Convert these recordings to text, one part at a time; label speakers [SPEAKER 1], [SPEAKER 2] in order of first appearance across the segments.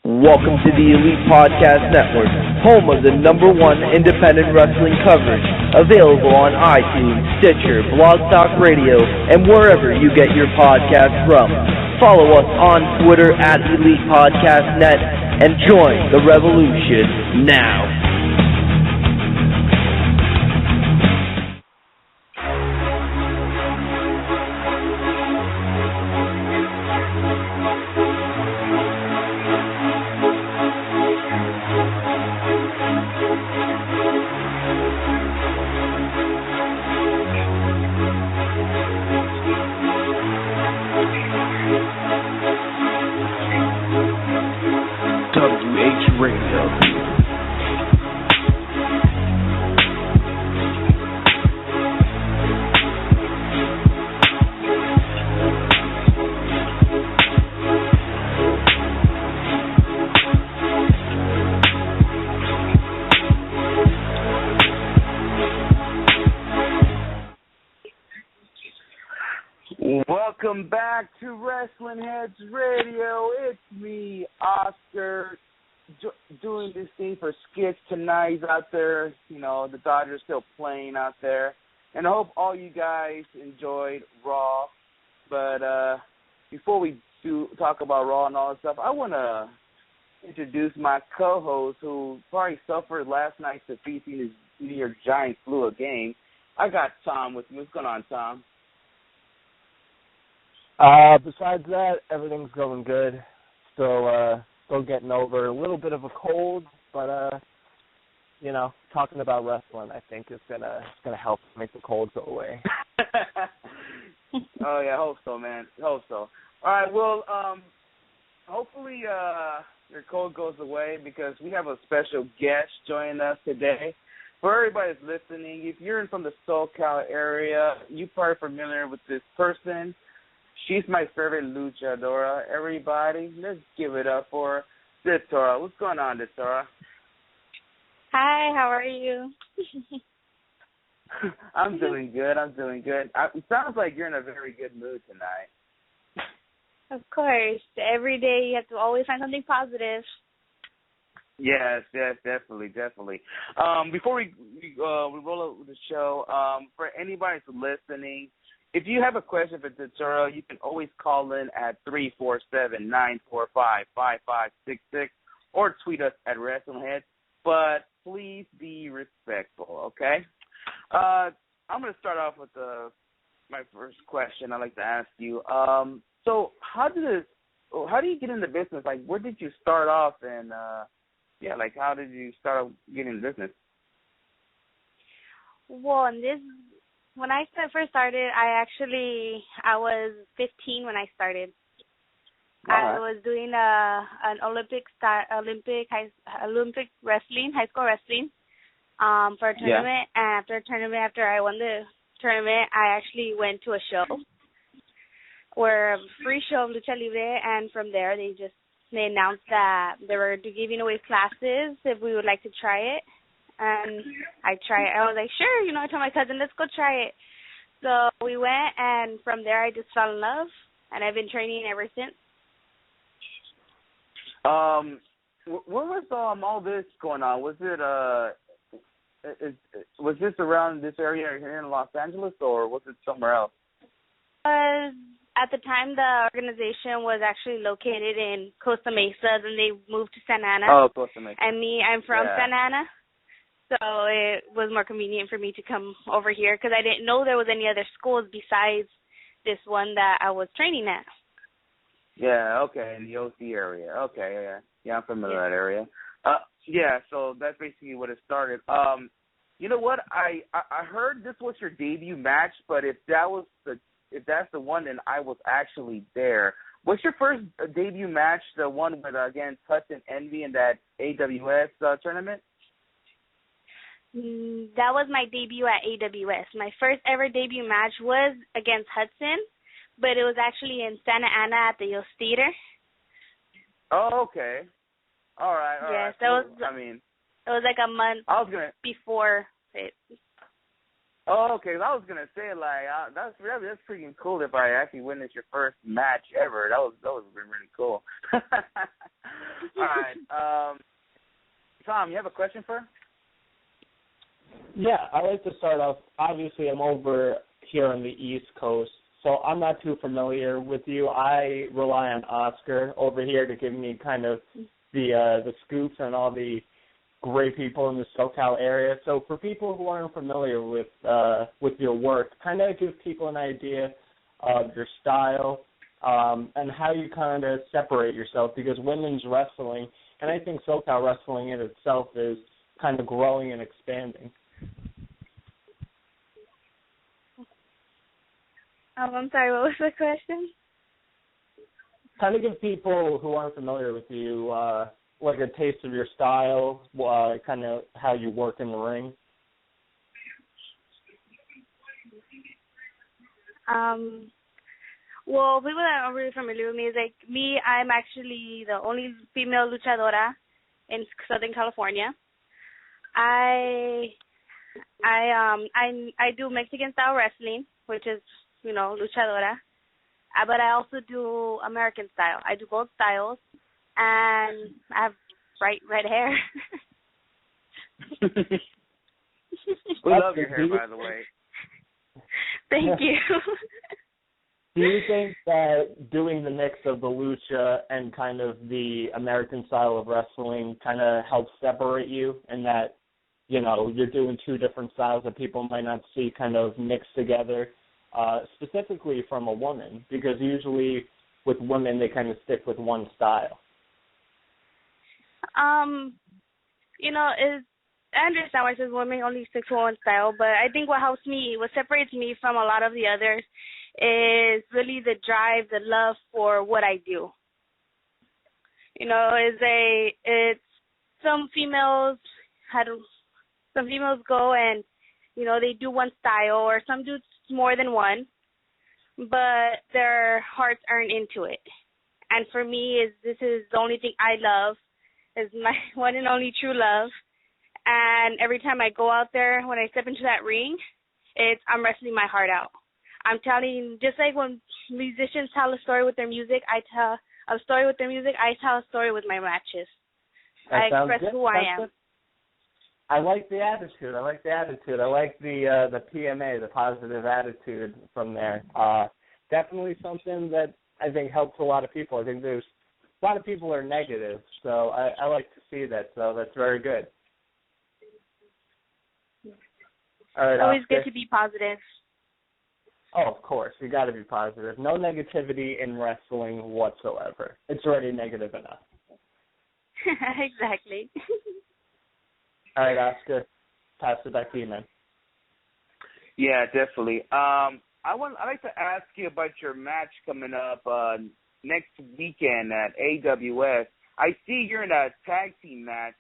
[SPEAKER 1] Welcome to the Elite Podcast Network, home of the #1 independent wrestling coverage, available on iTunes, Stitcher, Blog Talk Radio, and wherever you get your podcasts from. Follow us on Twitter at Elite Podcast Net and join the revolution now. Welcome back to Wrestlingheads Radio. It's me, Oscar, doing this thing for skits tonight out there. You know, the Dodgers still playing out there. And I hope all you guys enjoyed Raw. But before we talk about Raw and all that stuff, I want to introduce my co-host who probably suffered last night's defeat in his New York Giants flew a game. I got Tom with me. What's going on, Tom?
[SPEAKER 2] Besides that, everything's going good. Still getting over a little bit of a cold, but you know, talking about wrestling, I think is gonna help make the cold go away.
[SPEAKER 1] Oh yeah, hope so, man. Hope so. All right, well, hopefully your cold goes away because we have a special guest joining us today. For everybody that's listening, if you're from the SoCal area, you're probably familiar with this person. She's my favorite Luchadora. Everybody, let's give it up for Datura. What's going on, Datura?
[SPEAKER 3] Hi, how are you?
[SPEAKER 1] I'm doing good. It sounds like you're in a very good mood tonight.
[SPEAKER 3] Of course. Every day you have to always find something positive.
[SPEAKER 1] Yes, definitely. Before we roll out with the show, for anybody who's listening, if you have a question for Datura, you can always call in at 347-945-5566 or tweet us at Wrestlingheads. But please be respectful, okay? I'm going to start off with my first question I'd like to ask you. So how do you get into business? Like, where did you start off? And, how did you start getting into business?
[SPEAKER 3] Well, when I first started, I was 15 when I started. I was doing an Olympic wrestling, high school wrestling, for a tournament. Yeah. And after I won the tournament, I actually went to a show, a free show of Lucha Libre, and from there they announced that they were giving away classes if we would like to try it. And I tried. I was like, sure, I told my cousin, let's go try it. So we went, and from there I just fell in love, and I've been training ever since.
[SPEAKER 1] When was all this going on? Was this around this area here in Los Angeles, or was it somewhere else?
[SPEAKER 3] At the time, the organization was actually located in Costa Mesa, then they moved to Santa Ana.
[SPEAKER 1] Oh, Costa Mesa.
[SPEAKER 3] And I'm from Santa Ana. So it was more convenient for me to come over here because I didn't know there was any other schools besides this one that I was training at.
[SPEAKER 1] Yeah, okay, in the OC area. Okay, yeah, I'm familiar with that area. So that's basically what it started. You know what? I heard this was your debut match, but if that's the one, then I was actually there. What's your first debut match? The one with against Hudson Envy in that AWS tournament?
[SPEAKER 3] That was my debut at AWS. My first ever debut match was against Hudson, but it was actually in Santa Ana at the Yos Theater.
[SPEAKER 1] Oh, okay. All right.
[SPEAKER 3] Yes,
[SPEAKER 1] that
[SPEAKER 3] was. It was like a month before it.
[SPEAKER 1] Oh, okay. I was gonna say that's freaking cool. If I actually witnessed your first match ever, that was really cool. All right. You have a question for her?
[SPEAKER 2] Yeah, I like to start off. Obviously, I'm over here on the East Coast, so I'm not too familiar with you. I rely on Oscar over here to give me kind of the scoops and all the great people in the SoCal area. So for people who aren't familiar with your work, kind of give people an idea of your style and how you kind of separate yourself, because women's wrestling, and I think SoCal wrestling in itself, is kind of growing and expanding.
[SPEAKER 3] I'm sorry, what was the question?
[SPEAKER 2] Kind of give people who aren't familiar with you like a taste of your style, kind of how you work in the ring.
[SPEAKER 3] Well, people that aren't really familiar with me is like me. I'm actually the only female luchadora in Southern California. I do Mexican style wrestling, which is, you know, luchadora. But I also do American style. I do both styles, and I have bright red hair.
[SPEAKER 1] We love your hair, by the way.
[SPEAKER 3] Thank you.
[SPEAKER 2] Do you think that doing the mix of the lucha and kind of the American style of wrestling kind of helps separate you, and that, you know, you're doing two different styles that people might not see kind of mixed together, specifically from a woman? Because usually with women, they kind of stick with one style.
[SPEAKER 3] You know, I understand why it says women only stick to one style, but I think what separates me from a lot of the others is really the drive, the love for what I do. You know, some females go and, you know, they do one style, or some do more than one, but their hearts aren't into it. And for me, this is the only thing I love, is my one and only true love. And every time I go out there, when I step into that ring, I'm wrestling my heart out. I'm telling, just like when musicians tell a story with their music, I tell a story with their music, I tell a story with my matches. I express who I am.
[SPEAKER 2] Good. I like the attitude. I like the PMA, the positive attitude from there. Definitely something that I think helps a lot of people. I think there's a lot of people are negative, so I like to see that. So that's very good. All right,
[SPEAKER 3] always
[SPEAKER 2] Oscar.
[SPEAKER 3] good to be positive.
[SPEAKER 2] Oh, of course. You got to be positive. No negativity in wrestling whatsoever. It's already negative enough.
[SPEAKER 3] Exactly.
[SPEAKER 2] All right, Oscar. Pass it back to you, man.
[SPEAKER 1] Yeah, definitely. I'd like to ask you about your match coming up next weekend at AWS. I see you're in a tag team match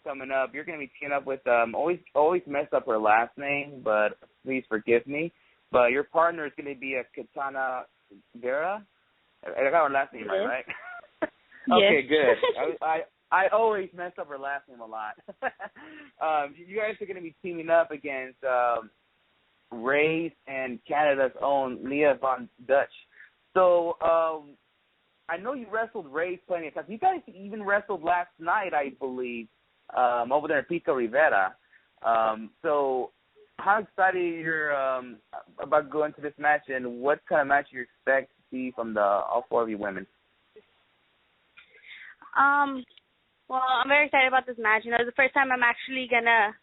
[SPEAKER 1] coming up. You're going to be teaming up with always mess up her last name, but please forgive me. But your partner is going to be a Katana Vera. I got her last name right? Okay, good. I always mess up her last name a lot. You guys are going to be teaming up against Ray's and Canada's own Leah Von Dutch. So I know you wrestled Ray's plenty of times. You guys even wrestled last night, I believe, over there in Pico Rivera. So how excited you're about going to this match, and what kind of match you expect to see from all four of you women?
[SPEAKER 3] Well, I'm very excited about this match. You know, it's the first time I'm actually gonna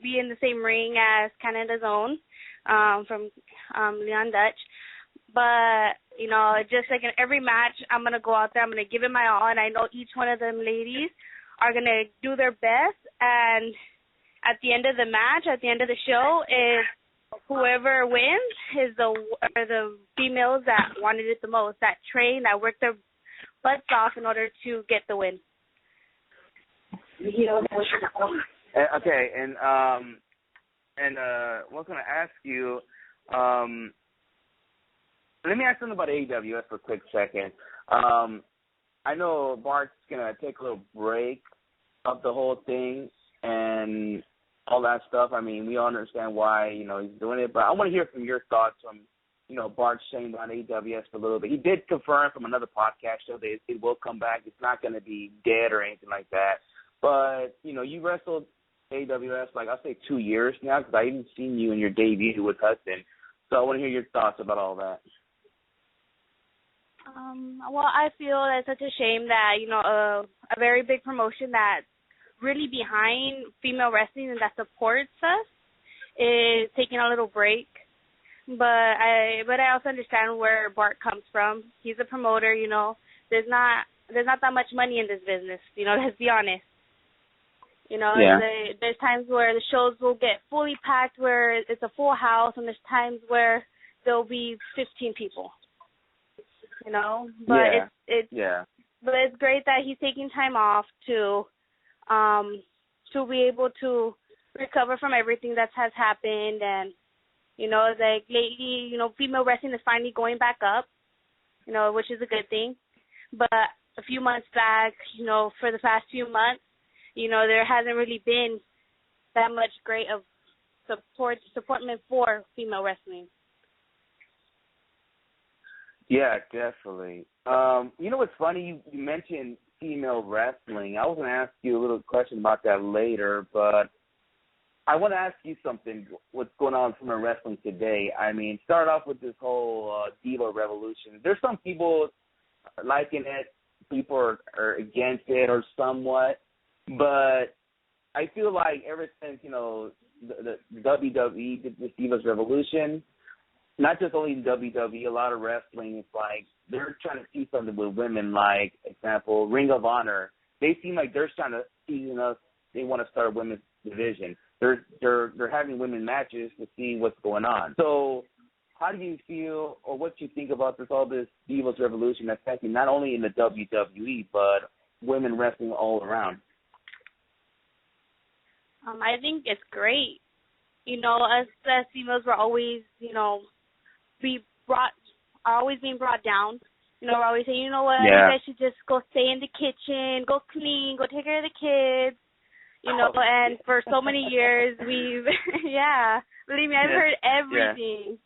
[SPEAKER 3] be in the same ring as Canada's own from Leon Dutch. But, you know, just like in every match, I'm gonna go out there, I'm gonna give it my all, and I know each one of them ladies are gonna do their best. And at the end of the match, at the end of the show, is whoever wins is the females that wanted it the most, that trained, that worked their butts off in order to get the win.
[SPEAKER 1] Okay, and what's going to ask you, let me ask something about AWS for a quick second. I know Bart's going to take a little break of the whole thing and all that stuff. I mean, we all understand why, you know, he's doing it, but I want to hear from your thoughts from, you know, Bart staying on AWS for a little bit. He did confirm from another podcast show that it will come back. It's not going to be dead or anything like that. But, you know, you wrestled AWS, like, I'll say 2 years now, because I even seen you in your debut with Hudson. So I want to hear your thoughts about all that.
[SPEAKER 3] Well, I feel it's such a shame that, you know, a very big promotion that's really behind female wrestling and that supports us is taking a little break. But I also understand where Bart comes from. He's a promoter, you know. There's not that much money in this business, you know, let's be honest. You know, there's times where the shows will get fully packed where it's a full house, and there's times where there'll be 15 people. You know, but but it's great that he's taking time off to be able to recover from everything that has happened. And you know, like lately, you know, female wrestling is finally going back up, you know, which is a good thing. But a few months back, you know, for the past few months, you know, there hasn't really been that much great of support for female wrestling.
[SPEAKER 1] Yeah, definitely. You know what's funny? You mentioned female wrestling. I was going to ask you a little question about that later, but I want to ask you something. What's going on in female wrestling today? I mean, start off with this whole diva revolution. There's some people liking it. People are against it or somewhat. But I feel like ever since, you know, the WWE did this Divas Revolution, not just only in WWE, a lot of wrestling, it's like they're trying to see something with women, like, example, Ring of Honor. They seem like they're trying to season us. They want to start a women's division. They're having women matches to see what's going on. So how do you feel, or what do you think about all this Divas Revolution affecting not only in the WWE, but women wrestling all around?
[SPEAKER 3] I think it's great. You know, us as females were always, you know, always being brought down. You know, we're always saying, you know what, you guys should just go stay in the kitchen, go clean, go take care of the kids. You know, and for so many years we've, believe me, I've heard everything.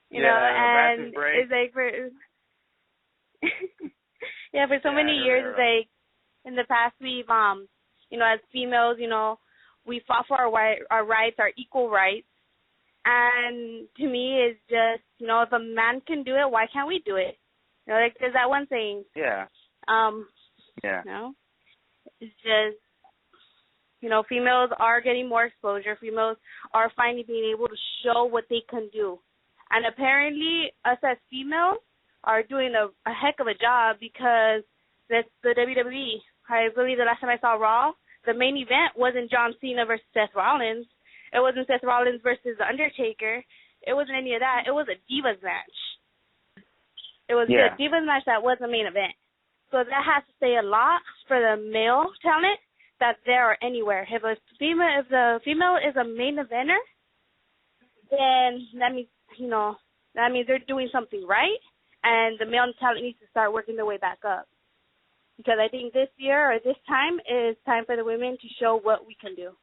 [SPEAKER 3] You know, and it's like for, for so many years, it's like in the past we've, you know, as females, you know, we fought for our rights, our equal rights. And to me, it's just, you know, if a man can do it, why can't we do it? You know, like there's that one saying. You know, it's just, you know, females are getting more exposure. Females are finally being able to show what they can do. And apparently, us as females are doing a heck of a job, because that's the WWE. I believe the last time I saw Raw, the main event wasn't John Cena versus Seth Rollins. It wasn't Seth Rollins versus The Undertaker. It wasn't any of that. It was a Divas match. It was a Divas match that was the main event. So that has to say a lot for the male talent that there or anywhere. If the female is a main eventer, then that means, you know, that means they're doing something right, and the male talent needs to start working their way back up. Because I think this year or this time is time for the women to show what we can do.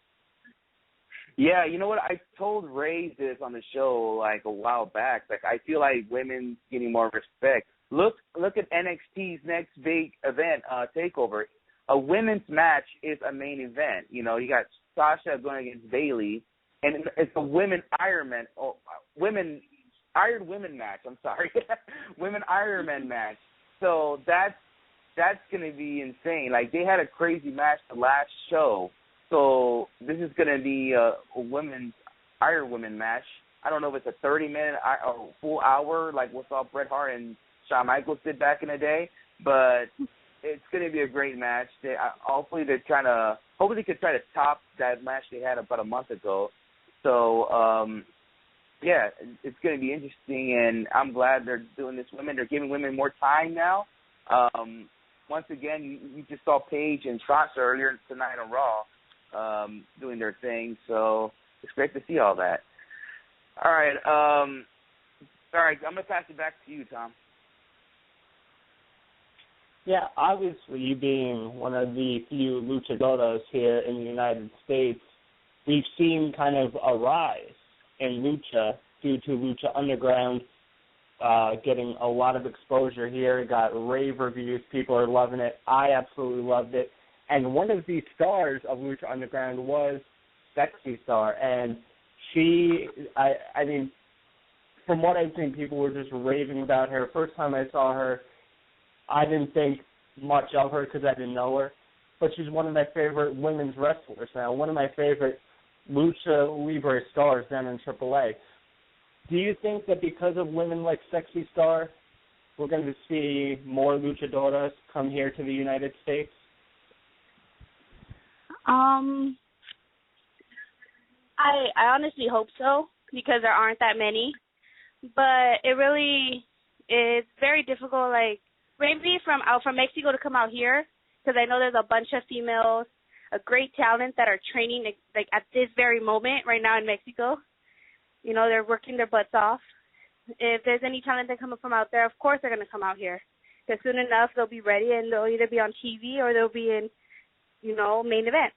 [SPEAKER 1] Yeah, you know what? I told Ray this on the show like a while back. Like, I feel like women getting more respect. Look at NXT's next big event, TakeOver. A women's match is a main event. You know, you got Sasha going against Bayley, and it's a women Iron Women match. I'm sorry, women Iron Man match. So that's going to be insane. Like, they had a crazy match the last show. So this is going to be a women's Iron Women match. I don't know if it's a 30-minute or full hour like we saw Bret Hart and Shawn Michaels did back in the day. But it's going to be a great match. Hopefully they could try to top that match they had about a month ago. So, it's going to be interesting, and I'm glad they're doing this. They're giving women more time now. Once again, you just saw Paige and Sasha earlier tonight on Raw doing their thing, so it's great to see all that. All right, I'm going to pass it back to you, Tom.
[SPEAKER 2] Yeah, obviously, you being one of the few luchadoras here in the United States, we've seen kind of a rise in lucha due to Lucha Underground getting a lot of exposure here. It got rave reviews. People are loving it. I absolutely loved it. And one of the stars of Lucha Underground was Sexy Star. And she, I mean, from what I've seen, people were just raving about her. First time I saw her, I didn't think much of her because I didn't know her. But she's one of my favorite women's wrestlers now, one of my favorite Lucha Libre stars down in AAA. Do you think that because of women like Sexy Star, we're going to see more luchadoras come here to the United States?
[SPEAKER 3] I honestly hope so, because there aren't that many. But it really is very difficult, like, maybe from Mexico to come out here, because I know there's a bunch of females, a great talent that are training, like, at this very moment right now in Mexico. You know, they're working their butts off. If there's any talent that come up from out there, of course they're going to come out here. Because soon enough, they'll be ready, and they'll either be on TV or they'll be in, you know, main event.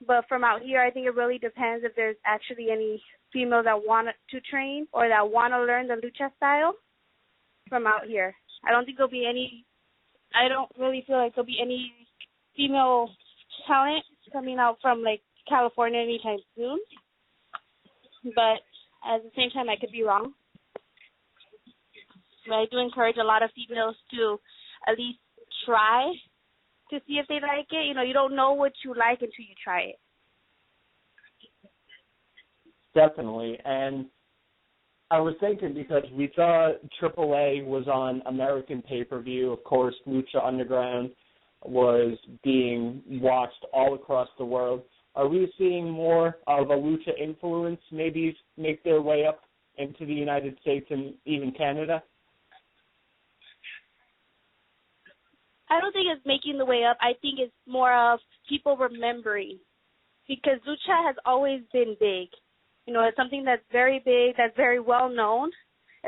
[SPEAKER 3] But from out here, I think it really depends if there's actually any females that want to train or that want to learn the lucha style from out here. I don't think there'll be any, I don't really feel like there'll be any female talent coming out from, like, California anytime soon. But at the same time, I could be wrong. But I do encourage a lot of females to at least try to see if they like it. You know, you don't know what you like until you try it.
[SPEAKER 2] Definitely. And I was thinking, because we saw AAA was on American pay-per-view. Of course, Lucha Underground was being watched all across the world. Are we seeing more of a lucha influence maybe make their way up into the United States and even Canada?
[SPEAKER 3] I don't think it's making the way up. I think it's more of people remembering, because lucha has always been big. You know, it's something that's very big, that's very well known,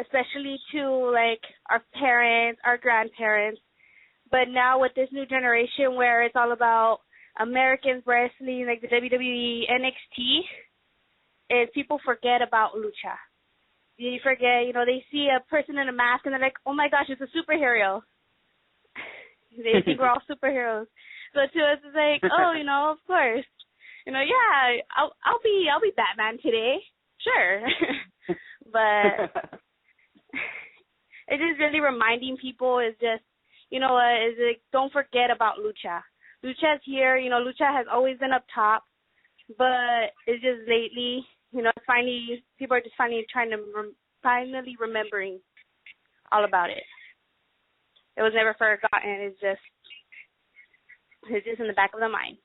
[SPEAKER 3] especially to, like, our parents, our grandparents. But now with this new generation where it's all about American wrestling, like the WWE, NXT, is people forget about lucha. You forget, you know, they see a person in a mask and they're like, oh my gosh, it's a superhero. They think we're all superheroes. So to us, it's like, oh, you know, of course. You know, yeah, I'll be Batman today, sure. But it's just really reminding people is just, you know what, is like, don't forget about lucha. Lucha's here, you know, lucha has always been up top, but it's just lately, you know, finally, people are just finally finally remembering all about it. It was never forgotten. It's just in the back of the mind.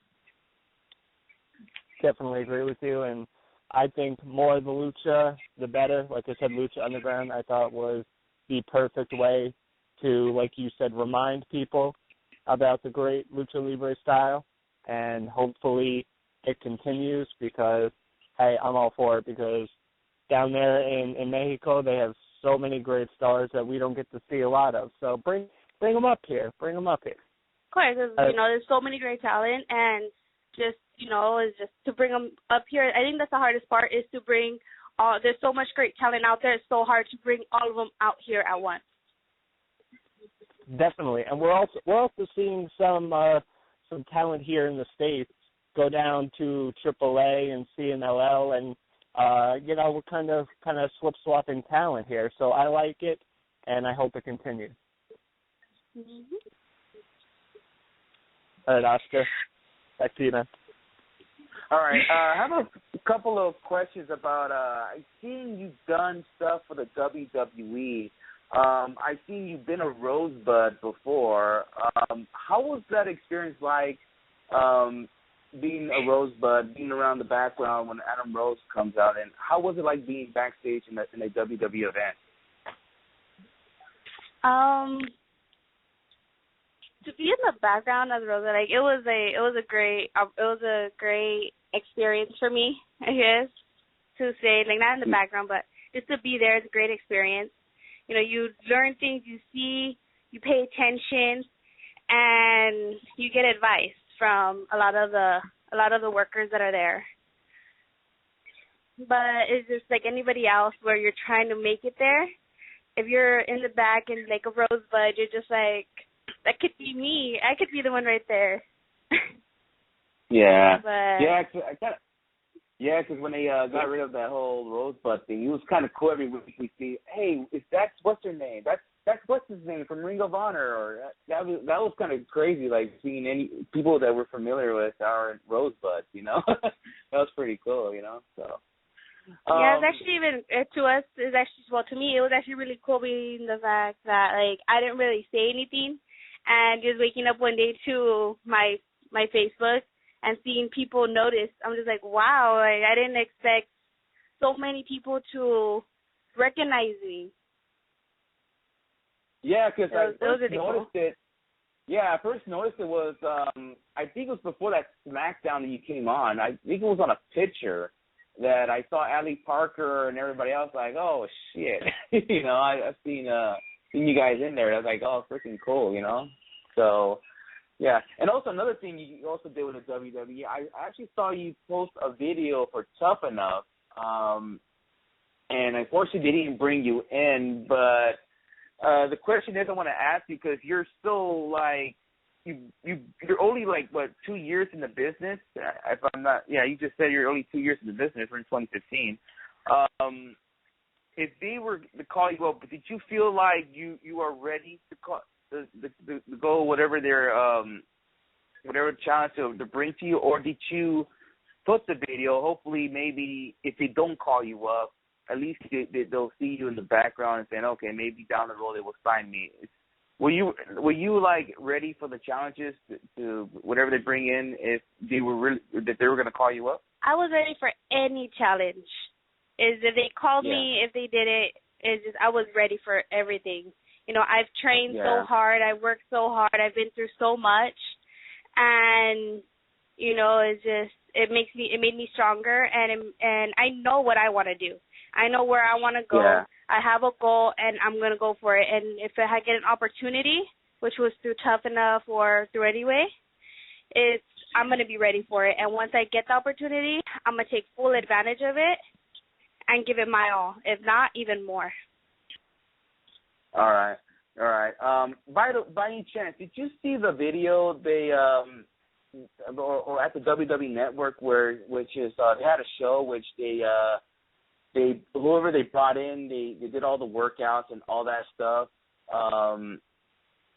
[SPEAKER 2] Definitely agree with you, and I think more of the lucha, the better. Like I said, Lucha Underground, I thought was the perfect way to, like you said, remind people about the great Lucha Libre style, and hopefully it continues, because, hey, I'm all for it, because down there in Mexico, they have so many great stars that we don't get to see a lot of. So bring them up here. Bring them up here.
[SPEAKER 3] Of course, you know, there's so many great talent, and just, you know, is just to bring them up here. I think that's the hardest part, is to bring all. There's so much great talent out there. It's so hard to bring all of them out here at once.
[SPEAKER 2] Definitely, and we're also seeing some talent here in the States go down to AAA and CNLL, and you know, we're kind of swap-swapping talent here. So I like it, and I hope it continues.
[SPEAKER 3] Mm-hmm.
[SPEAKER 2] All right, Oscar, back to you, man.
[SPEAKER 1] All right, I have a couple of questions about. I've seen you've done stuff for the WWE. I've seen you've been a Rosebud before. How was that experience like, being a Rosebud, being around the background when Adam Rose comes out, and how was it like being backstage in a WWE event?
[SPEAKER 3] To be in the background as a Rosebud, like, it was a great experience for me, I guess, to say, like, not in the background, but just to be there is a great experience. You know, you learn things, you see, you pay attention, and you get advice from a lot of the workers that are there. But it's just like anybody else where you're trying to make it there. If you're in the back and like a Rosebud, you're just like, that could be me. I could be the one right there.
[SPEAKER 1] Yeah.
[SPEAKER 3] But
[SPEAKER 1] Because when they got rid of that whole Rosebud thing, it was kind of cool every week we see, hey, that's what's her name? That's what's his name from Ring of Honor, or that was kind of crazy, like seeing any people that we're familiar with are Rosebud, you know. That was pretty cool, you know. So.
[SPEAKER 3] Yeah, it's actually even to us. It's actually to me, it was actually really cool being the fact that like I didn't really say anything, and just waking up one day to my Facebook and seeing people notice. I'm just like, wow, like I didn't expect so many people to recognize me.
[SPEAKER 1] Yeah, because I first
[SPEAKER 3] really
[SPEAKER 1] noticed
[SPEAKER 3] cool.
[SPEAKER 1] it. Yeah, I first noticed it was I think it was before that SmackDown that you came on. I think it was on a picture that I saw Ali Parker and everybody else like, oh shit, you know, I've seen you guys in there. I was like, oh, freaking cool, you know. So, yeah, and also another thing you also did with the WWE, I actually saw you post a video for Tough Enough, and unfortunately they didn't bring you in. But the question is, I want to ask you because you're still like. You're only like 2 years in the business. If I'm not, you just said you're only 2 years in the business. We're in 2015. If they were to call you up, did you feel like you are ready to call to go whatever their whatever challenge to bring to you, or did you post the video? Hopefully, maybe if they don't call you up, at least they'll see you in the background and saying, okay, maybe down the road they will sign me. Were you like ready for the challenges to whatever they bring in if they were that they were going to call you up?
[SPEAKER 3] I was ready for any challenge. Is if they called me, if they did it, it's just I was ready for everything. You know, I've trained so hard, I've worked so hard, I've been through so much, and you know, it made me stronger, and I know what I want to do. I know where I want to go.
[SPEAKER 1] Yeah.
[SPEAKER 3] I have a goal, and I'm going to go for it. And if I get an opportunity, which was through Tough Enough or through Anyway, I'm going to be ready for it. And once I get the opportunity, I'm going to take full advantage of it and give it my all, if not, even more.
[SPEAKER 1] All right. By any chance, did you see the video they or at the WWE Network which is they had a show which they whoever they brought in, they did all the workouts and all that stuff.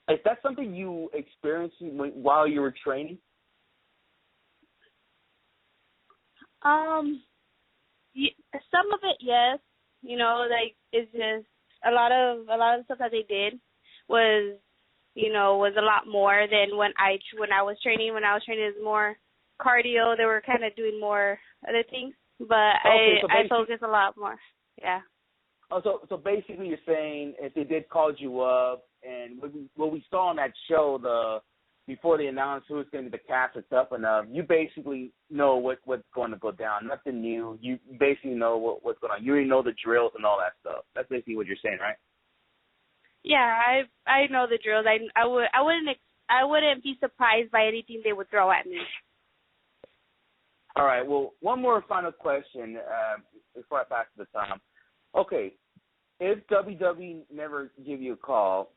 [SPEAKER 1] Is that something you experienced while you were training?
[SPEAKER 3] Some of it, yes. You know, like it's just a lot of the stuff that they did was a lot more than when I was training. When I was training, it was more cardio. They were kind of doing more other things. But I focus a lot more. Yeah.
[SPEAKER 1] Oh, so basically you're saying if they did call you up, and what we saw on that show, before they announced who was going to be the cast of Tough Enough, you basically know what's going to go down. Nothing new. You basically know what's going on. You already know the drills and all that stuff. That's basically what you're saying, right?
[SPEAKER 3] Yeah, I know the drills. I wouldn't be surprised by anything they would throw at me.
[SPEAKER 1] All right. Well, one more final question before I pass the time. Okay, if WWE never give you a call,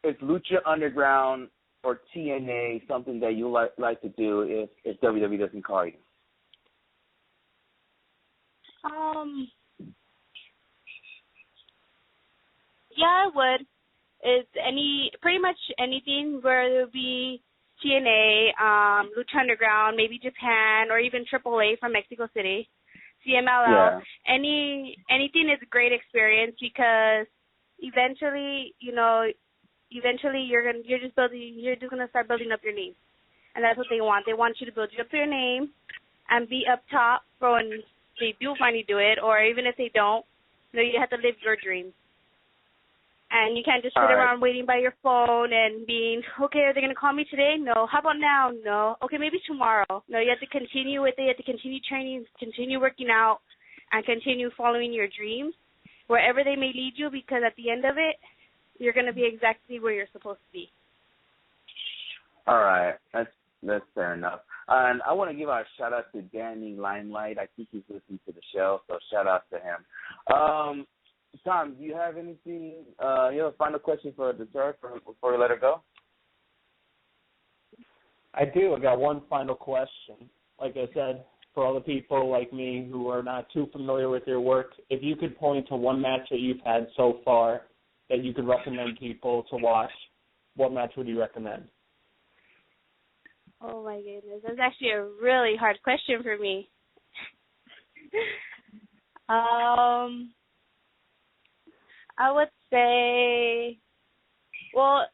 [SPEAKER 1] is Lucha Underground or TNA something that you like to do if WWE doesn't call you?
[SPEAKER 3] Yeah, I would. It's pretty much anything where it would be TNA, Lucha Underground, maybe Japan, or even AAA from Mexico City, CMLL.
[SPEAKER 1] Yeah.
[SPEAKER 3] Anything is a great experience because eventually you're just gonna start building up your name, and that's what they want. They want you to build up your name and be up top for when they do finally do it, or even if they don't, you have to live your dreams. And you can't just sit around waiting by your phone and being, okay, are they going to call me today? No. How about now? No. Okay, maybe tomorrow. No, you have to continue with it. You have to continue training, continue working out, and continue following your dreams wherever they may lead you, because at the end of it, you're going to be exactly where you're supposed to be. All
[SPEAKER 1] right. That's fair enough. And I want to give a shout-out to Danny Limelight. I think he's listening to the show, so shout-out to him. Tom, do you have anything? You have a final question for Datura before we let her go?
[SPEAKER 2] I do. I got one final question. Like I said, for all the people like me who are not too familiar with your work, if you could point to one match that you've had so far that you could recommend people to watch, what match would you recommend?
[SPEAKER 3] Oh, my goodness. That's actually a really hard question for me. I would say, well,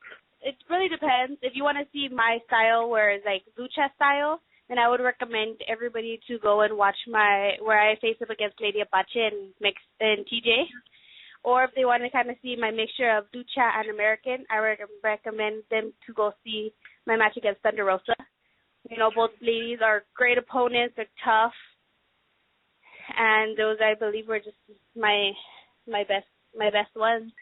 [SPEAKER 3] it really depends. If you want to see my style, where it's like lucha style, then I would recommend everybody to go and watch where I face up against Lady Apache and TJ. Or if they want to kind of see my mixture of lucha and American, I recommend them to go see my match against Thunder Rosa. You know, both ladies are great opponents. They're tough. And those, I believe, were just my best ones,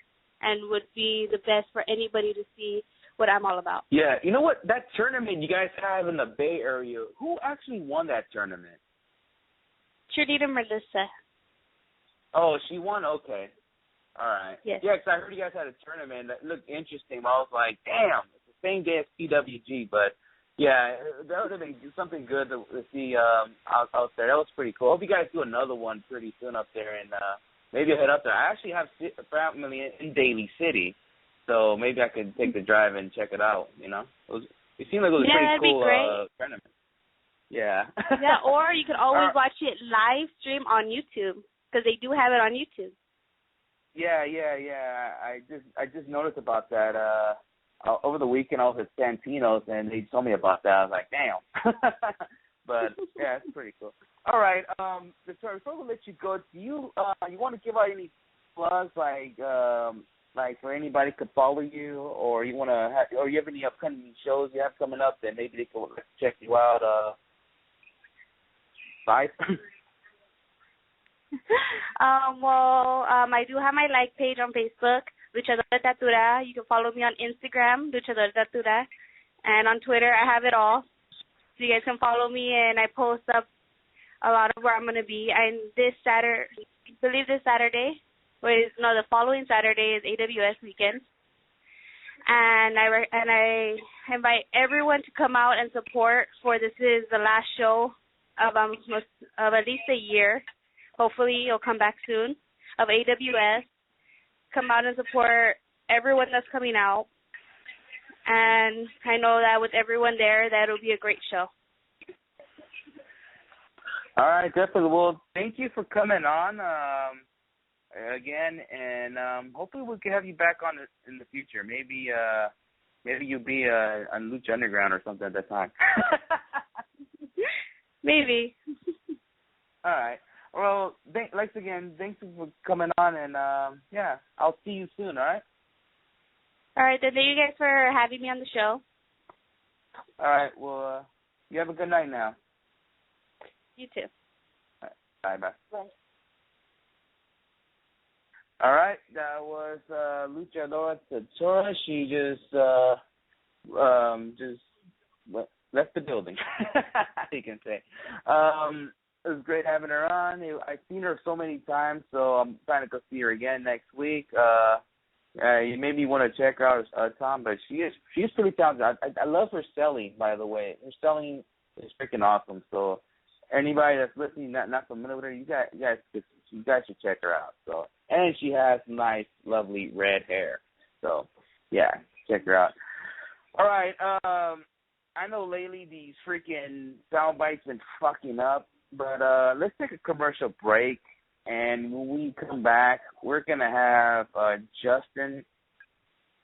[SPEAKER 3] and would be the best for anybody to see what I'm all about.
[SPEAKER 1] Yeah, you know what? That tournament you guys have in the Bay Area, who actually won that tournament?
[SPEAKER 3] Trinita Melissa.
[SPEAKER 1] Oh, she won? Okay. All right.
[SPEAKER 3] Yes.
[SPEAKER 1] Yeah, because I heard you guys had a tournament that looked interesting. I was like, damn, it's the same day as PWG, but yeah, that would have been something good to see out there. That was pretty cool. I hope you guys do another one pretty soon up there, and maybe I'll head up there. I actually have family in Daly City, so maybe I could take the drive and check it out, you know? It seemed like it was a pretty cool tournament. Yeah.
[SPEAKER 3] Yeah, or you can always watch it live stream on YouTube, because they do have it on YouTube.
[SPEAKER 1] Yeah. I just noticed about that. Over the weekend, I was at Santino's, and they told me about that. I was like, damn. But, yeah, it's pretty cool. All right, Datura, before we let you go, do you want to give out any plugs, like for anybody could follow you, or you want to or you have any upcoming shows you have coming up that maybe they can check you out? Bye.
[SPEAKER 3] I do have my like page on Facebook, Luchadora Datura. You can follow me on Instagram, Luchadora Datura, and on Twitter I have it all. So you guys can follow me, and I post up a lot of where I'm going to be. And the following Saturday is AWS weekend. And I invite everyone to come out and support, for this is the last show of at least a year. Hopefully it'll come back soon, of AWS. Come out and support everyone that's coming out. And I know that with everyone there, that'll be a great show.
[SPEAKER 1] All right, definitely. Well, thank you for coming on again, and hopefully we can have you back on in the future. Maybe you'll be on Lucha Underground or something at that time.
[SPEAKER 3] Maybe.
[SPEAKER 1] All right. Well, thanks again. Thanks for coming on, and yeah, I'll see you soon. All right.
[SPEAKER 3] All right, then. Thank you guys for having me on the show.
[SPEAKER 1] All right. Well, you have a good night now.
[SPEAKER 3] You too.
[SPEAKER 1] All right, bye.
[SPEAKER 3] Bye.
[SPEAKER 1] All right, that was Luchadora Datura. She just left the building, you can say. It was great having her on. I've seen her so many times, so I'm trying to go see her again next week. You maybe want to check her out, Tom, but she is pretty talented. I love her selling, by the way. Her selling is freaking awesome. So anybody that's listening, not familiar with her, you guys should check her out. So, and she has nice, lovely red hair. So yeah, check her out. All right. I know lately these freaking sound bites been fucking up, but let's take a commercial break. And when we come back, we're gonna have Justin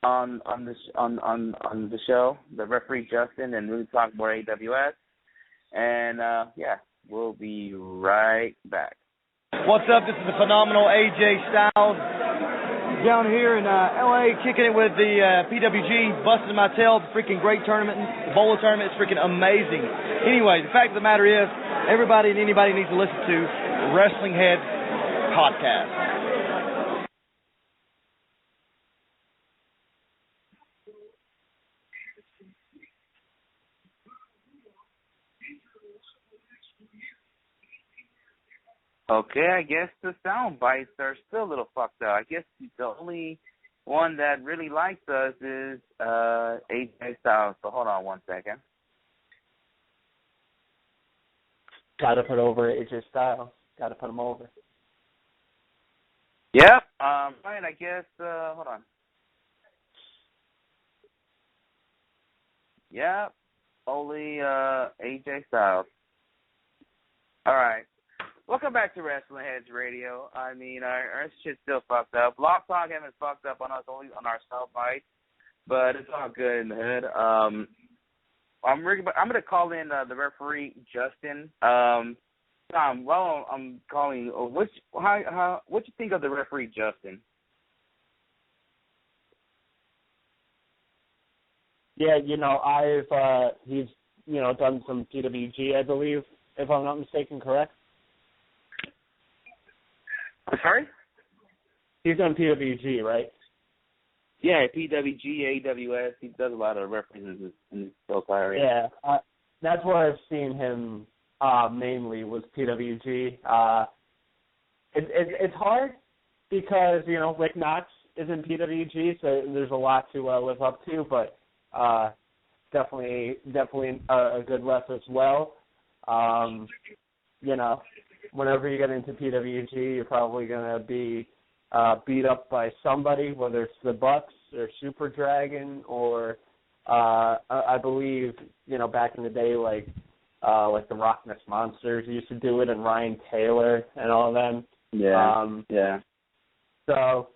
[SPEAKER 1] on the show, the referee Justin, and really talk about AWS. And yeah, we'll be right back.
[SPEAKER 4] What's up? This is the phenomenal AJ Styles down here in LA, kicking it with the PWG, busting my tail. Freaking great tournament, the bowler tournament is freaking amazing. Anyway, the fact of the matter is, everybody and anybody needs to listen to Wrestlingheads podcast.
[SPEAKER 1] Okay, I guess the sound bites are still a little fucked up. I guess the only one that really likes us is AJ Styles. So hold on one second.
[SPEAKER 2] got to put over AJ Styles. Got to put him over.
[SPEAKER 1] Yep. Fine, I guess, hold on. Yep. Only AJ Styles. All right. Welcome back to Wrestlingheads Radio. I mean, our shit's still fucked up. Blogtalk haven't fucked up on us, only on our cell bites, but it's all good in the hood. I'm going to call in the referee, Justin. Tom, while I'm calling, what you think of the referee, Justin?
[SPEAKER 2] Yeah, he's done some PWG, I believe, if I'm not mistaken, correct?
[SPEAKER 1] I'm sorry?
[SPEAKER 2] He's done PWG, right?
[SPEAKER 1] Yeah, PWG, AWS. He does a lot of references in his whole career.
[SPEAKER 2] Yeah, that's where I've seen him mainly was PWG. It's hard because Rick Knox is in PWG, so there's a lot to live up to, but definitely a good ref as well. Whenever you get into PWG, you're probably gonna be beat up by somebody, whether it's the Bucks or Super Dragon or I believe back in the day like the Rock Ness Monsters used to do it, and Ryan Taylor and all of them.
[SPEAKER 1] Yeah.
[SPEAKER 2] So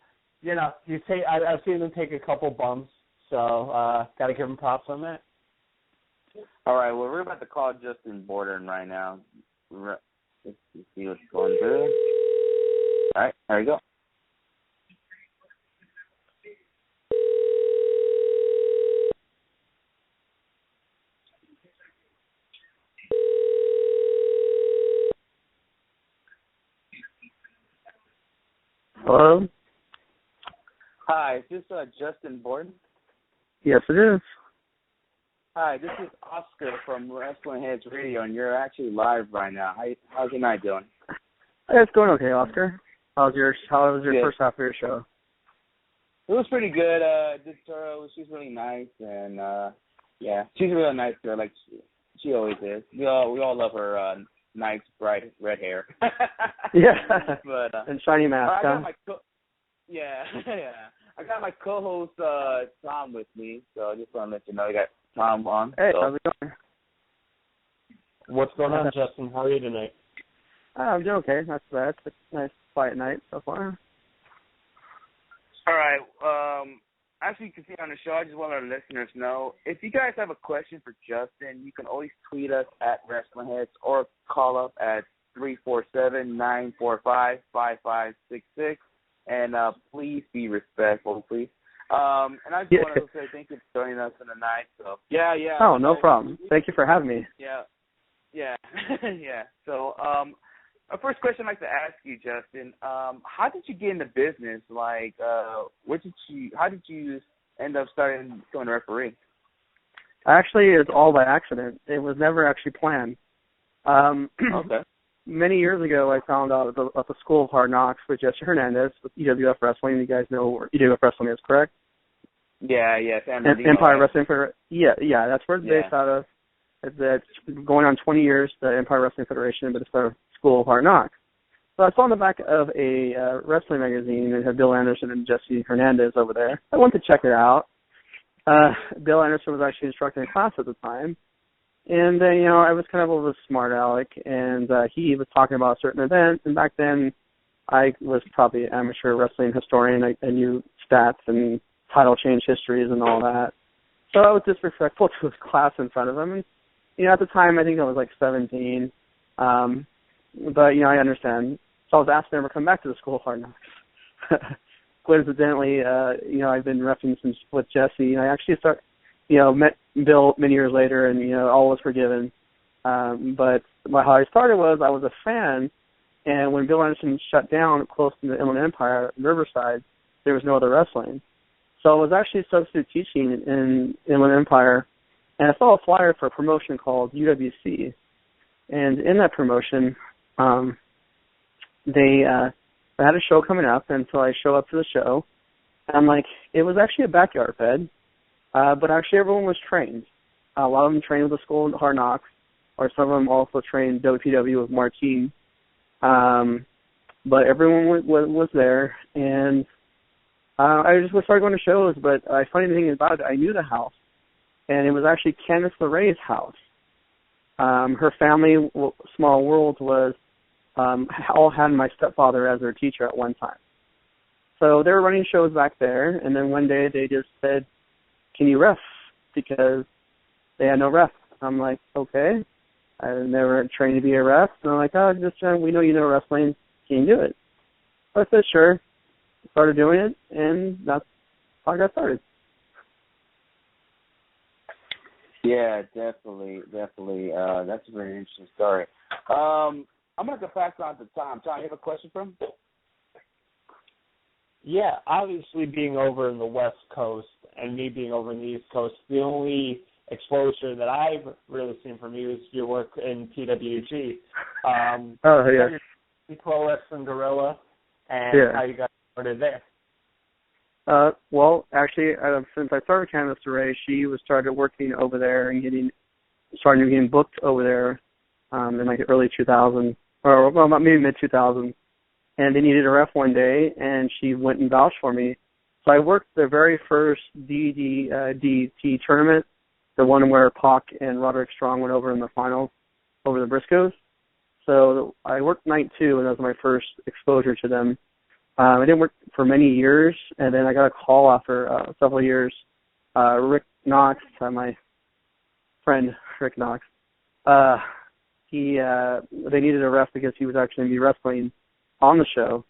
[SPEAKER 2] I've seen them take a couple bumps. So got to give them props on that.
[SPEAKER 1] All right. Well, we're about to call Justin Borden right now. Let's see what's going through. All right. There you go.
[SPEAKER 5] Hello?
[SPEAKER 1] Hi, is this Justin Borden?
[SPEAKER 5] Yes, it is.
[SPEAKER 1] Hi, this is Oscar from Wrestlingheads Radio, and you're actually live right now. How's your night doing?
[SPEAKER 5] It's going okay, Oscar. How was your first half of your show?
[SPEAKER 1] It was pretty good. Datura, she's really nice, and yeah, she's a real nice girl, like she always is. We all love her nice, bright red hair.
[SPEAKER 5] Yeah.
[SPEAKER 1] But
[SPEAKER 5] and shiny mask.
[SPEAKER 1] I got yeah. I got my co-host Tom with me, so I just want to let you know I got Tom on.
[SPEAKER 5] Hey,
[SPEAKER 1] so.
[SPEAKER 5] how's it going?
[SPEAKER 2] What's going on, Justin? How are you tonight?
[SPEAKER 5] I'm doing okay. Not too bad. It's a nice, quiet night so far.
[SPEAKER 1] All right. As you can see on the show, I just want our listeners know, if you guys have a question for Justin, you can always tweet us at Wrestlingheads or call up at 347-945-5566. And please be respectful, please. And I just want to say thank you for joining us tonight. So yeah.
[SPEAKER 5] Oh, no problem. Thank you for having me.
[SPEAKER 1] Yeah. Yeah. So our first question I'd like to ask you, Justin, how did you get into business? Like, how did you end up starting going to referee?
[SPEAKER 5] Actually, it's all by accident. It was never actually planned.
[SPEAKER 1] Okay.
[SPEAKER 5] Many years ago, I found out at the School of Hard Knocks with Jesse Hernandez with EWF Wrestling. You guys know where EWF Wrestling is, correct?
[SPEAKER 1] Yeah.
[SPEAKER 5] Empire Wrestling Federation. Yeah, that's where it's based out of. It's going on 20 years, the Empire Wrestling Federation, but it's the School of Hard Knocks. So I saw on the back of a wrestling magazine that had Bill Anderson and Jesse Hernandez over there. I went to check it out. Bill Anderson was actually instructing a class at the time. And, I was kind of a little smart aleck, and he was talking about a certain event, and back then I was probably an amateur wrestling historian. I knew stats and title change histories and all that. So I was disrespectful to his class in front of him. And, at the time, I think I was like 17. But, I understand. So I was asking him to come back to the School of Hard Knocks. Coincidentally, I've been repping since with Jesse, and I actually met Bill many years later, and, all was forgiven. But how I started was I was a fan, and when Bill Anderson shut down close to the Inland Empire, Riverside, there was no other wrestling. So I was actually substitute teaching in Inland Empire, and I saw a flyer for a promotion called UWC. And in that promotion, they had a show coming up, and so I show up to the show, and I'm like, it was actually a backyard fed, but actually everyone was trained. A lot of them trained with the School of Hard Knocks, or some of them also trained WPW with Martine. But everyone was there, and I just started going to shows. But funny thing about it, I knew the house, and it was actually Candice LeRae's house. Her family, Small World, was all had my stepfather as their teacher at one time. So they were running shows back there, and then one day they just said, "Can you ref?" Because they had no ref. I'm like, okay. I never trained to be a ref. And I'm like, oh, we know you know wrestling. Can you do it? So I said, sure. Started doing it, and that's how I got started.
[SPEAKER 1] Yeah, definitely. That's a very interesting story. I'm going to go back on to Tom. Tom, you have a question for him?
[SPEAKER 2] Yeah, obviously being over in the West Coast and me being over in the East Coast, the only exposure that I've really seen from you is your work in PWG.
[SPEAKER 5] Oh, yeah.
[SPEAKER 2] Pro Wrestling Gorilla, and how you got started there.
[SPEAKER 5] Well, actually, since I started Candice LeRae, she started working over there and started getting booked over there in like early 2000, or well, maybe mid 2000. And they needed a ref one day, and she went and vouched for me. So I worked the very first DDT tournament, the one where Pac and Roderick Strong went over in the finals over the Briscoes. So I worked night 2, and that was my first exposure to them. I didn't work for many years, and then I got a call after several years. Rick Knox, my friend Rick Knox, they needed a ref because he was actually going to be wrestling on the show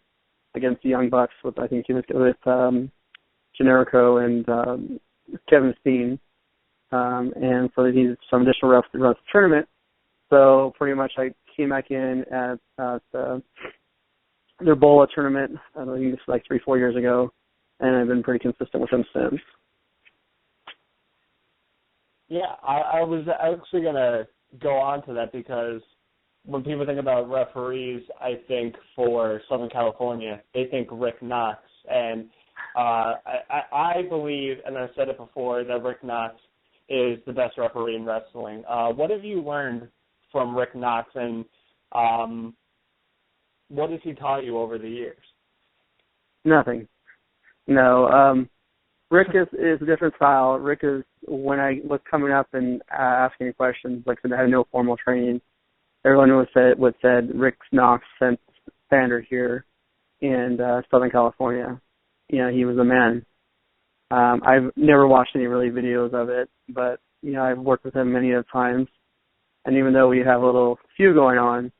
[SPEAKER 5] against the Young Bucks with, I think he was with Generico and Kevin Steen. And so they needed some additional refs to run the tournament. So pretty much I came back in at their Bola tournament, I think it's like 3-4 years ago, and I've been pretty consistent with them since.
[SPEAKER 2] Yeah, I was actually going to go on to that because when people think about referees, I think for Southern California, they think Rick Knox. And I believe, and I've said it before, that Rick Knox is the best referee in wrestling. What have you learned from Rick Knox, and what has he taught you over the years?
[SPEAKER 5] Nothing. No. Rick is a different style. Rick is, when I was coming up and asking questions, like I said, I had no formal training. Everyone would said Rick Knox sent standard here in Southern California. You know, he was a man. I've never watched any really videos of it, but, you know, I've worked with him many of times. And even though we have a little feud going on,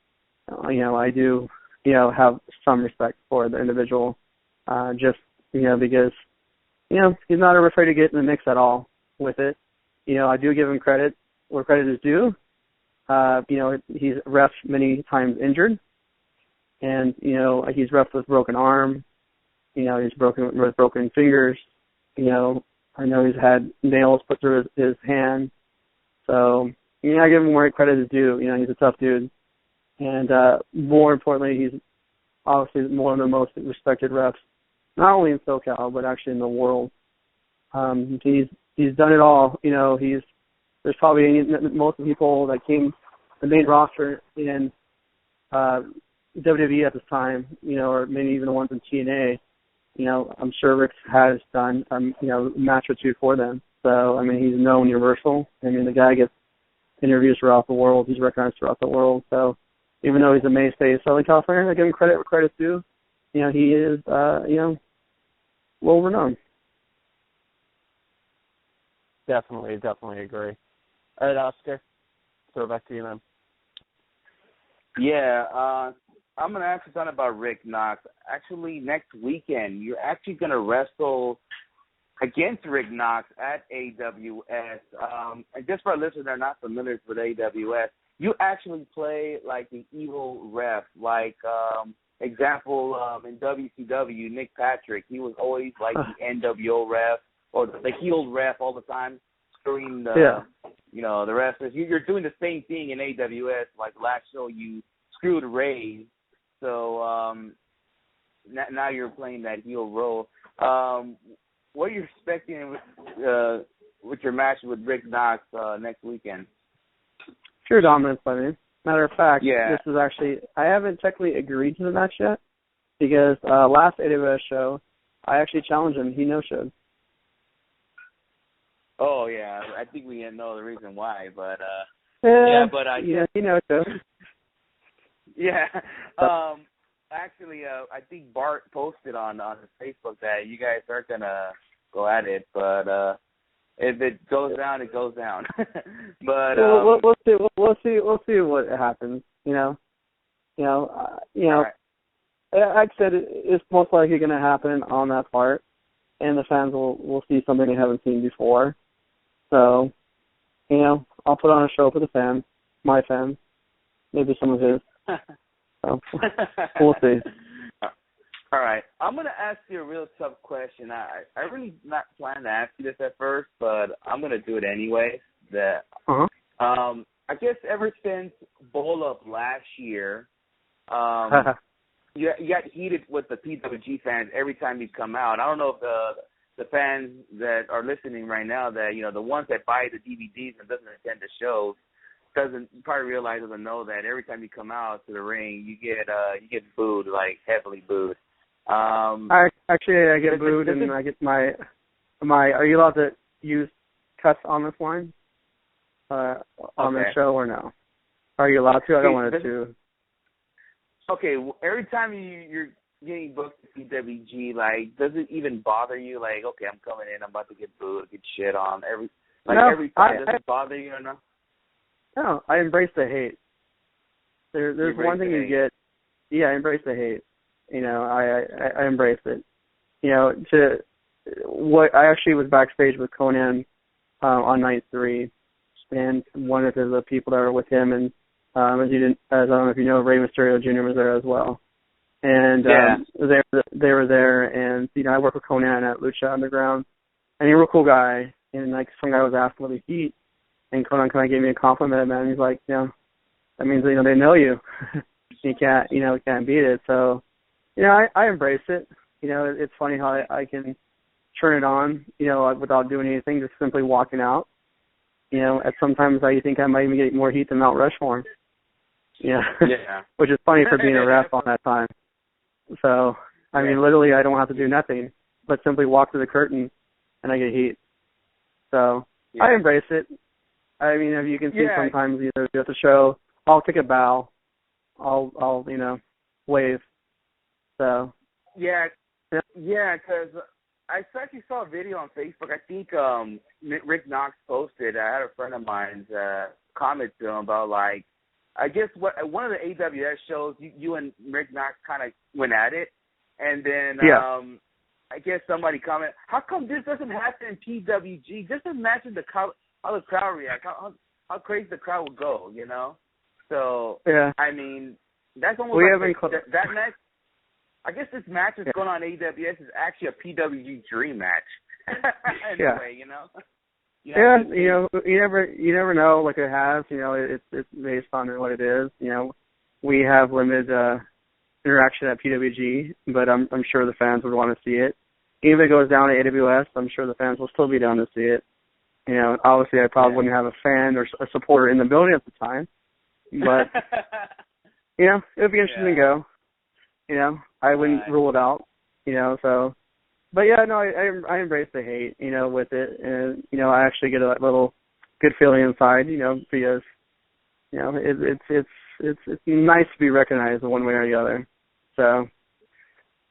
[SPEAKER 5] you know, I do, you know, have some respect for the individual, just, you know, because, you know, he's not afraid to get in the mix at all with it. You know, I do give him credit where credit is due. You know, he's ref many times injured, and, you know, he's ref with broken arm. You know, he's with broken fingers. You know, I know he's had nails put through his hand. So, you know, I give him where credit is due. You know, he's a tough dude. And more importantly, he's obviously one of the most respected refs, not only in SoCal, but actually in the world. He's done it all. You know, there's probably most of the people that came the main roster in WWE at this time, you know, or maybe even the ones in TNA. You know, I'm sure Rick has done, you know, a match or two for them. So, I mean, he's known universal. I mean, the guy gets interviews throughout the world. He's recognized throughout the world. So, even though he's a mainstay of Southern California, I give him credit where credit's due. You know, he is, you know, well renowned.
[SPEAKER 2] Definitely agree. All right, Oscar, throw it back to you, man.
[SPEAKER 1] Yeah, I'm going to ask you something about Rick Knox. Actually, next weekend, you're actually going to wrestle against Rick Knox at AWS. And just for our listeners that are not familiar with AWS, you actually play like the evil ref. Like, example, in WCW, Nick Patrick, he was always like the NWO ref or the heel ref all the time, screwing the, you know, the wrestlers. You're doing the same thing in AWS. Like last show, you screwed Ray. So now you're playing that heel role. What are you expecting with your match with Rick Knox next weekend?
[SPEAKER 5] pure dominance by me. Matter of fact,
[SPEAKER 1] Yeah.
[SPEAKER 5] this is actually, I haven't technically agreed to the match yet because last AWS show, I actually challenged him. He no-showed.
[SPEAKER 1] Oh, yeah. I think we know the reason why, but
[SPEAKER 5] he no-showed.
[SPEAKER 1] Yeah. Actually, I think Bart posted on his Facebook that you guys are gonna go at it, but if it goes down, it goes down. But
[SPEAKER 5] we'll see what happens. Right. Like I said, it's most likely going to happen on that part, and the fans will see something they haven't seen before. So, I'll put on a show for the fans, my fans, maybe some of his. So, we'll see.
[SPEAKER 1] All right. I'm going to ask you a real tough question. I really not planning to ask you this at first, but I'm going to do it anyway. I guess ever since Bowl Up last year, you got heated with the PWG fans every time you come out. I don't know if the fans that are listening right now, that the ones that buy the DVDs and doesn't attend the shows, probably doesn't know that every time you come out to the ring, you get booed, like heavily booed.
[SPEAKER 5] I get booed, and I get my. Are you allowed to use cuss on this line on the show or no? Are you allowed to? I don't want it to.
[SPEAKER 1] Okay, every time you're getting booked to PWG, like, does it even bother you? Like, okay, I'm coming in, I'm about to get booed, get shit on. Every time, does it bother you or no?
[SPEAKER 5] No, I embrace the hate. There's one thing you get. Yeah, I embrace the hate. I embrace it. I actually was backstage with Conan on night 3, and one of the people that were with him, and as I don't know if you know, Rey Mysterio Jr. was there as well. And they were there, and I work with Conan at Lucha Underground, and he's a real cool guy. And like some guy was asking what he eat, and Conan kind of gave me a compliment, man. He's like, that means they know you. You can't beat it. So, I embrace it. It's funny how I can turn it on, without doing anything, just simply walking out. At sometimes I think I might even get more heat than Mount Rushmore. Which is funny for being a ref on that time. So, literally I don't have to do nothing but simply walk through the curtain and I get heat. So, I embrace it. If you can see sometimes at the show, I'll take a bow. I'll wave. So. Yeah,
[SPEAKER 1] because I actually saw a video on Facebook. I think Rick Knox posted. I had a friend of mine's comment to him about, like, I guess one of the AWS shows, you and Rick Knox kind of went at it, and then I guess somebody commented, how come this doesn't happen in PWG? Just imagine how the crowd react, how crazy the crowd would go, So, that's almost that match. I guess this match is going on AWS is actually a PWG dream match. Anyway, you never know. Like it has, it's based on what it is. We have limited interaction at PWG, but I'm sure the fans would want to see it. Even if it goes down to AWS, I'm sure the fans will still be down to see it. Obviously I probably wouldn't have a fan or a supporter in the building at the time, but it'd be interesting to go. I wouldn't rule it out. So. But I embrace the hate, with it, and I actually get a little good feeling inside, because it's nice to be recognized in one way or the other. So,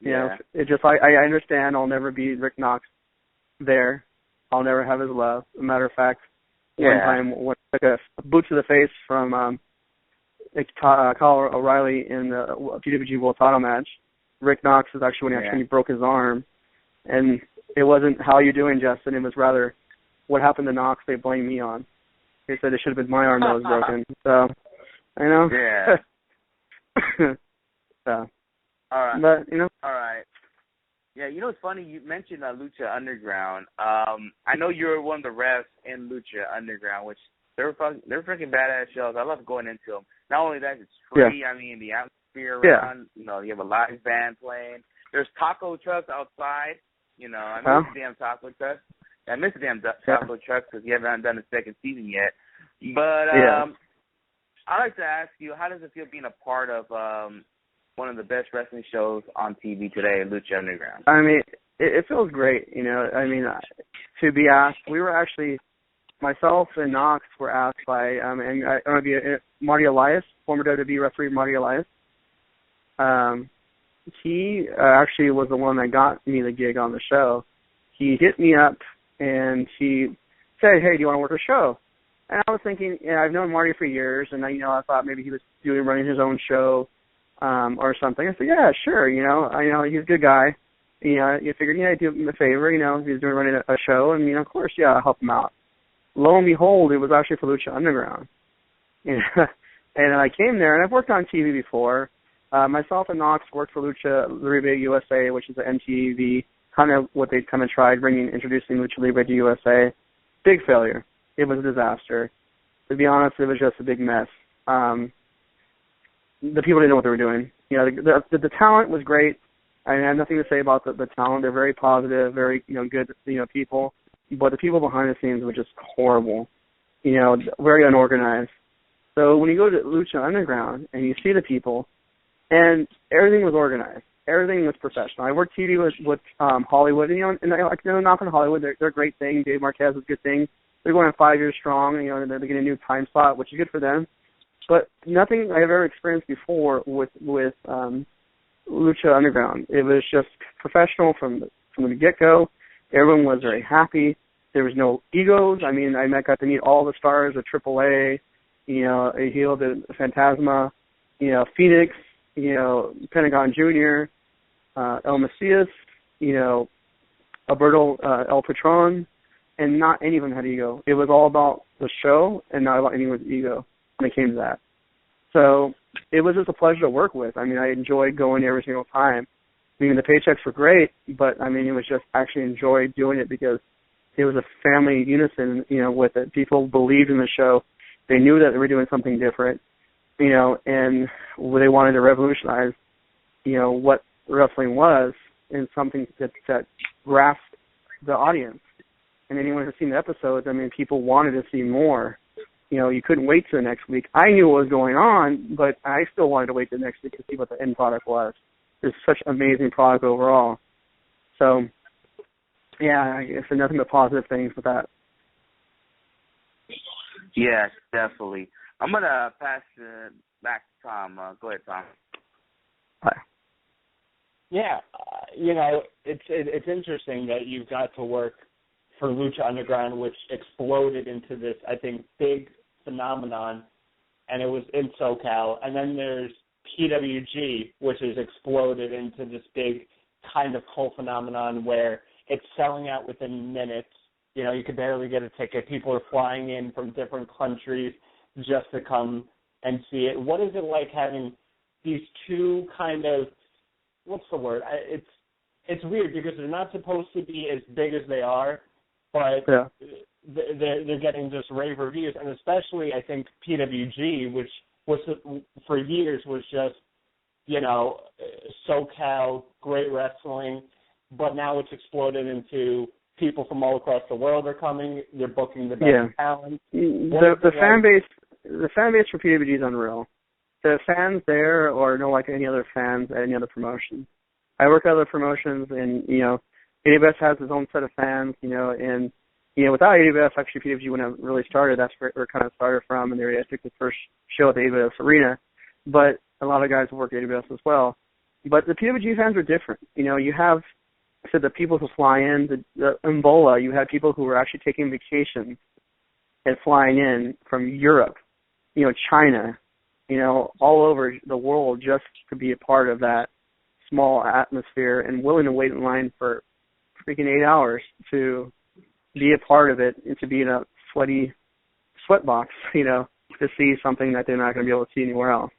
[SPEAKER 1] it just I understand I'll never be Rick Knox there. I'll never have his love. As a matter of fact, one time when I took a boot to the face from Kyle O'Reilly in the PWG World Title match, Rick Knox is actually when he actually broke his arm. And it wasn't how you doing, Justin. It was rather what happened to Knox. They blamed me on. They said it should have been my arm that was broken. So, I know. Yeah. So. All right.
[SPEAKER 5] But
[SPEAKER 1] All right. Yeah, it's funny. You mentioned Lucha Underground. I know you're one of the refs in Lucha Underground, which they're freaking badass shows. I love going into them. Not only that, it's free. Yeah. The atmosphere around. You have a live band playing. There's taco trucks outside. I miss the damn taco trucks. I miss the damn taco trucks because you haven't done the second season yet. But I'd like to ask you, how does it feel being a part of one of the best wrestling shows on TV today, Lucha Underground?
[SPEAKER 5] I mean, it feels great, you know. I mean, to be asked, we were actually, myself and Knox were asked by, and I don't know, Marty Elias, former WWE referee Marty Elias. He actually was the one that got me the gig on the show. He hit me up and he said, "Hey, do you want to work a show?" And I was thinking, I've known Marty for years, and I thought maybe he was running his own show or something. I said, "Yeah, sure. I know he's a good guy. You figured, I'd do him a favor. He's running a show, and of course, I'll help him out." Lo and behold, it was actually for Lucha Underground. And I came there, and I've worked on TV before. Myself and Knox worked for Lucha Libre USA, which is an MTV, kind of what they kind of tried introducing Lucha Libre to USA. Big failure. It was a disaster. To be honest, it was just a big mess. The people didn't know what they were doing. The talent was great. I have nothing to say about the talent. They're very positive, very good people. But the people behind the scenes were just horrible. Very unorganized. So when you go to Lucha Underground and you see the people, and everything was organized. Everything was professional. I worked TV with Hollywood, and I'm not on Hollywood. They're a great thing. Dave Marquez is a good thing. They're going on 5 years strong. They're getting a new time slot, which is good for them. But nothing I've ever experienced before with Lucha Underground. It was just professional from the get-go. Everyone was very happy. There was no egos. I mean, I got to meet all the stars of AAA. Heel, the Phantasma, Phoenix, Pentagon Jr., El Macias, Alberto El Patron, and not any of them had ego. It was all about the show and not about anyone's ego when it came to that. So it was just a pleasure to work with. I mean, I enjoyed going every single time. I mean, the paychecks were great, but I mean, it was just actually enjoyed doing it because it was a family unison, with it. People believed in the show. They knew that they were doing something different, and they wanted to revolutionize, what wrestling was and something that grasped the audience. And anyone who's seen the episodes, I mean, people wanted to see more. You couldn't wait till the next week. I knew what was going on, but I still wanted to wait till the next week to see what the end product was. It's such an amazing product overall. So, yeah, I guess nothing but positive things with that.
[SPEAKER 1] Yes, definitely. I'm going to pass it back to Tom. Go ahead, Tom.
[SPEAKER 5] Hi.
[SPEAKER 2] Yeah, it's interesting that you got to work for Lucha Underground, which exploded into this, I think, big phenomenon, and it was in SoCal. And then there's PWG, which has exploded into this big kind of cult phenomenon where it's selling out within minutes. You could barely get a ticket. People are flying in from different countries just to come and see it. What is it like having these two kind of, what's the word? It's weird because they're not supposed to be as big as they are, but they're getting just rave reviews. And especially, I think, PWG, which was for years was just, SoCal, great wrestling, but now it's exploded into people from all across the world are coming. They're booking the best talent.
[SPEAKER 5] The fan base for PWG is unreal. The fans there are no like any other fans at any other promotion. I work at other promotions, and AWS has its own set of fans. And without AWS, actually PWG wouldn't have really started. That's where it kind of started from, and I took the first show at the AWS Arena. But a lot of guys work at AWS as well. But the PWG fans are different. You have the people who fly in, the Mbola, you had people who were actually taking vacations and flying in from Europe, China, all over the world just to be a part of that small atmosphere and willing to wait in line for freaking 8 hours to be a part of it and to be in a sweaty sweat box, to see something that they're not going to be able to see anywhere else.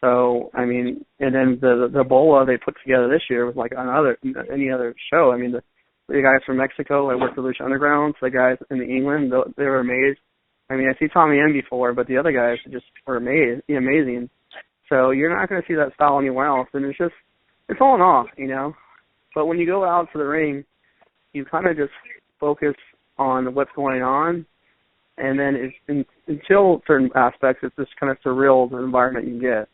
[SPEAKER 5] So, I mean, and then the Bola they put together this year was like any other show. I mean, the guys from Mexico, I worked for Lucha Underground, the guys in England, they were amazed. I mean, I see Tommy M before, but the other guys just were amazing. So you're not going to see that style anywhere else, and it's all in off, But when you go out to the ring, you kind of just focus on what's going on, And then until certain aspects, it's just kind of surreal, the environment you get.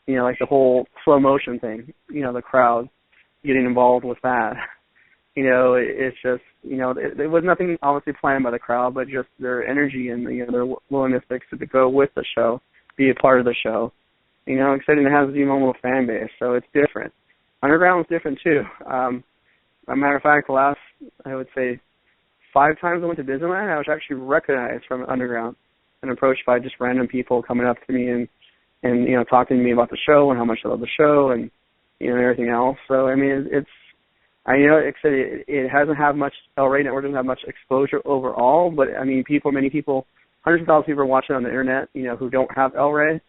[SPEAKER 5] You know, like the whole slow motion thing, you know, the crowd getting involved with that. You know, it's just, you know, it was nothing obviously planned by the crowd, but just their energy and, you know, their willingness to go with the show, be a part of the show. You know, exciting to have the own fan base, so it's different. Underground is different too. As a matter of fact, the last, I would say, 5 times I went to Disneyland, I was actually recognized from Underground and approached by just random people coming up to me and you know, talking to me about the show and how much I love the show and, you know, everything else. So, I mean, I know it hasn't had much, LRA Network doesn't have much exposure overall, but, I mean, many people, hundreds of thousands of people are watching on the internet, you know, who don't have LRA.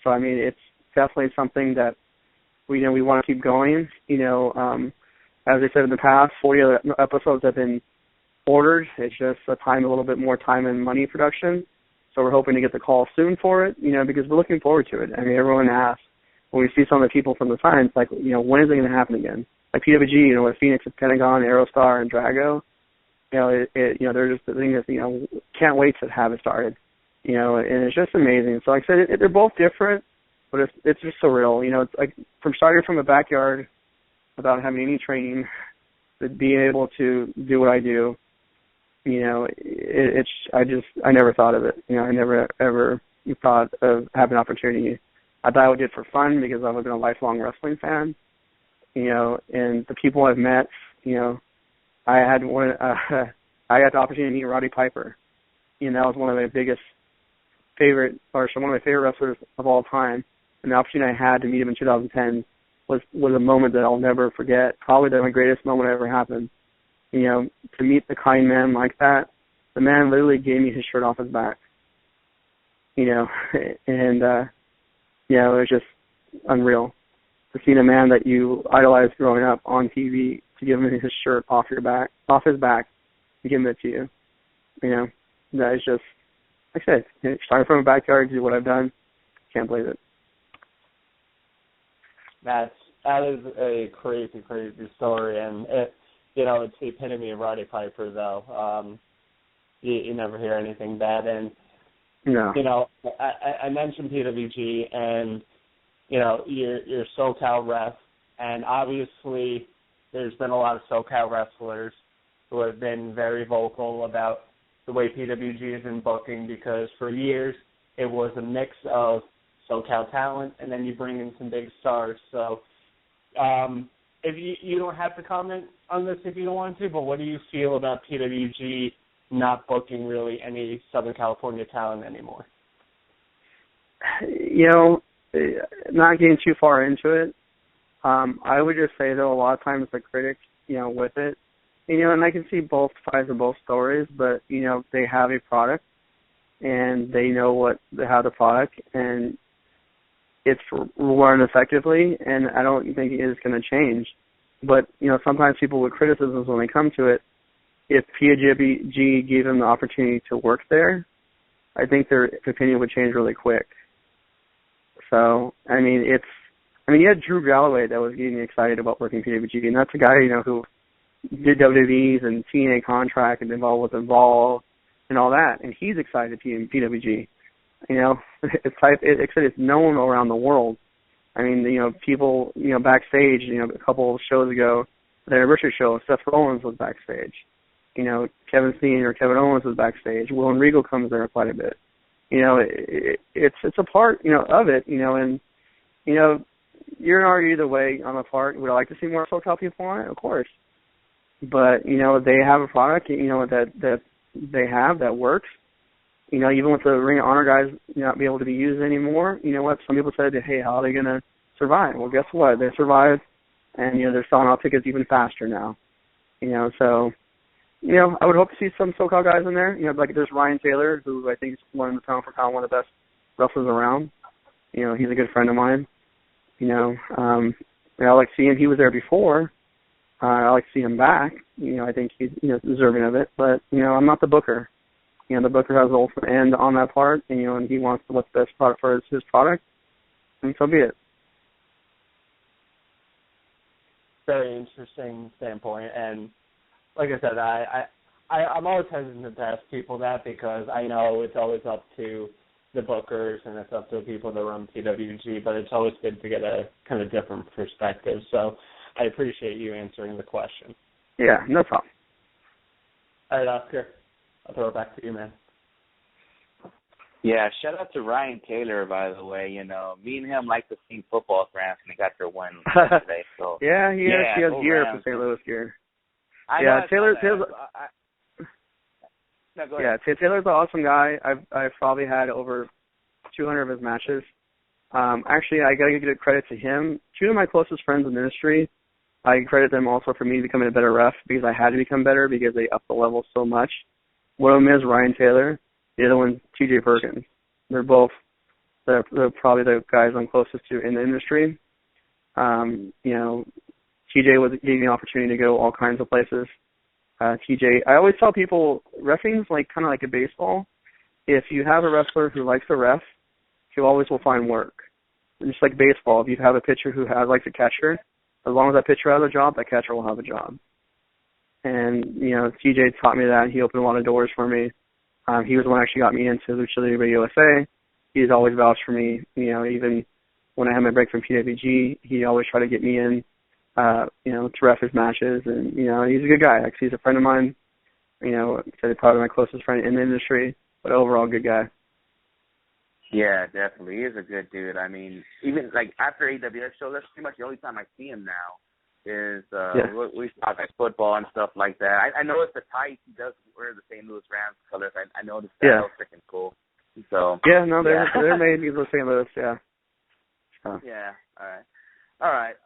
[SPEAKER 5] So, I mean, it's definitely something that we want to keep going. You know, as I said in the past, 40 other episodes have been ordered. It's just a little bit more time and money production. So we're hoping to get the call soon for it, you know, because we're looking forward to it. I mean, everyone asks, when we see some of the people from the signs, like, you know, when is it going to happen again? Like PWG, you know, with Phoenix, Pentagon, Aerostar, and Drago, you know, you know, they're just the thing that, you know, can't wait to have it started, you know, and it's just amazing. So like I said, they're both different, but it's just surreal. You know, it's like from starting from a backyard without having any training, to being able to do what I do. You know, I never thought of it. You know, I never ever thought of having an opportunity. I thought I would do it for fun because I've been a lifelong wrestling fan. You know, and the people I've met, you know, I had the opportunity to meet Roddy Piper. You know, that was one of my favorite wrestlers of all time. And the opportunity I had to meet him in 2010 was a moment that I'll never forget. Probably my greatest moment that ever happened. You know, to meet the kind man like that, the man literally gave me his shirt off his back. You know, and, you know, it was just unreal to see a man that you idolized growing up on TV to give him his shirt off his back, to give it to you. You know, that is just, like I said, starting from a backyard to do what I've done, can't believe it.
[SPEAKER 2] That is a crazy, crazy story, and you know, it's the epitome of Roddy Piper, though. You never hear anything bad. And,
[SPEAKER 5] no.
[SPEAKER 2] You know, I mentioned PWG, and, you know, you're SoCal ref, and obviously there's been a lot of SoCal wrestlers who have been very vocal about the way PWG has been booking, because for years it was a mix of SoCal talent, and then you bring in some big stars. So, if you don't have to comment on this if you don't want to, but what do you feel about PWG not booking really any Southern California talent anymore?
[SPEAKER 5] You know, not getting too far into it, I would just say, though, a lot of times the critics, you know, with it, you know, and I can see both sides of both stories, but, you know, they have a product and they know how the product, and it's run effectively, and I don't think it is going to change. But, you know, sometimes people with criticisms when they come to it, if PWG gave them the opportunity to work there, I think their opinion would change really quick. So, I mean, you had Drew Galloway that was getting excited about working PWG, and that's a guy, you know, who did WWE's and TNA contract and was involved and all that, and he's excited to be in PWG. You know, it's known around the world. I mean, you know, people, you know, backstage, you know, a couple of shows ago, the anniversary show, Seth Rollins was backstage. You know, Kevin Steen or Kevin Owens was backstage. Will and Regal comes there quite a bit. You know, it's a part, you know, of it, you know, and, you know, you're not either way on the part. Would I like to see more SoCal people on it? Of course. But, you know, they have a product, you know, that they have that works. You know, even with the Ring of Honor guys not be able to be used anymore, you know what? Some people said, hey, how are they going to survive? Well, guess what? They survived, and, you know, they're selling out tickets even faster now. You know, so, you know, I would hope to see some SoCal guys in there. You know, like there's Ryan Taylor, who I think is one of the best wrestlers around. You know, he's a good friend of mine. You know, I like to see him. He was there before. I like to see him back. You know, I think he's, you know, deserving of it. But, you know, I'm not the booker. You know, the booker has the ultimate end on that part, and, you know, and he wants what's best product for his product, and so be it.
[SPEAKER 2] Very interesting standpoint, and like I said, I'm always hesitant to ask people that because I know it's always up to the bookers and it's up to the people that run PWG, but it's always good to get a kind of different perspective. So I appreciate you answering the question.
[SPEAKER 5] Yeah, no problem.
[SPEAKER 2] All right, Oscar, I'll throw it back to you, man.
[SPEAKER 1] Yeah, shout out to Ryan Taylor, by the way. You know, me and him like the same football Rams, and they got their win today. So
[SPEAKER 5] yeah, he has gear
[SPEAKER 1] Rams.
[SPEAKER 5] for St. Louis gear.
[SPEAKER 1] No, go ahead.
[SPEAKER 5] Yeah, Taylor's an awesome guy. I've probably had over 200 of his matches. Actually, I gotta give credit to him. Two of my closest friends in the industry, I credit them also for me becoming a better ref because I had to become better because they upped the level so much. One of them is Ryan Taylor. The other one's TJ Perkins. They're probably the guys I'm closest to in the industry. You know, TJ gave me an opportunity to go all kinds of places. TJ, I always tell people, reffing's like kind of like a baseball. If you have a wrestler who likes to ref, he always will find work. And just like baseball, if you have a pitcher who likes a catcher, as long as that pitcher has a job, that catcher will have a job. And, you know, TJ taught me that. He opened a lot of doors for me. He was the one who actually got me into Luchadora USA. He's always vouched for me. You know, even when I had my break from PWG, he always tried to get me in, you know, to ref his matches. And, you know, he's a good guy. Actually, he's a friend of mine. You know, probably my closest friend in the industry, but overall good guy.
[SPEAKER 1] Yeah, definitely. He is a good dude. I mean, even like after AWS show, that's pretty much the only time I see him now. Is we talk like football and stuff like that. I noticed the tights. He does wear the St. Louis Rams colors. I noticed that. That was freaking cool. So
[SPEAKER 5] they're made in the St. Louis. Yeah.
[SPEAKER 1] Yeah. All right.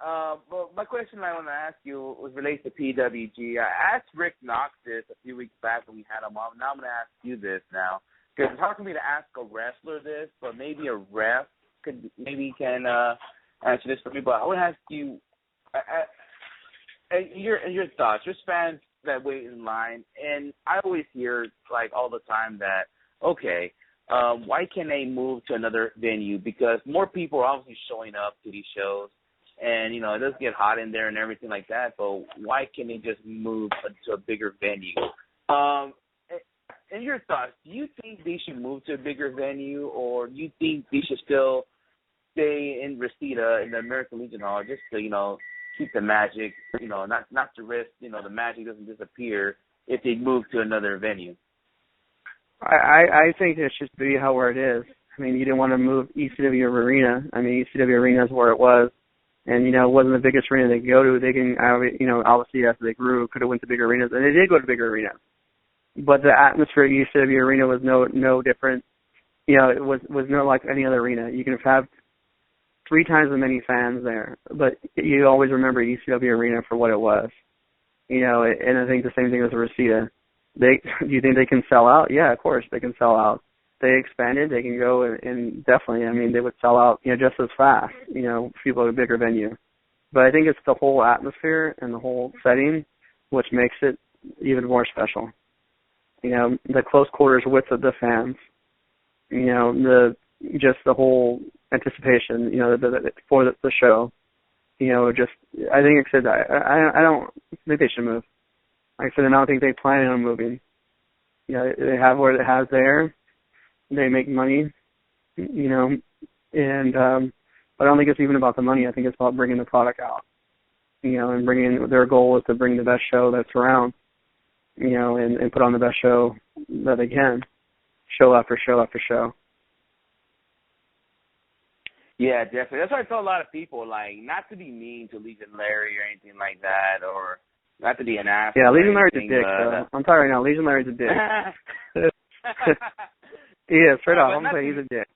[SPEAKER 1] Well, my question I want to ask you was related to PWG. I asked Rick Knox this a few weeks back when we had him on. Now I'm going to ask you this now because it's hard for me to ask a wrestler this, but maybe a ref can answer this for me. But I want to ask you. Your thoughts, just fans that wait in line, and I always hear like all the time that why can't they move to another venue? Because more people are obviously showing up to these shows, and you know it does get hot in there and everything like that. But why can't they just move to a bigger venue? In your thoughts, do you think they should move to a bigger venue, or do you think they should still stay in Reseda in the American Legion Hall just to keep the magic, not to risk, the magic doesn't disappear if they move to another venue?
[SPEAKER 5] I think it should be where it is. I mean, you didn't want to move ECW Arena. I mean, ECW Arena is where it was. And, it wasn't the biggest arena they could go to. They can, obviously after they grew, could have went to bigger arenas. And they did go to bigger arenas. But the atmosphere at ECW Arena was no different. It was no like any other arena. You can have 3 times as many fans there, but you always remember ECW Arena for what it was. And I think the same thing with Reseda. Do you think they can sell out? Yeah, of course they can sell out. They expanded, they can go and definitely, they would sell out, just as fast, people at a bigger venue. But I think it's the whole atmosphere and the whole setting which makes it even more special. The close quarters with the fans, the whole anticipation, for the show, I think I don't think they should move. Like I said, I don't think they plan on moving. They have what it has there. They make money, and but I don't think it's even about the money. I think it's about bringing the product out, and their goal is to bring the best show that's around, and put on the best show that they can, show after show after show.
[SPEAKER 1] Yeah, definitely. That's why I tell a lot of people, not to be mean to Legion Larry or anything like that, or not to be an ass.
[SPEAKER 5] Yeah, Legion Larry's a dick, so I'm sorry right now. Legion Larry's a dick. Yeah, straight up. I'm saying he's a dick.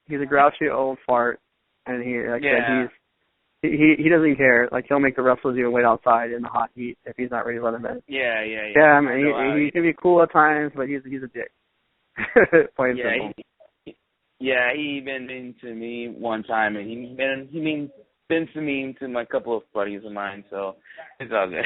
[SPEAKER 5] He's a grouchy old fart, and he doesn't care. Like, he'll make the wrestlers even wait outside in the hot heat if he's not ready to let him in.
[SPEAKER 1] Yeah.
[SPEAKER 5] Yeah, he can be cool at times, but he's a dick. Plain simple.
[SPEAKER 1] He been mean to me one time, and he been to mean to my couple of buddies of mine, so it's all good.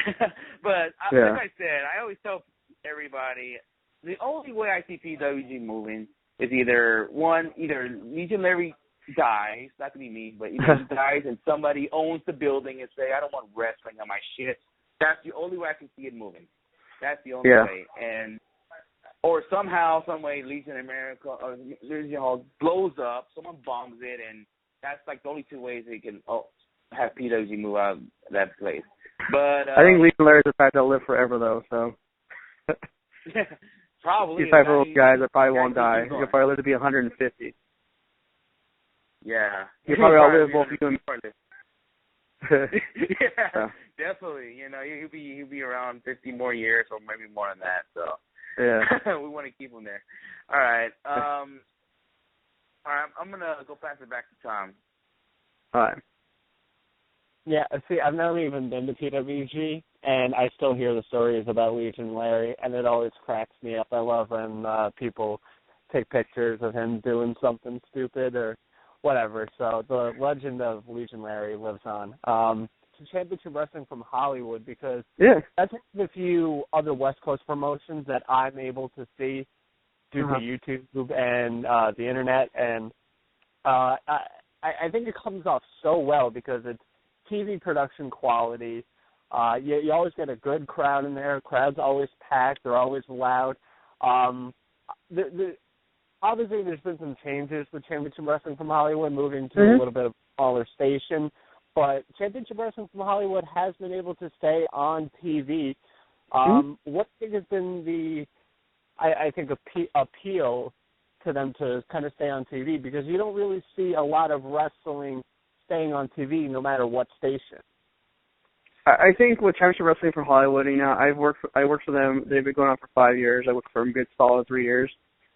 [SPEAKER 1] But like I said, I always tell everybody, the only way I see PWG moving is either Legion Larry dies, not to be mean, but either he dies and somebody owns the building and say, I don't want wrestling on my shit. That's the only way I can see it moving. That's the only way. And or somehow, some way, Legion America or Legion Hall blows up. Someone bombs it, and that's like the only two ways they can have PWG move out of that place. But
[SPEAKER 5] I think Legion Larry's the fact they'll live forever, though. So
[SPEAKER 1] probably
[SPEAKER 5] these type of guys that probably won't die. You'll probably live to be 150.
[SPEAKER 1] Yeah,
[SPEAKER 5] you probably outlive both you and
[SPEAKER 1] yeah, definitely. You know, he'll be around 50 more years, or maybe more than that. So
[SPEAKER 5] yeah,
[SPEAKER 1] we want to keep him there. All right. All right. I'm gonna go pass it back to Tom.
[SPEAKER 5] All right.
[SPEAKER 2] Yeah, see, I've never even been to PWG, and I still hear the stories about Legion Larry, and it always cracks me up. I love when people take pictures of him doing something stupid or whatever. So the legend of Legion Larry lives on. Championship Wrestling from Hollywood, because that's one of the few other West Coast promotions that I'm able to see due to YouTube and the Internet, and I think it comes off so well because it's TV production quality. You always get a good crowd in there. Crowd's always packed. They're always loud. Obviously, there's been some changes with Championship Wrestling from Hollywood, moving to a little bit of a smaller station. But Championship Wrestling from Hollywood has been able to stay on TV. What do you think has been the, I think, appeal to them to kind of stay on TV? Because you don't really see a lot of wrestling staying on TV no matter what station.
[SPEAKER 5] I think with Championship Wrestling from Hollywood, you know, I worked for them. They've been going on for 5 years. I worked for them a good solid 3 years.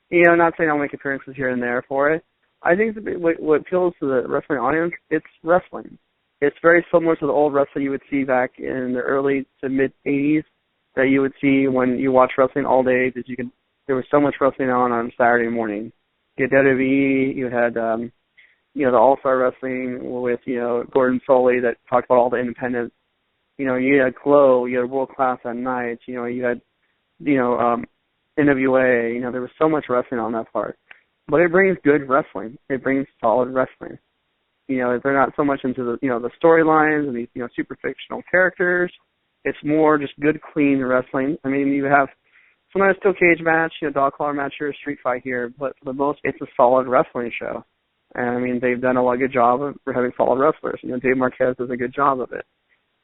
[SPEAKER 5] You know, not saying I'll make appearances here and there for it. I think what appeals to the wrestling audience, it's wrestling. It's very similar to the old wrestling you would see back in the early to mid 80s that you would see when you watch wrestling all day, because there was so much wrestling on Saturday morning. You had WWE, you had the All-Star Wrestling with, Gordon Soley that talked about all the independents. You had Glow, you had World Class at night, you had, NWA, there was so much wrestling on that part. But it brings good wrestling. It brings solid wrestling. They're not so much into the storylines and these, super fictional characters. It's more just good, clean wrestling. I mean, you have sometimes still cage match, dog collar match here, street fight here, but for the most, it's a solid wrestling show. And, I mean, they've done a good job of having solid wrestlers. Dave Marquez does a good job of it,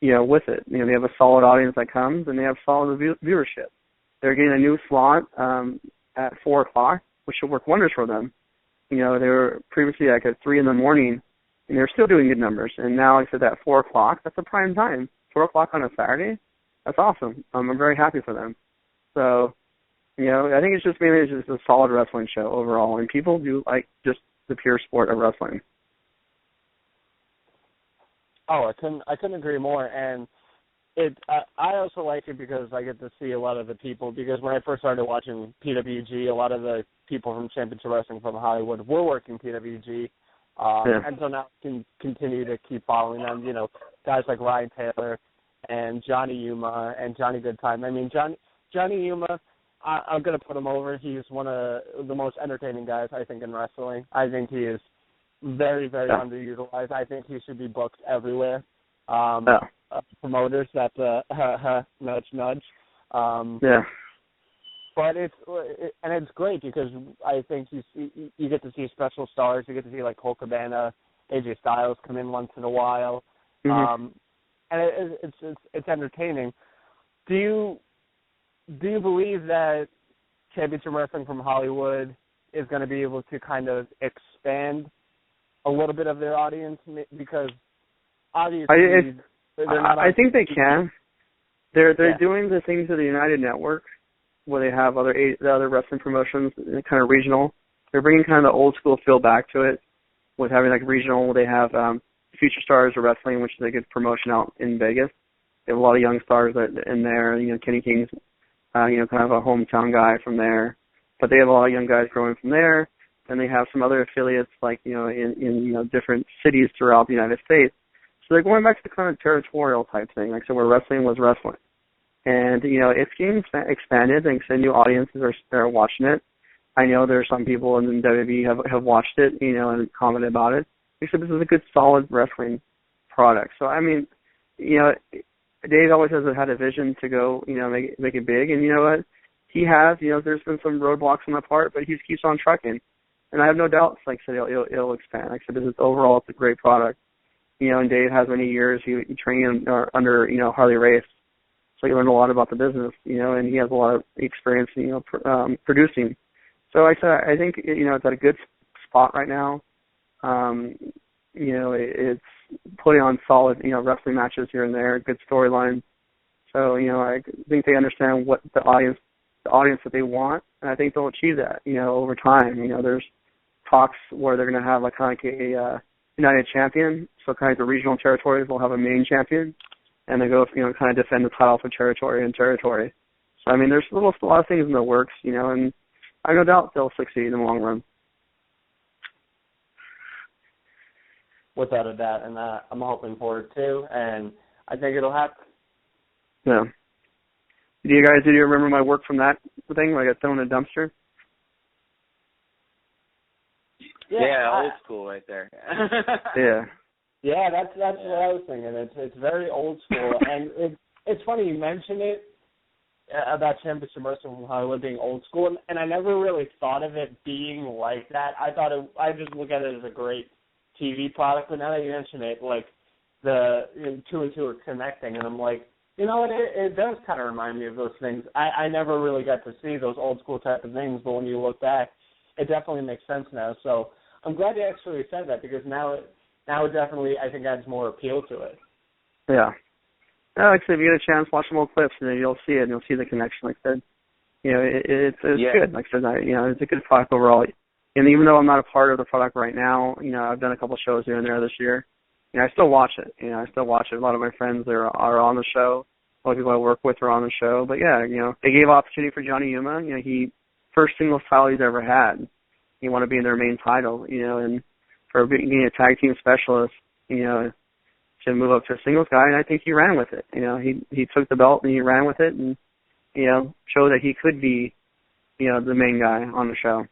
[SPEAKER 5] with it. They have a solid audience that comes, and they have solid viewership. They're getting a new slot at 4 o'clock, which should work wonders for them. They were previously like at 3 in the morning, and they're still doing good numbers. And now, like I said, at 4 o'clock, that's a prime time. 4 o'clock on a Saturday, that's awesome. I'm very happy for them. So, I think it's just mainly just a solid wrestling show overall, and people do like just the pure sport of wrestling.
[SPEAKER 2] Oh, I couldn't agree more. And I also like it because I get to see a lot of the people, because when I first started watching PWG, a lot of the people from Championship Wrestling from Hollywood were working PWG. And so now I can continue to keep following them, guys like Ryan Taylor and Johnny Yuma and Johnny Goodtime. I mean, Johnny Yuma, I'm going to put him over. He's one of the most entertaining guys, I think, in wrestling. I think he is very, very underutilized. I think he should be booked everywhere. Promoters, that's nudge, nudge. But it's great because I think you get to see special stars. You get to see like Cole Cabana, AJ Styles come in once in a while, and it's entertaining. Do you believe that Championship Wrestling from Hollywood is going to be able to kind of expand a little bit of their audience, because obviously they're not? I
[SPEAKER 5] think they can. They're doing the things of the United Network, where they have the other wrestling promotions, kind of regional. They're bringing kind of the old school feel back to it, with having like regional. They have Future Stars of Wrestling, which is a good promotion out in Vegas. They have a lot of young stars in there. Kenny King's, kind of a hometown guy from there. But they have a lot of young guys growing from there. And they have some other affiliates, like in different cities throughout the United States. So they're going back to the kind of territorial type thing, like so where wrestling was wrestling. And, it's getting expanded, and new audiences are watching it. I know there are some people in WWE have watched it, and commented about it. Except this is a good, solid wrestling product. So, I mean, Dave always has had a vision to go, make it big, and you know what? He has, there's been some roadblocks on that part, but he just keeps on trucking. And I have no doubts, like I said, it'll expand. Like I said, overall, it's a great product. And Dave has many years. He trained under, Harley Race, so he learned a lot about the business, and he has a lot of experience, producing. So like I said, I think, it's at a good spot right now. It's putting on solid, wrestling matches here and there, good storyline. So, I think they understand what the audience that they want, and I think they'll achieve that, over time. There's talks where they're going to have kind of like a United Champion, so kind of the regional territories will have a main champion, and they go, kind of defend the title for territory and territory. So, I mean, there's a lot of things in the works, and I have no doubt they'll succeed in the long run.
[SPEAKER 2] Without a doubt, and I'm hoping for it too, and I think it'll happen.
[SPEAKER 5] Yeah. Do you remember my work from that thing where I got thrown in a dumpster?
[SPEAKER 1] Yeah, old school right there.
[SPEAKER 5] Yeah.
[SPEAKER 2] Yeah, that's what I was thinking. It's very old school, and it's funny you mention it about Championship Wrestling from Hollywood being old school, and I never really thought of it being like that. I just look at it as a great TV product, but now that you mention it, like the two and two are connecting, and I'm like, it does kind of remind me of those things. I never really got to see those old school type of things, but when you look back, it definitely makes sense now. So I'm glad you actually said that, because now it definitely, I think, adds more appeal to it.
[SPEAKER 5] Yeah. Like I said, if you get a chance, watch some old clips, and you'll see it, and you'll see the connection. Like I said, it's good. Like I said, it's a good product overall. And even though I'm not a part of the product right now, I've done a couple shows here and there this year. I still watch it. I still watch it. A lot of my friends are on the show. A lot of people I work with are on the show. But yeah, they gave opportunity for Johnny Yuma. He first singles title he's ever had. He wanted to be in their main title. And for being a tag team specialist, to move up to a singles guy, and I think he ran with it. He took the belt and he ran with it, and showed that he could be, the main guy on the show.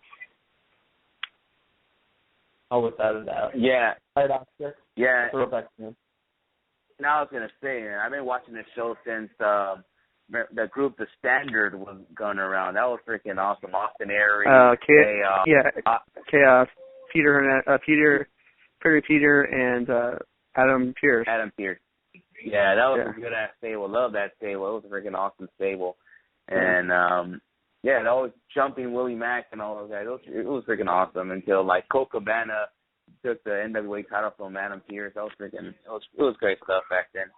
[SPEAKER 2] Oh, without a doubt.
[SPEAKER 1] Yeah.
[SPEAKER 2] Right, Oscar?
[SPEAKER 1] Yeah.
[SPEAKER 2] Throw it back to you.
[SPEAKER 1] Now I was going to say, I've been watching this show since the group The Standard was going around. That was freaking awesome. Austin Aries. Chaos. Peter, and Adam Pearce. Yeah, that was a good-ass stable. Love that stable. It was a freaking awesome stable. And, that was jumping Willie Mack and all of that. It was freaking awesome until, Colt Cabana took the NWA title from Adam Pearce. That was freaking, it was great stuff back then.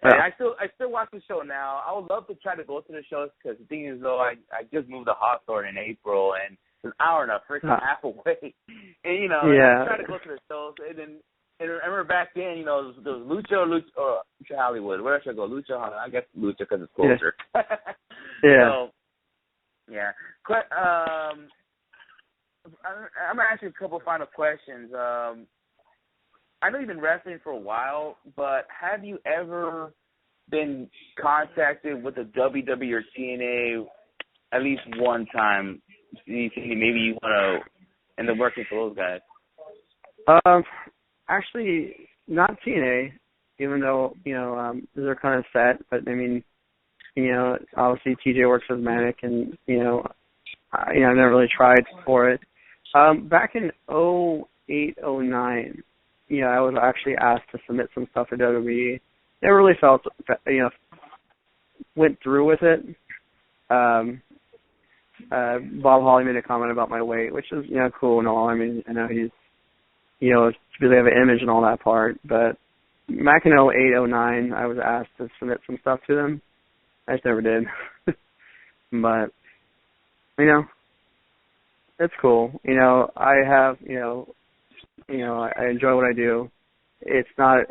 [SPEAKER 1] And I still watch the show now. I would love to try to go to the shows, because the thing is, though, I just moved to Hawthorne in April, and it's an hour and a freaking half away. And, I try to go to the shows, and I remember back then, there was Lucha Hollywood. Where should I go? Lucha Hollywood. I guess Lucha because it's closer.
[SPEAKER 5] Yeah.
[SPEAKER 1] So, yeah. I'm going to ask you a couple final questions. I know you've been wrestling for a while, but have you ever been contacted with the WWE or TNA at least one time? Maybe you want to end up working for those guys.
[SPEAKER 5] Actually, not TNA, even though, they're kind of set. But, I mean, obviously TJ works with Manic, and, I've never really tried for it. Back in 2008, 2009, I was actually asked to submit some stuff to WWE. Never really went through with it. Bob Holly made a comment about my weight, which is, cool and all. I mean, I know he's, it's because they have an image and all that part. But back in 2008, 2009, I was asked to submit some stuff to them. I just never did. But, it's cool. I have, I enjoy what I do. It's not,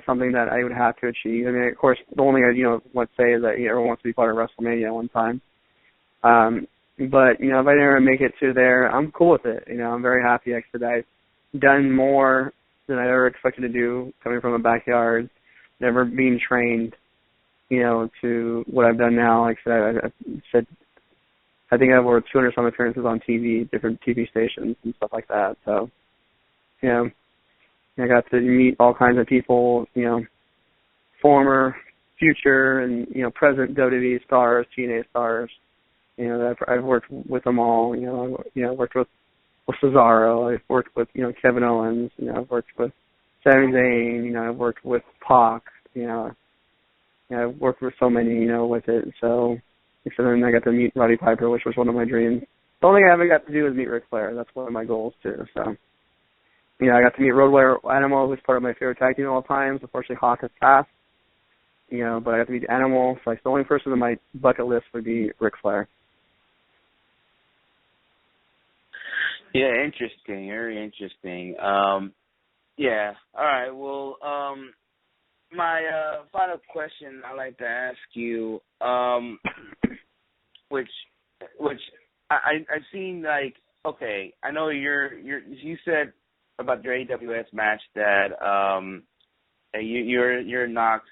[SPEAKER 5] something that I would have to achieve. I mean, of course, the only thing I, want to say is that everyone wants to be part of WrestleMania one time. But, if I never make it to there, I'm cool with it. I'm very happy. Like I said, I've done more than I ever expected to do, coming from a backyard, never being trained, to what I've done now. Like I said, I think I have over 200 some appearances on TV, different TV stations and stuff like that. So, I got to meet all kinds of people, former, future and present WWE stars, TNA stars. I've worked with them all. I've worked with Cesaro. I've worked with Kevin Owens. I've worked with Sami Zayn. I've worked with Pac. I've worked with so many. With it. So then I got to meet Roddy Piper, which was one of my dreams. The only thing I haven't got to do is meet Ric Flair. That's one of my goals too. So I got to meet Road Warrior Animal, who's part of my favorite tag team of all time. Unfortunately, Hawk has passed. But I got to meet Animal. So the only person on my bucket list would be Ric Flair.
[SPEAKER 1] Yeah, interesting. Very interesting. Yeah. All right. Well, my final question I'd like to ask you, which I've seen, like, okay, I know you said about your AWS match that you're not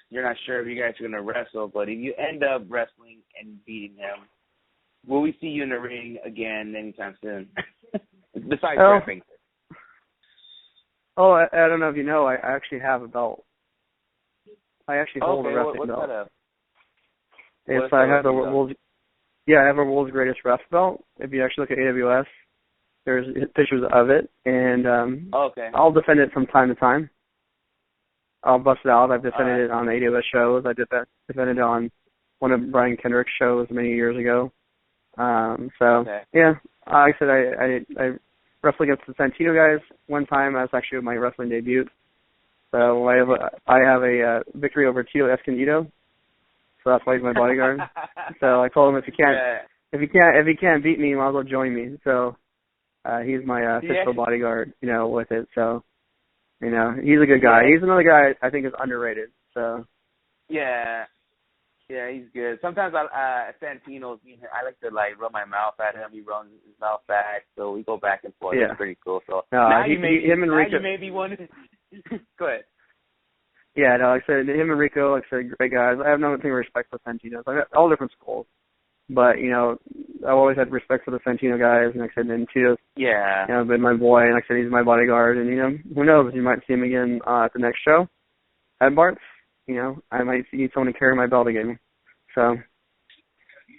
[SPEAKER 1] sure if you guys are gonna wrestle, but if you end up wrestling and beating him, will we see you in the ring again anytime soon? Besides rapping.
[SPEAKER 5] Oh, I don't know if you know, I actually have a belt. I actually hold a wrestling belt. I have a world's greatest ref belt. If you actually look at AWS, there's pictures of it, and I'll defend it from time to time. I'll bust it out. I've defended it on AWS shows. I defended it on one of Brian Kendrick's shows many years ago. Yeah, like I said, I wrestled against the Santino guys one time. That's actually my wrestling debut. So I have a victory over Tito Escondido. So that's why he's my bodyguard. So I told him if he can't beat me, he might as well join me. So he's my official bodyguard, with it. So he's a good guy. He's another guy I think is underrated. So yeah, he's good. Sometimes Santino's, I like to rub my mouth at him. He runs his mouth back, so we go back and forth. Yeah. It's pretty cool. So now you may be one. Go ahead. Yeah, no, like I said, him and Rico, like I said, great guys. I have nothing but respect for Santino. I got all different schools, but I've always had respect for the Santino guys, and like I said, and Tito's, been my boy, and like I said, he's my bodyguard, and who knows, you might see him again at the next show at Bart's. I might need someone to carry my belt again. So.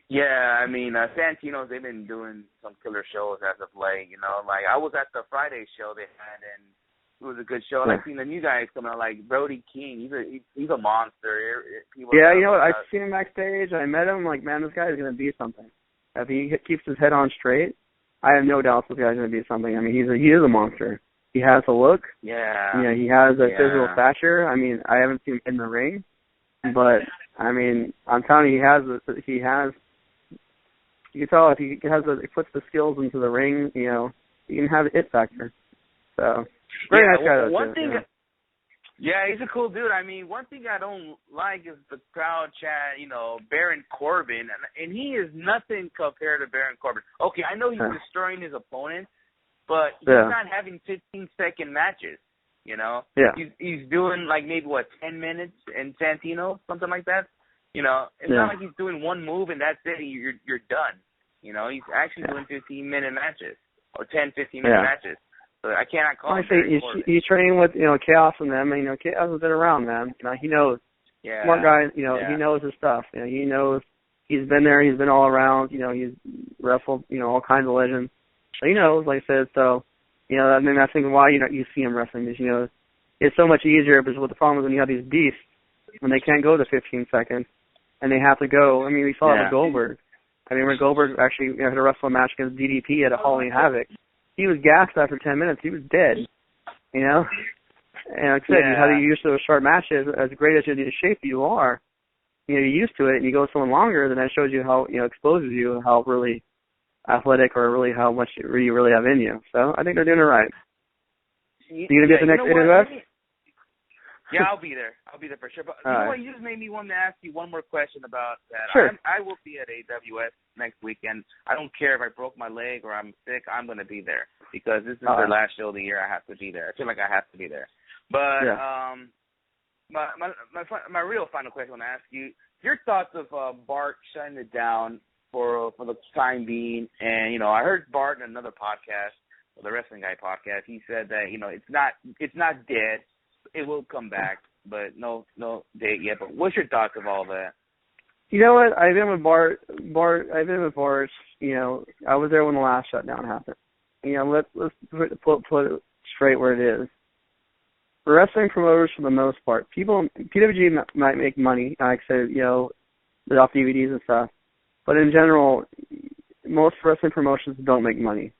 [SPEAKER 5] Yeah, I mean, Santino's, they've been doing some killer shows as of late, I was at the Friday show they had, and it was a good show. And I've seen the new guys coming out, like Brody King. He's a monster. I've seen him backstage. I met him. Like, man, this guy is going to be something. If he keeps his head on straight, I have no doubt this guy's going to be something. I mean, he is a monster. He has a look. Yeah. He has a physical stature. I mean, I haven't seen him in the ring, but I mean, I'm telling you, he has. You can tell if he puts the skills into the ring. He can have an it factor. So. Very nice guy, though, yeah, he's a cool dude. I mean, one thing I don't like is the crowd chat, Baron Corbin, and he is nothing compared to Baron Corbin. Okay, I know he's destroying his opponents, but he's not having 15-second matches, Yeah. He's doing, maybe, 10 minutes in Santino, something like that. It's not like he's doing one move and that's it, you're done. He's actually doing 15-minute matches or 10, 15-minute matches. So I cannot call him. He's training with, Chaos and them, and, Chaos has been around, man. He knows. Yeah. Smart guy, he knows his stuff. He knows, he's been there, he's been all around, he's wrestled, all kinds of legends. So he knows, like I said, so, I mean, that's why, you see him wrestling is, it's so much easier, because what the problem is when you have these beasts, when they can't go to 15 seconds, and they have to go, I mean, we saw it with Goldberg. I mean, when Goldberg actually had to wrestle a match against DDP at a Halloween Havoc, he was gassed after 10 minutes. He was dead, And like I said, how you used to those short matches, as great as the shape you are, you're used to it, and you go someone longer, then that shows you how, exposes you how really athletic or really how much you really have in you. So I think they're doing it right. You going to be at the next AWS?
[SPEAKER 1] Yeah, I'll be there. I'll be there for sure. But what? You just made me want to ask you one more question about that.
[SPEAKER 5] Sure.
[SPEAKER 1] I will be at AWS next weekend. I don't care if I broke my leg or I'm sick. I'm going to be there because this is the last show of the year. I have to be there. I feel like I have to be there. But my real final question I want to ask you, your thoughts of Bart shutting it down for the time being. And, I heard Bart in another podcast, the Wrestling Guy podcast. He said that, it's not dead. It will come back. but no date yet. But what's your thoughts of all that?
[SPEAKER 5] You know what? I've been with Bart. You know, I was there when the last shutdown happened. You know, let's put it straight where it is. Wrestling promoters, for the most part, PWG might make money, like I said, you know, off DVDs and stuff. But in general, most wrestling promotions don't make money.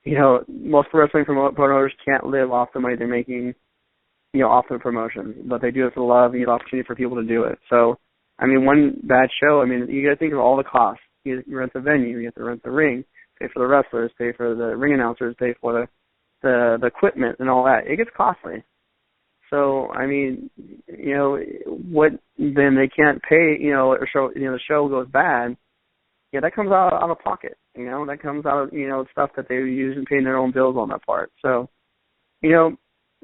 [SPEAKER 5] You know, most wrestling promoters can't live off the money they're making, you know, off the promotion. But they do it for love and the opportunity for people to do it. So, I mean, one bad show, I mean, you got to think of all the costs. You rent the venue, you have to rent the ring, pay for the wrestlers, pay for the ring announcers, pay for the equipment and all that. It gets costly. So, I mean, you know, then they can't pay, you know, or show, you know, the show goes bad. Yeah, that comes out of pocket, you know, that comes out of, you know, stuff that they use and paying their own bills on that part. So, you know,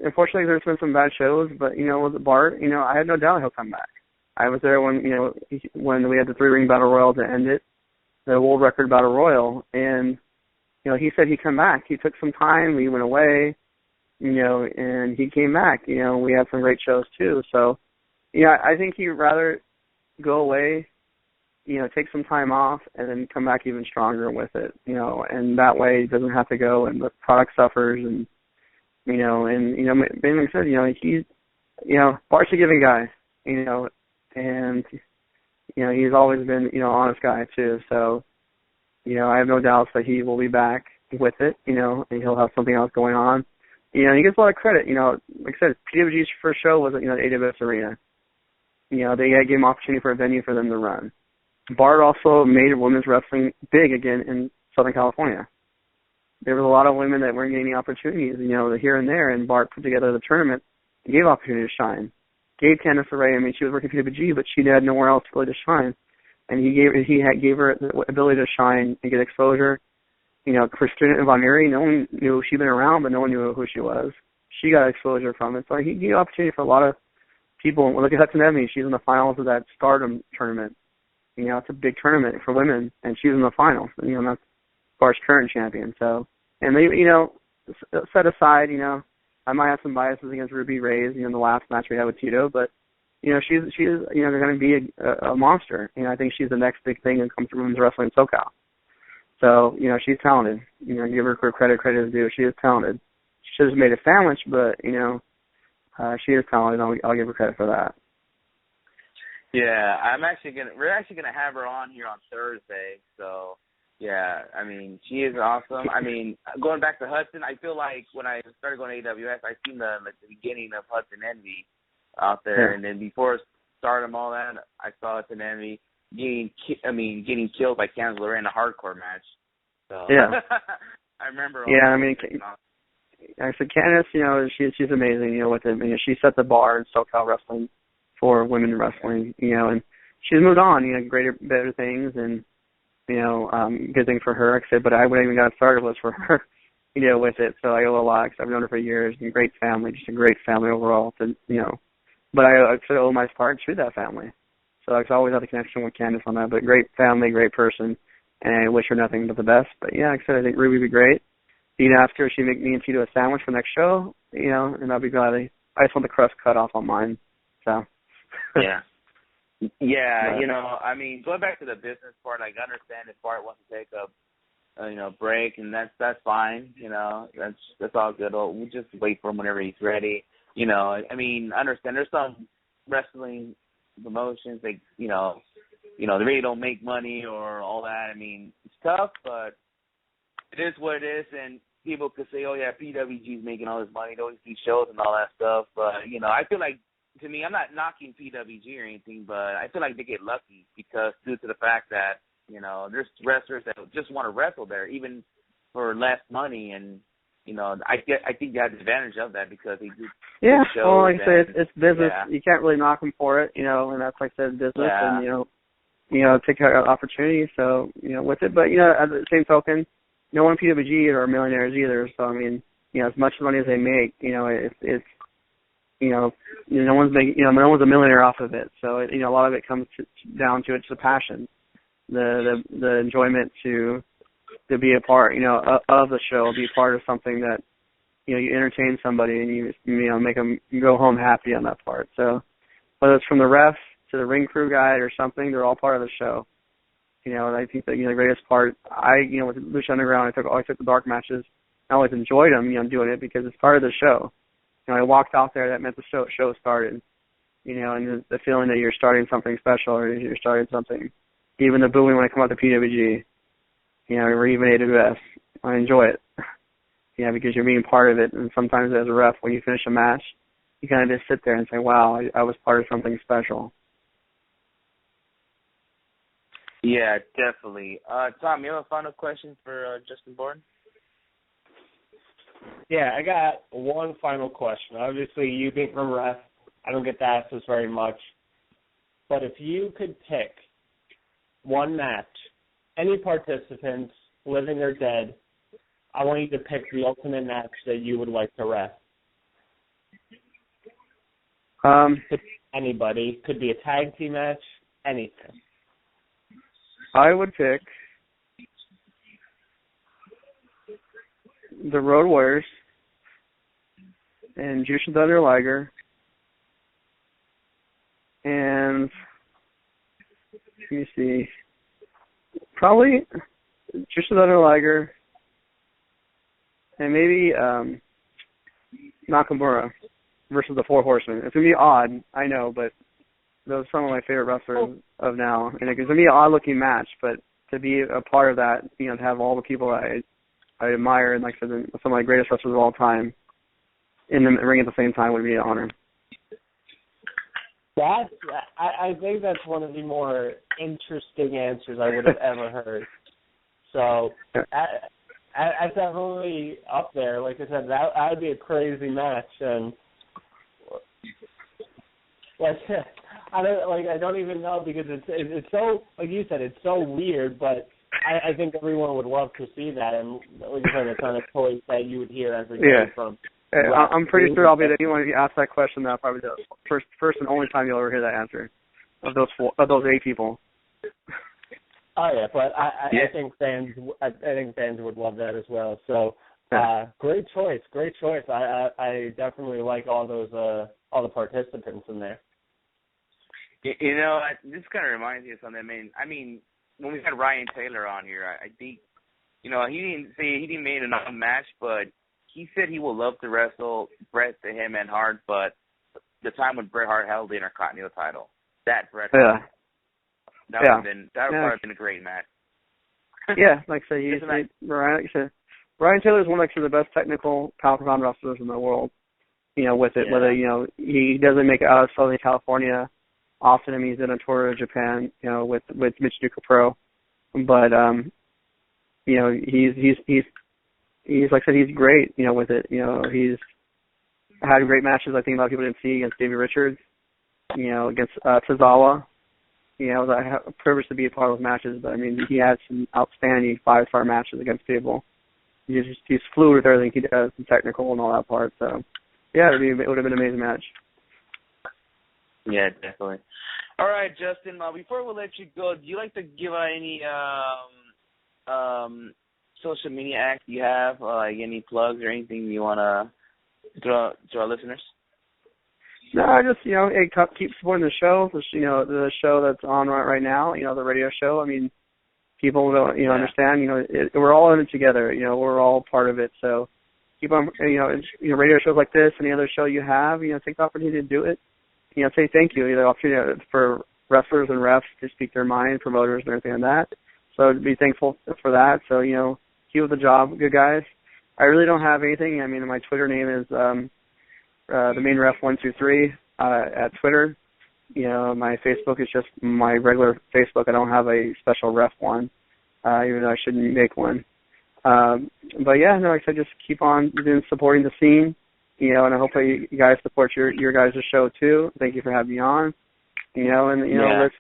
[SPEAKER 5] unfortunately there's been some bad shows, but, you know, with Bart, you know, I had no doubt he'll come back. I was there when, you know, when we had the 3-ring battle royal to end it, the world record battle royal, and, you know, he said he'd come back. He took some time, he went away, you know, and he came back. You know, we had some great shows too. So, you know, I think he'd rather go away, you know, take some time off and then come back even stronger with it, you know, and that way he doesn't have to go and the product suffers and, you know, like I said, you know, he's, you know, Bart's a giving guy, you know, and, you know, he's always been, you know, honest guy too. So, you know, I have no doubts that he will be back with it, you know, and he'll have something else going on. You know, he gets a lot of credit. You know, like I said, PWG's first show was at, you know, the AWS Arena. You know, they gave him opportunity for a venue for them to run. Bart also made women's wrestling big again in Southern California. There was a lot of women that weren't getting opportunities, you know, here and there, and Bart put together the tournament and gave opportunity to shine. Gave Candice LeRae, I mean, she was working for PWG, but she had nowhere else really to shine. And he gave her the ability to shine and get exposure. You know, Christina Von Eerie, no one knew she'd been around, but no one knew who she was. She got exposure from it. So he gave opportunity for a lot of people. Look at Hudson Edney. She's in the finals of that Stardom tournament. You know, it's a big tournament for women, and she's in the finals. You know, that's Bart's current champion. So, and they, you know, set aside, you know, I might have some biases against Ruby Reyes, you know, in the last match we had with Tito, but, you know, she's you know, going to be a monster. You know, I think she's the next big thing that comes from women's wrestling in SoCal. So, you know, she's talented. You know, give her credit is due. She is talented. She should have made a sandwich, but, you know, she is talented. I'll give her credit for that.
[SPEAKER 1] Yeah, we're actually gonna have her on here on Thursday. So, yeah, I mean, she is awesome. I mean, going back to Hudson, I feel like when I started going to AWS, I seen the beginning of Hudson Envy out there, and then before Stardom, all that, I saw Hudson Envy getting killed by Candice LeRae in a hardcore match. So
[SPEAKER 5] yeah,
[SPEAKER 1] I remember.
[SPEAKER 5] Yeah, I mean, actually, Candice, you know, she's amazing. You know, with it, you know, she set the bar in SoCal wrestling for women wrestling. You know, and she's moved on. You know, better things, and you know, good thing for her. Like I said, but I wouldn't even got started was for her. You know, with it. So I owe a lot because I've known her for years. And great family, just a great family overall. To, you know, but I owe my part to that family. So I always had a connection with Candice on that. But great family, great person, and I wish her nothing but the best. But yeah, like I said, I think Ruby would be great. You'd ask her if she'd make me and Tito a sandwich for next show, you know, and I'd be glad. I just want the crust cut off on mine. So.
[SPEAKER 1] Yeah. Yeah, you know, I mean, going back to the business part, I understand if Bart wants to take a break, and that's fine. You know, that's all good. We'll just wait for him whenever he's ready. You know, I mean, I understand there's some wrestling promotions they, you know, they really don't make money or all that. I mean, it's tough, but it is what it is, and people could say, oh yeah, PWG's making all this money, they always do shows and all that stuff. But you know, I feel like, to me, I'm not knocking PWG or anything, but I feel like they get lucky because due to the fact that, you know, there's wrestlers that just want to wrestle there, even for less money, and you know, I think they have the advantage of that because they do.
[SPEAKER 5] Yeah, well, like I say, it's business. Yeah. You can't really knock them for it, you know, and that's like I said, business,
[SPEAKER 1] yeah.
[SPEAKER 5] And you know, take opportunity. So you know, with it, but you know, at the same token, no one PWG are millionaires either. So I mean, you know, as much money as they make, you know, it's you know, no one's a millionaire off of it. So you know, a lot of it comes down to it's the passion, the enjoyment to be a part, you know, of the show, be part of something that, you entertain somebody and you make them go home happy on that part. So whether it's from the ref to the ring crew guy or something, they're all part of the show. And I think that the greatest part, with Lucha Underground, I always took the dark matches. I always enjoyed them, doing it because it's part of the show. I walked out there, that meant the show started. And the feeling that you're starting something special or you're starting something. Even the booing when I come out to PWG, or even AWS, I enjoy it. Because you're being part of it. And sometimes as a ref, when you finish a match, you kind of just sit there and say, wow, I was part of something special.
[SPEAKER 1] Yeah, definitely. Tom, you have a final question for Justin Borden?
[SPEAKER 2] Yeah, I got one final question. Obviously, you being a ref, I don't get to ask this very much. But if you could pick one match, any participants, living or dead, I want you to pick the ultimate match that you would like to ref. Could be anybody. Could be a tag team match, anything.
[SPEAKER 5] I would pick the Road Warriors and Jushin Thunder Liger and let me see, probably Jushin Thunder Liger and maybe Nakamura versus the Four Horsemen. It's going to be odd, I know, but those are some of my favorite wrestlers of now. And it's going to be an odd-looking match, but to be a part of that, to have all the people I admire and, like I said, some of my greatest wrestlers of all time in the ring at the same time would be an honor.
[SPEAKER 2] I think that's one of the more interesting answers I would have ever heard. So that's definitely up there. Like I said, that would be a crazy match, and I don't even know because it's so, like you said, it's so weird, but I think everyone would love to see that, and like you said, the kind of toys that you would hear every day from.
[SPEAKER 5] I'm pretty sure I'll be the anyone if you ask that question. That probably the first and only time you'll ever hear that answer of those 8 people.
[SPEAKER 2] Oh yeah, but I think fans would love that as well. So great choice. I definitely like all the participants in there.
[SPEAKER 1] This kind of reminds me of something. I mean, when we had Ryan Taylor on here, I think, he didn't say he didn't make a non-match, but he said he would love to wrestle Bret the Hitman Hart, but the time when Bret Hart held the Intercontinental title, that Bret Hart, that would have been a great match.
[SPEAKER 5] Yeah, like I said, Ryan Taylor is one of the best technical pound-for-pound wrestlers in the world. With it, whether he doesn't make it out of Southern California often. I mean, he's in a tour of Japan, with Michinoku Pro, but he's like I said, he's great, with it. He's had great matches. I think a lot of people didn't see against Davey Richards, against Tozawa. I have a privilege to be a part of those matches, but I mean, he had some outstanding 5-star matches against people. He's fluid with everything he does, and technical and all that part. So, yeah, it would have been an amazing match.
[SPEAKER 1] Yeah, definitely. All right, Justin, before we let you go, do you like to give any social media acts you have, like any plugs or anything you want to throw to our listeners?
[SPEAKER 5] No, I just, keep supporting the show, the show that's on right now, the radio show. I mean, people don't, understand, we're all in it together, we're all part of it. So keep on, radio shows like this, any other show you have, take the opportunity to do it. Say thank you. The opportunity for wrestlers and refs to speak their mind, promoters and everything like that. So be thankful for that. So, keep up the job, good guys. I really don't have anything. I mean, my Twitter name is the main ref 123 at Twitter. My Facebook is just my regular Facebook. I don't have a special ref one, even though I shouldn't make one. But yeah, like I said, just keep on supporting the scene. And I hope that you guys support your guys' show too. Thank you for having me on. Let's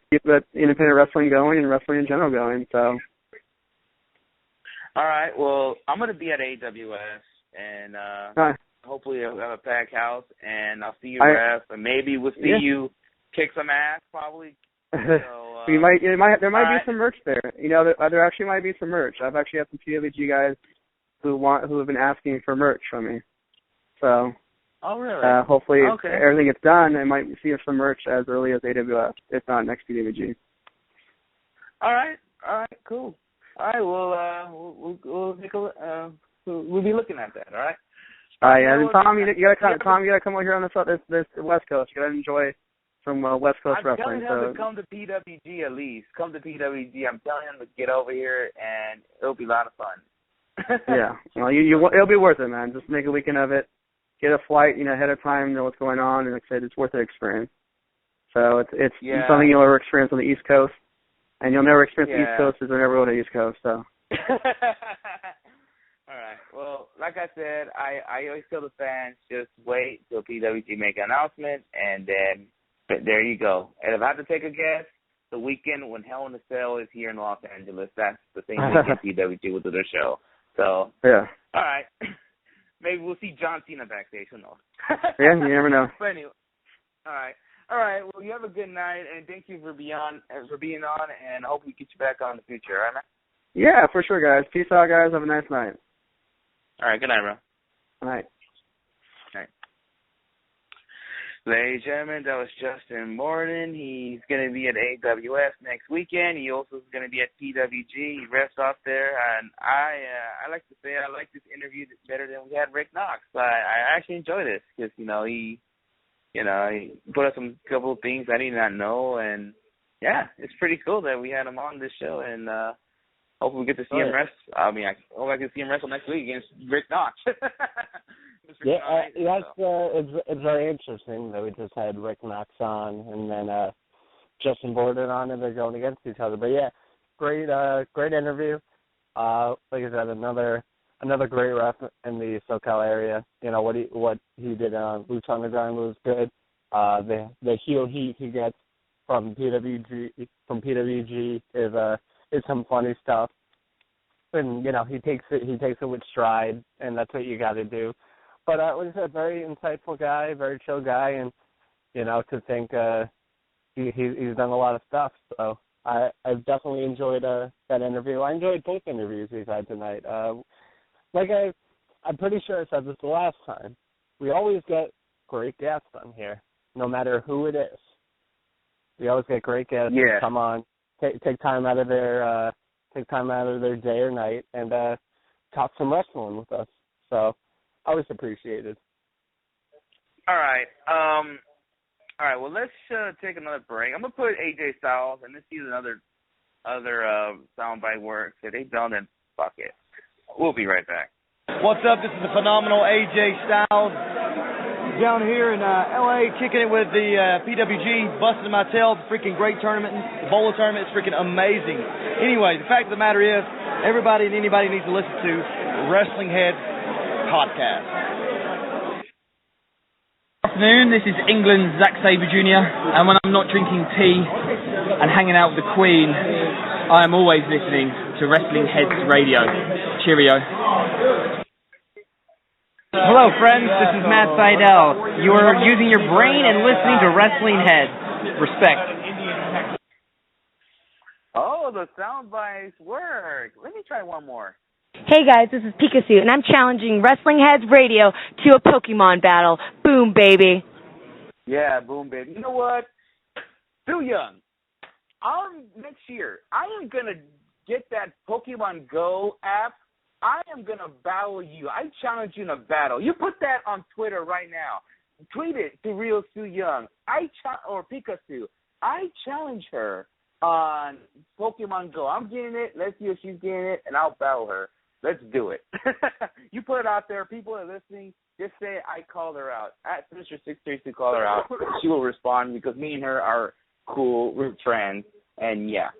[SPEAKER 5] keep that independent wrestling going and wrestling in general going. So.
[SPEAKER 1] All right. Well, I'm going to be at AWS, and hopefully I'll have a packed house, and I'll see you, ref, and maybe we'll see you kick some ass, probably. So,
[SPEAKER 5] there might be some merch there. There actually might be some merch. I've actually had some PWG guys who have been asking for merch from me. So.
[SPEAKER 1] Oh, really?
[SPEAKER 5] Hopefully,
[SPEAKER 1] okay.
[SPEAKER 5] if everything gets done, I might see some merch as early as AWS, if not next PWG.
[SPEAKER 1] All right, cool. All right, we'll take we'll be looking at that. All right.
[SPEAKER 5] All right, and Tom, you gotta come over here on this West Coast. You gotta enjoy some West Coast wrestling.
[SPEAKER 1] I'm telling him to come to PWG at least. Come to PWG. I'm telling him to get over here, and it'll be a lot of fun.
[SPEAKER 5] Yeah, well, it'll be worth it, man. Just make a weekend of it. Get a flight, ahead of time, know what's going on, and like I said, it's worth the experience. So it's something you'll ever experience on the East Coast, and you'll never experience the East Coast if you'll never go to the East Coast. So.
[SPEAKER 1] All right. Well, like I said, I always tell the fans, just wait till PWG make an announcement, and then there you go. And if I have to take a guess, the weekend when Hell in a Cell is here in Los Angeles, that's the same weekend PWG will do their show. So. Yeah. All right. Maybe we'll see John Cena backstage. Who knows?
[SPEAKER 5] Yeah, you never know.
[SPEAKER 1] But anyway, all right. Well, you have a good night, and thank you for being on, and I hope we get you back on in the future. All right, man?
[SPEAKER 5] Yeah, for sure, guys. Peace out, guys. Have a nice night.
[SPEAKER 1] All right. Good night, bro.
[SPEAKER 5] All right.
[SPEAKER 1] Ladies and gentlemen, that was Justin Borden. He's going to be at AWS next weekend. He also is going to be at PWG. He rests off there. And I like to say I like this interview better than we had Rick Knox. I actually enjoy this because, he put up some couple of things I did not know. And, yeah, it's pretty cool that we had him on this show. And hopefully we get to see him wrestle. I hope I can see him wrestle next week against Rick Knox.
[SPEAKER 2] It's very interesting that we just had Rick Knox on and then Justin Borden on, and they're going against each other. But yeah, great interview. Like I said, another great ref in the SoCal area. What he did on Lucha Underground was good. The heel heat he gets from PWG is some funny stuff. And he takes it with stride, and that's what you got to do. But like I said, very insightful guy, very chill guy, and to think he's done a lot of stuff. So I've definitely enjoyed that interview. I enjoyed both interviews we've had tonight. I'm pretty sure I said this the last time. We always get great guests on here, no matter who it is. We always get great guests who come on, take time out of their day or night, and talk some wrestling with us. So. Always appreciated.
[SPEAKER 1] All right. Well, let's take another break. I'm gonna put AJ Styles, and let's use another soundbite work. So they done and fuck it. We'll be right back.
[SPEAKER 4] What's up? This is the phenomenal AJ Styles down here in LA, kicking it with the PWG, busting my tail. Freaking great tournament. The bowler tournament is freaking amazing. Anyway, the fact of the matter is, everybody and anybody needs to listen to Wrestlingheads podcast.
[SPEAKER 6] Good afternoon, this is England's Zack Sabre Jr. and when I'm not drinking tea and hanging out with the Queen, I am always listening to Wrestlingheads Radio. Cheerio.
[SPEAKER 7] Hello friends, this is Matt Seidel. You are using your brain and listening to Wrestlingheads. Respect.
[SPEAKER 1] Oh, the sound bites work. Let me try one more.
[SPEAKER 8] Hey guys, this is Pikachu, and I'm challenging Wrestlingheads Radio to a Pokemon battle. Boom, baby.
[SPEAKER 1] Yeah, boom, baby. You know what? Too young. Next year, I am going to get that Pokemon Go app. I am going to battle you. I challenge you in a battle. You put that on Twitter right now. Tweet it to Real Sue Young. Or Pikachu. I challenge her on Pokemon Go. I'm getting it. Let's see if she's getting it, and I'll battle her. Let's do it. You put it out there. People are listening. Just say I called her out. At Mr. 632 called her out. She will respond because me and her are cool. We're friends. And, yeah.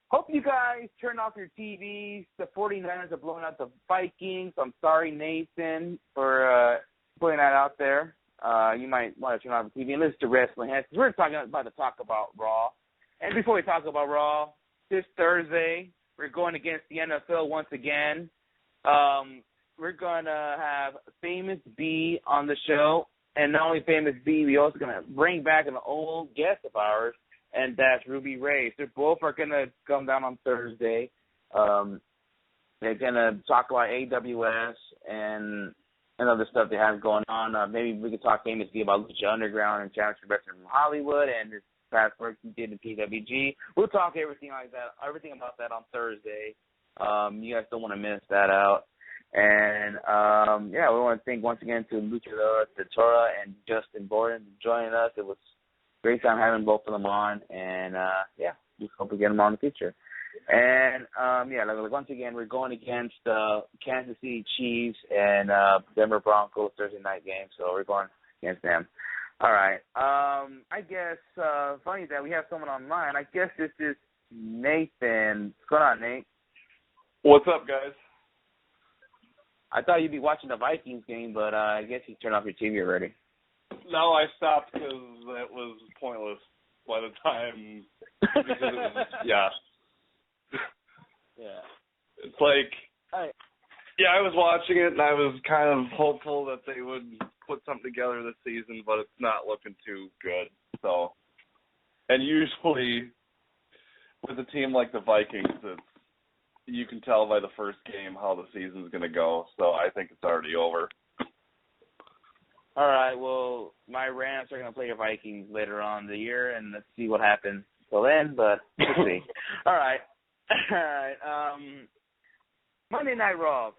[SPEAKER 1] Hope you guys turn off your TVs. The 49ers are blowing out the Vikings. I'm sorry, Nathan, for putting that out there. You might want to turn off the TV and listen to Wrestling Heads. We're about to talk about Raw. And before we talk about Raw, this Thursday, we're going against the NFL once again. We're going to have Famous B on the show. And not only Famous B, we're also going to bring back an old guest of ours, and that's Ruby Ray. So both are going to come down on Thursday. They're going to talk about AWS and other stuff they have going on. Maybe we could talk famously about Lucha Underground and Championship Wrestling from Hollywood and this past work he did in PWG. We'll talk everything about that on Thursday. You guys don't want to miss that out. And, we want to thank once again to Luchadora, Datura, and Justin Borden for joining us. It was a great time having both of them on. And, we hope we get them on in the future. And, once again, we're going against Kansas City Chiefs and Denver Broncos Thursday night game. So we're going against them. All right. I guess, funny that we have someone online. I guess this is Nathan. What's going on, Nate?
[SPEAKER 9] What's up, guys?
[SPEAKER 1] I thought you'd be watching the Vikings game, but I guess you turned off your TV already.
[SPEAKER 9] No, I stopped because it was pointless by the time. Because it was, yeah. It's like, I was watching it, and I was kind of hopeful that they would put something together this season, but it's not looking too good. So, and usually with a team like the Vikings, you can tell by the first game how the season's going to go. So I think it's already over.
[SPEAKER 1] All right, well, my Rams are going to play the Vikings later on in the year, and let's see what happens till then, but we'll see. All right. Monday Night Raw.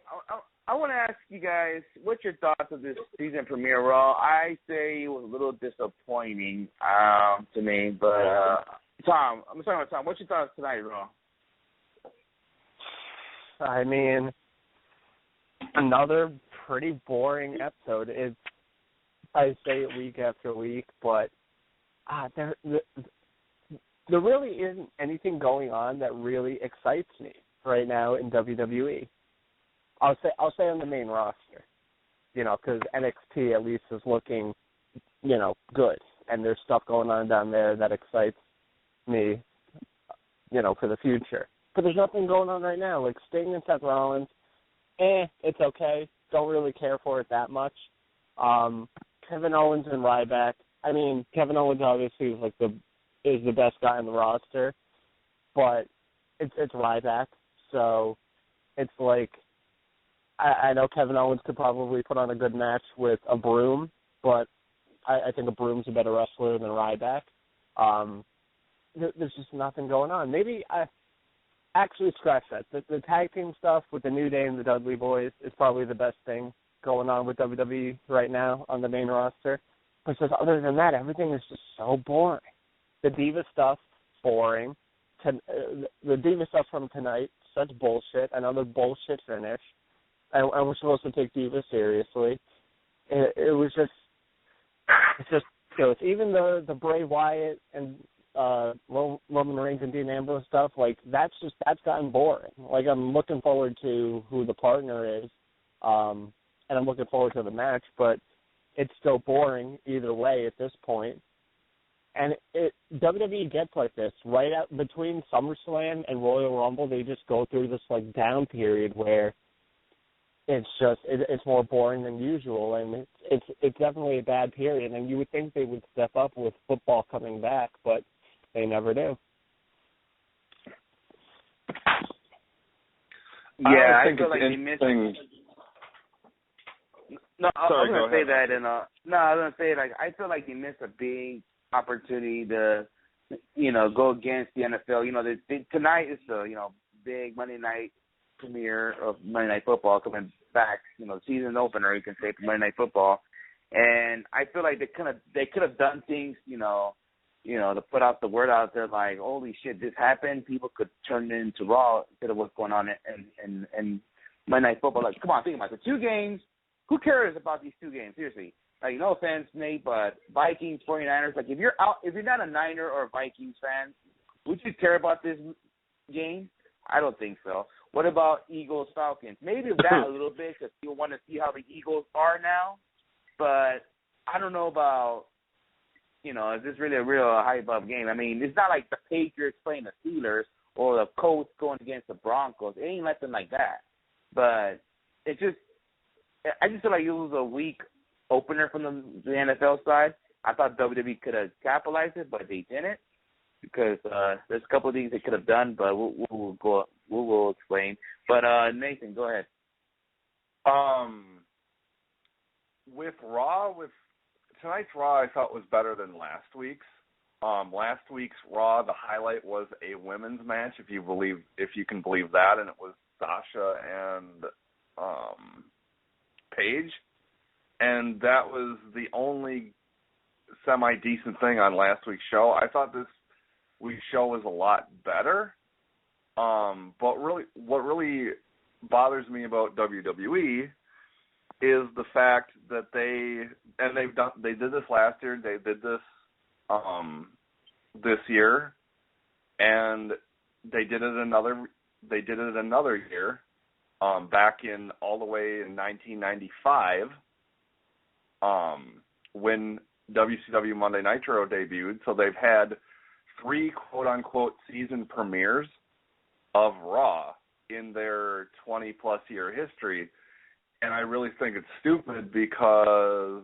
[SPEAKER 1] I want to ask you guys, what's your thoughts of this season premiere Raw? I say it was a little disappointing to me, but Tom, I'm talking about Tom. What's your thoughts tonight, Raw?
[SPEAKER 2] I mean, another pretty boring episode. I say it week after week, but there really isn't anything going on that really excites me right now in WWE. I'll say on the main roster, because NXT at least is looking, good, and there's stuff going on down there that excites me, for the future. But there's nothing going on right now. Like Sting and Seth Rollins, it's okay. Don't really care for it that much. Kevin Owens and Ryback. I mean, Kevin Owens obviously is the best guy on the roster, but it's Ryback. So it's like I know Kevin Owens could probably put on a good match with a Broom, but I think a Broom's a better wrestler than Ryback. There's just nothing going on. Maybe actually scratch that. The tag team stuff with the New Day and the Dudley Boys is probably the best thing going on with WWE right now on the main roster. But just other than that, everything is just so boring. The Diva stuff, boring. The Diva stuff from tonight, such bullshit. Another bullshit finish. And we're supposed to take Diva seriously. It was just, it's just, even the Bray Wyatt and Roman Reigns and Dean Ambrose stuff, like that's gotten boring. Like I'm looking forward to who the partner is, and I'm looking forward to the match, but it's still boring either way at this point. And WWE gets like this right out between SummerSlam and Royal Rumble. They just go through this like down period where it's more boring than usual, and it's definitely a bad period. And you would think they would step up with football coming back, but they never do.
[SPEAKER 1] Yeah, I feel like they missed. No, I was going to say that, and I was going to say I feel like they missed a big opportunity to, go against the NFL. Tonight is the big Monday night premiere of Monday Night Football coming back. Season opener, you can say, for Monday Night Football, and I feel like they could have done things, to put out the word out there like, holy shit, this happened. People could turn it into Raw instead of what's going on in Monday Night Football. Like, come on, think about it. The 2 games. Who cares about these 2 games? Seriously. Like, no offense, Nate, but Vikings, 49ers, like if you're not a Niner or a Vikings fan, would you care about this game? I don't think so. What about Eagles, Falcons? Maybe that a little bit because you want to see how the Eagles are now. But I don't know about, is this really a real high-above game? I mean, it's not like the Patriots playing the Steelers or the Colts going against the Broncos. It ain't nothing like that. But I just feel like it was a weak opener from the NFL side. I thought WWE could have capitalized it, but they didn't because there's a couple of things they could have done, but we'll will explain. But Nathan, go ahead.
[SPEAKER 9] With tonight's Raw, I thought was better than last week's. Last week's Raw, the highlight was a women's match, if you can believe that, and it was Sasha and Paige, and that was the only semi-decent thing on last week's show. I thought this week's show was a lot better, but what really bothers me about WWE is the fact that they did this last year, they did this this year, and they did it another year, back in all the way in 1995, when WCW Monday Night Raw debuted. So they've had 3 quote-unquote season premieres of Raw in their 20-plus year history, and I really think it's stupid because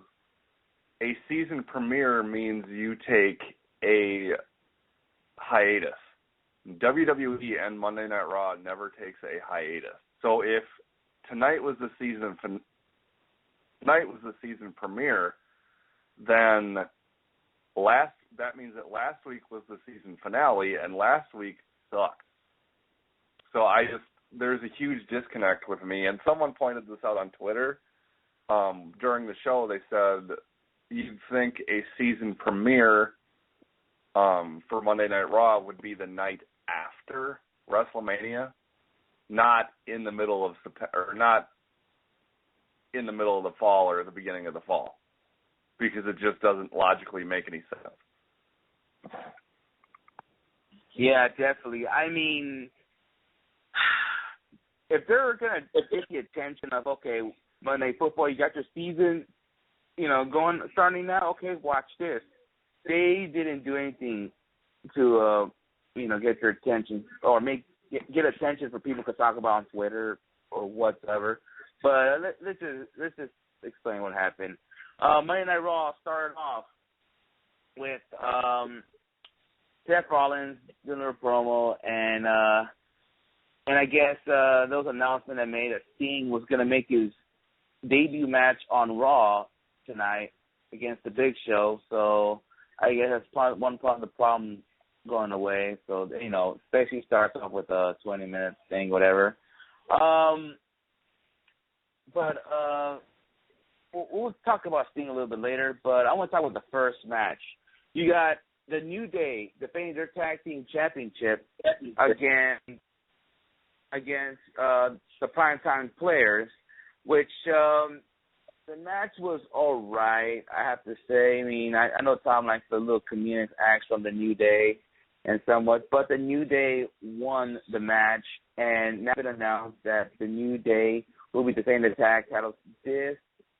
[SPEAKER 9] a season premiere means you take a hiatus. WWE and Monday Night Raw never takes a hiatus. So if tonight was the season premiere, then that means that last week was the season finale, and last week sucked. So there's a huge disconnect with me, and someone pointed this out on Twitter during the show. They said you'd think a season premiere for Monday Night Raw would be the night after WrestleMania, not in the middle of September, or not in the middle of the fall or the beginning of the fall, because it just doesn't logically make any sense.
[SPEAKER 1] Yeah, definitely. I mean, if they're going to get the attention of, okay, Monday Football, you got your season, starting now, okay, watch this. They didn't do anything to, get your attention or get attention for people to talk about on Twitter or whatever. But let's just explain what happened. Monday Night Raw started off with Seth Rollins doing a promo, and I guess there was an announcement that made that Sting was going to make his debut match on Raw tonight against the Big Show. So I guess that's one part of the problem going away. So, especially starts off with a 20-minute thing, whatever. But we'll talk about Sting a little bit later, but I want to talk about the first match. You got the New Day defending their tag team championship against the Primetime Players, which the match was all right, I have to say. I mean, I know Tom likes the little comedic acts from the New Day and somewhat, but the New Day won the match, and now it's been announced that the New Day will be defending the tag titles this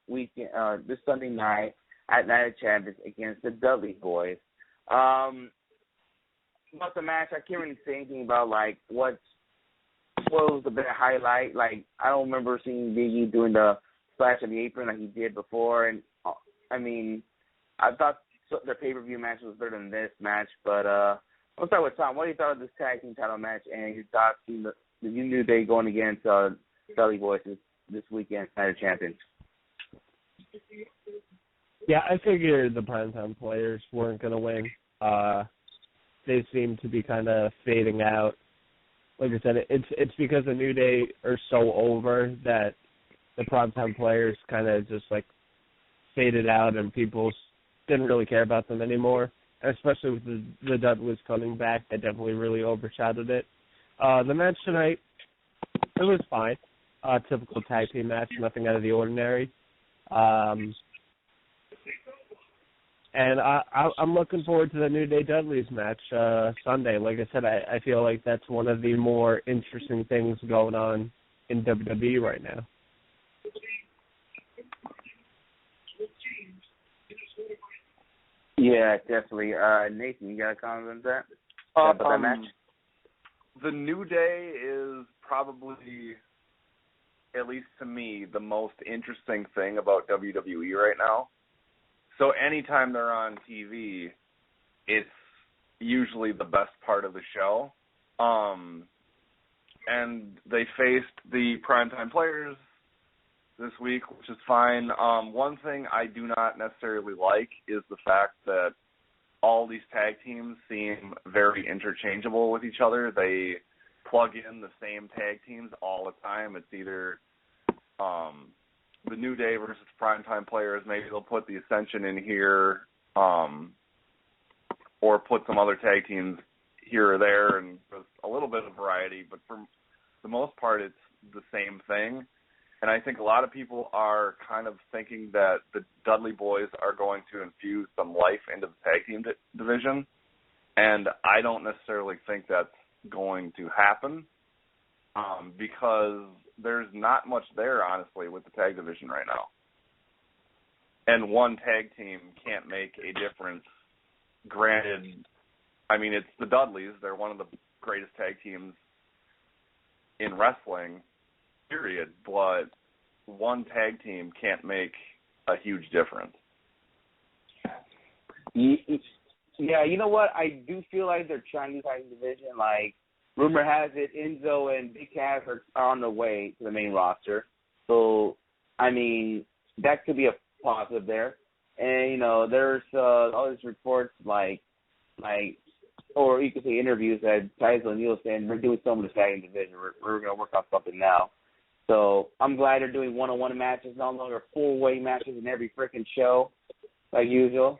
[SPEAKER 1] weekend, this Sunday night at Night of Champions against the Dudley Boys. About the match, I can't really say anything about what was the big highlight. I don't remember seeing Biggie doing the splash on the apron like he did before, and I mean, I thought their pay-per-view match was better than this match. But I'll start with Tom. What do you thought of this tag team title match, and your thoughts on the New Day going against Dudley Boys this weekend, Night of Champions?
[SPEAKER 2] Yeah, I figured the Primetime Players weren't going to win. They seem to be kind of fading out. Like I said, it's because the New Day are so over that the Primetime Players kind of just faded out, and people didn't really care about them anymore. And especially with the Dudleys coming back, that definitely really overshadowed it. The match tonight, it was fine. Typical tag team match, nothing out of the ordinary. And I'm looking forward to the New Day Dudleys match Sunday. Like I said, I feel like that's one of the more interesting things going on in WWE right now.
[SPEAKER 1] Yeah, definitely. Nathan, you got a comment on that? About that match?
[SPEAKER 9] The New Day is probably, at least to me, the most interesting thing about WWE right now. So anytime they're on TV, it's usually the best part of the show. and they faced the Primetime Players this week, which is fine. One thing I do not necessarily like is the fact that all these tag teams seem very interchangeable with each other. They plug in the same tag teams all the time. It's either the New Day versus Primetime Players. Maybe they'll put the Ascension in here, or put some other tag teams here or there, and there's a little bit of variety, but for the most part, it's the same thing. And I think a lot of people are kind of thinking that the Dudley Boys are going to infuse some life into the tag team division, and I don't necessarily think that's going to happen, because there's not much there, honestly, with the tag division right now. And one tag team can't make a difference. Granted, I mean, it's the Dudleys. They're one of the greatest tag teams in wrestling, period. But one tag team can't make a huge difference.
[SPEAKER 1] Yeah, you know what? I do feel like they're trying to tag division. Like, rumor has it, Enzo and Big Cass are on the way to the main roster. So, I mean, that could be a positive there. And, you know, there's all these reports like, or you could say interviews that Titus O'Neil saying we're doing some of the tagging division. We're going to work on something now. So I'm glad they're doing one-on-one matches, no longer full-weight matches in every freaking show like usual.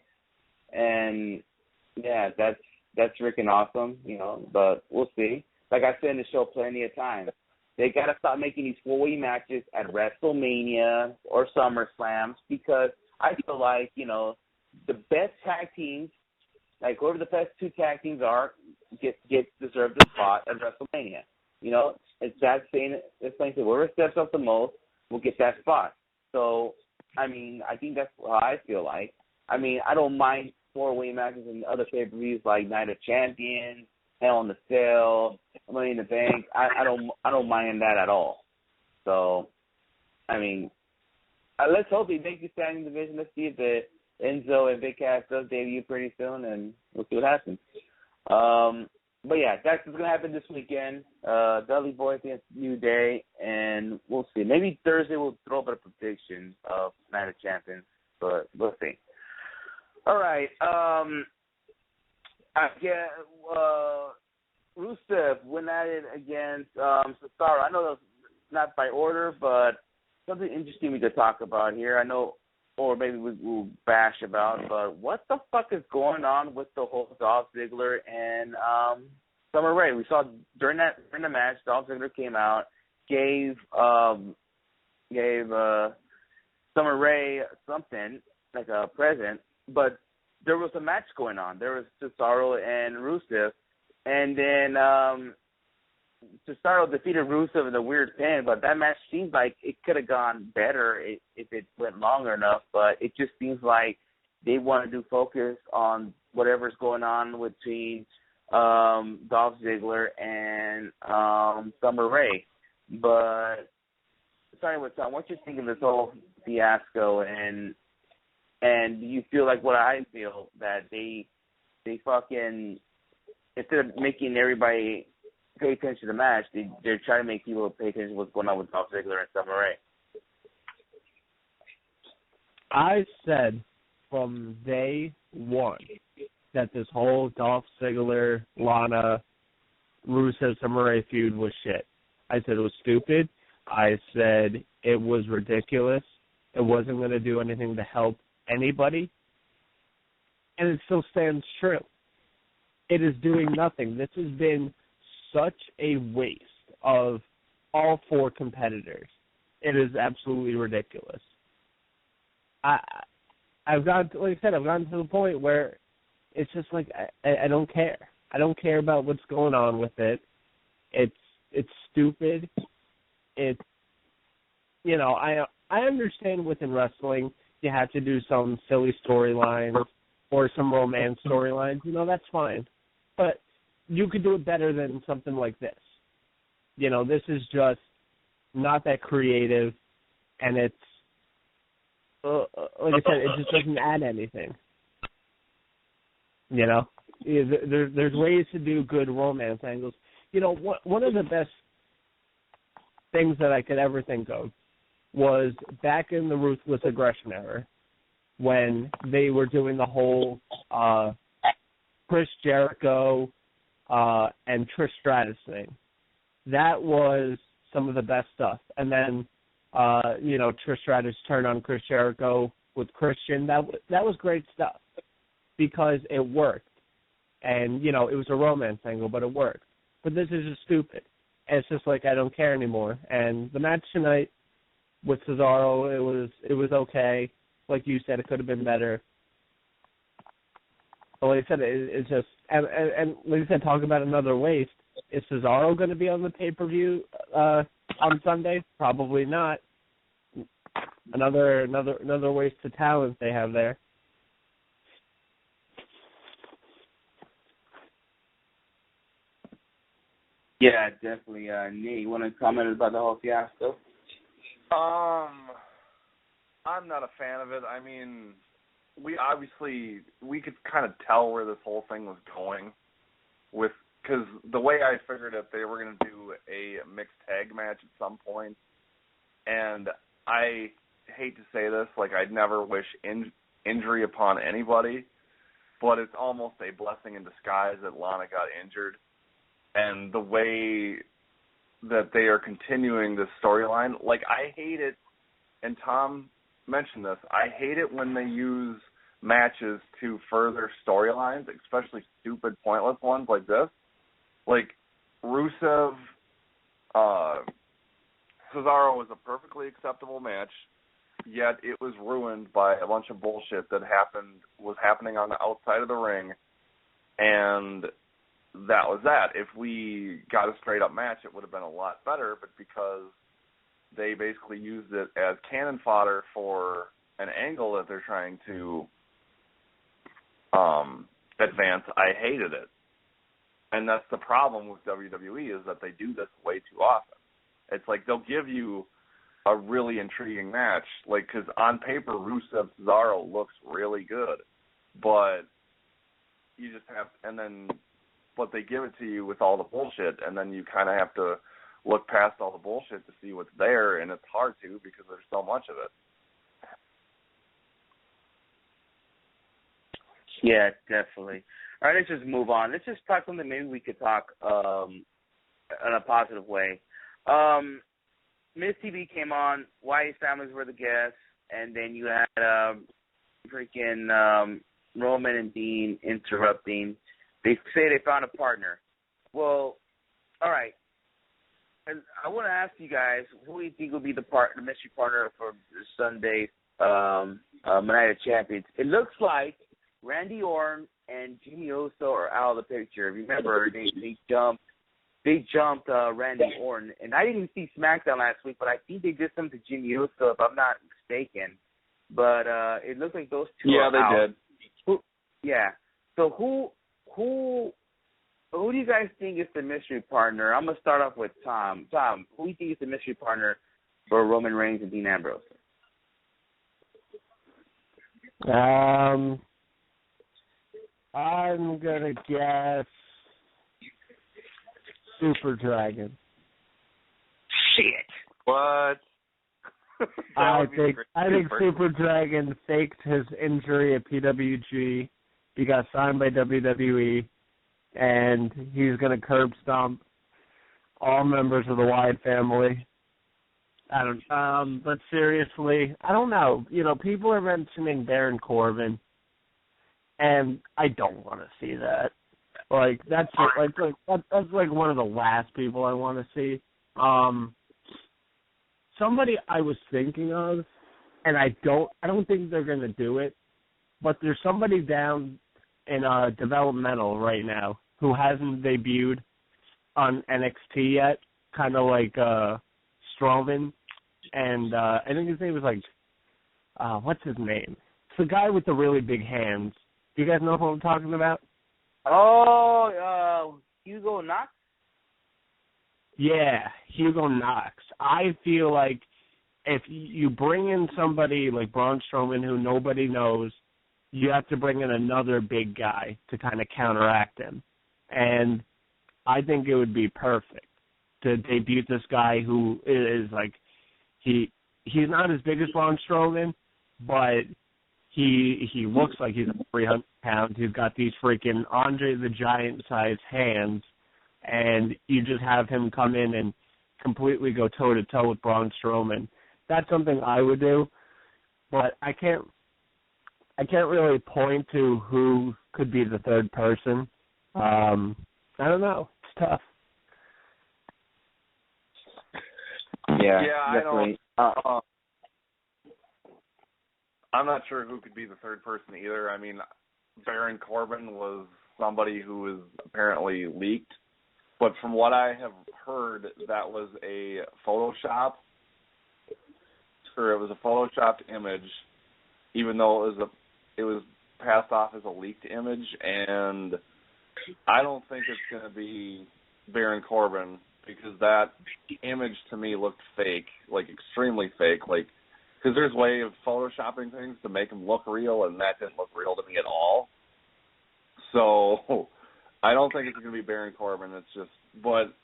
[SPEAKER 1] And, yeah, that's freaking awesome, you know, but we'll see. Like I said in the show plenty of times, they got to stop making these full-weight matches at WrestleMania or SummerSlams, because I feel like, you know, the best tag teams, like whoever the best two tag teams are, deserve the spot at WrestleMania. You know, it's that saying, it's like whoever steps up the most will get that spot. So, I mean, I think that's what I feel like. I mean, I don't mind four-way matches in other pay-per-views like Night of Champions, Hell in the Cell, Money in the Bank. I don't mind that at all. So, I mean, let's hope they make the standing division. Let's see if the Enzo and Big Cass does debut pretty soon, and we'll see what happens. But yeah, that's what's gonna happen this weekend. Dudley Boys against New Day, and we'll see. Maybe Thursday we'll throw up a prediction of Night of Champions, but we'll see. All right. Rusev went at it against Cesaro. I know that was not by order, but something interesting we could talk about here. I know, or maybe we'll bash about, but what the fuck is going on with the whole Dolph Ziggler and Summer Rae? We saw during the match, Dolph Ziggler came out, gave Summer Rae something like a present, but there was a match going on. There was Cesaro and Rusev, and then Cesaro defeated Rusev in a weird pin, but that match seems like it could have gone better if it went longer enough, but it just seems like they want to focus on whatever's going on between Dolph Ziggler and Summer Rae. But starting with Tom, what you think of this whole fiasco, and do you feel like what I feel, that they fucking, instead of making everybody pay attention to the match, they're trying to make people pay attention to what's going on with Dolph Ziggler and Summer Rae?
[SPEAKER 2] I said from day one that this whole Dolph Ziggler, Lana, Rusev, Summer Rae feud was shit. I said it was stupid. I said it was ridiculous. It wasn't going to do anything to help anybody. And it still stands true. It is doing nothing. This has been such a waste of all four competitors. It is absolutely ridiculous. I've gotten to the point where it's just like I don't care. I don't care about what's going on with it. It's stupid. It's, you know, I understand within wrestling you have to do some silly storylines or some romance storylines. You know, that's fine. But you could do it better than something like this. You know, this is just not that creative, and it's, like I said, it just doesn't add anything. You know, there's ways to do good romance angles. You know, one of the best things that I could ever think of was back in the Ruthless Aggression era when they were doing the whole Chris Jericho and Trish Stratus thing. That was some of the best stuff. And then, Trish Stratus turned on Chris Jericho with Christian. That was great stuff because it worked. And, it was a romance angle, but it worked. But this is just stupid. And it's just like I don't care anymore. And the match tonight with Cesaro, it was okay. Like you said, it could have been better. But like I said, it's just and like I said, talking about another waste. Is Cesaro going to be on the pay-per-view on Sunday? Probably not. Another waste of talent they have there.
[SPEAKER 1] Yeah, definitely. Nate, you want to comment about the whole fiasco?
[SPEAKER 9] I'm not a fan of it. I mean, we could kind of tell where this whole thing was going because the way I figured it, they were going to do a mixed tag match at some point, and I hate to say this, like I'd never wish injury upon anybody, but it's almost a blessing in disguise that Lana got injured, and the way that they are continuing this storyline, like I hate it, and Tom mentioned this, I hate it when they use matches to further storylines, especially stupid, pointless ones like this. Like, Rusev, Cesaro was a perfectly acceptable match, yet it was ruined by a bunch of bullshit that was happening on the outside of the ring, and that was that. If we got a straight-up match, it would have been a lot better, but because they basically used it as cannon fodder for an angle that they're trying to advance, I hated it. And that's the problem with WWE is that they do this way too often. It's like they'll give you a really intriguing match, like because on paper Rusev Cesaro looks really good, but you just have, but they give it to you with all the bullshit, and then you kind of have to look past all the bullshit to see what's there, and it's hard to because there's so much of it.
[SPEAKER 1] Yeah, definitely. All right, let's just move on. Let's just talk something maybe we could talk in a positive way. Miss TV came on, Wyatt families were the guests, and then you had Roman and Dean interrupting. They say they found a partner. Well, all right. And I want to ask you guys, who do you think will be the mystery partner for Sunday's Night of Champions? It looks like Randy Orton and Jimmy Uso are out of the picture. Remember, they jumped Randy Orton, and I didn't see SmackDown last week, but I think they did something to Jimmy Uso, if I'm not mistaken. But it looks like those two are out.
[SPEAKER 9] Yeah, they did.
[SPEAKER 1] So who do you guys think is the mystery partner? I'm gonna start off with Tom. Tom, who do you think is the mystery partner for Roman Reigns and Dean Ambrose?
[SPEAKER 2] I'm gonna guess Super Dragon.
[SPEAKER 1] Shit.
[SPEAKER 9] What?
[SPEAKER 2] I think Super Dragon faked his injury at PWG. He got signed by WWE, and he's gonna curb stomp all members of the Wyatt family. But seriously, I don't know. People are mentioning Baron Corbin, and I don't want to see that. Like that's like one of the last people I want to see. Somebody I was thinking of, and I don't think they're gonna do it, but there's somebody down in developmental right now who hasn't debuted on NXT yet, kind of like Strowman, and I think his name was like, what's his name? It's the guy with the really big hands. Do you guys know who I'm talking about?
[SPEAKER 1] Oh, Hugo Knox?
[SPEAKER 2] Yeah, Hugo Knox. I feel like if you bring in somebody like Braun Strowman who nobody knows, you have to bring in another big guy to kind of counteract him. And I think it would be perfect. to debut this guy who is like he's not as big as Braun Strowman, but he looks like he's 300 pounds. He's got these freaking Andre the Giant sized hands, and you just have him come in and completely go toe to toe with Braun Strowman. That's something I would do, but I can't really point to who could be the third person. I don't know. It's tough.
[SPEAKER 9] Yeah, definitely. I'm not sure who could be the third person either. I mean, Baron Corbin was somebody who was apparently leaked, but from what I have heard, that was a Photoshop, or it was a Photoshopped image, even though it was passed off as a leaked image, and I don't think it's going to be Baron Corbin, because that image to me looked fake, like extremely fake, like, because there's a way of photoshopping things to make them look real, and that didn't look real to me at all. So I don't think it's going to be Baron Corbin. It's just, but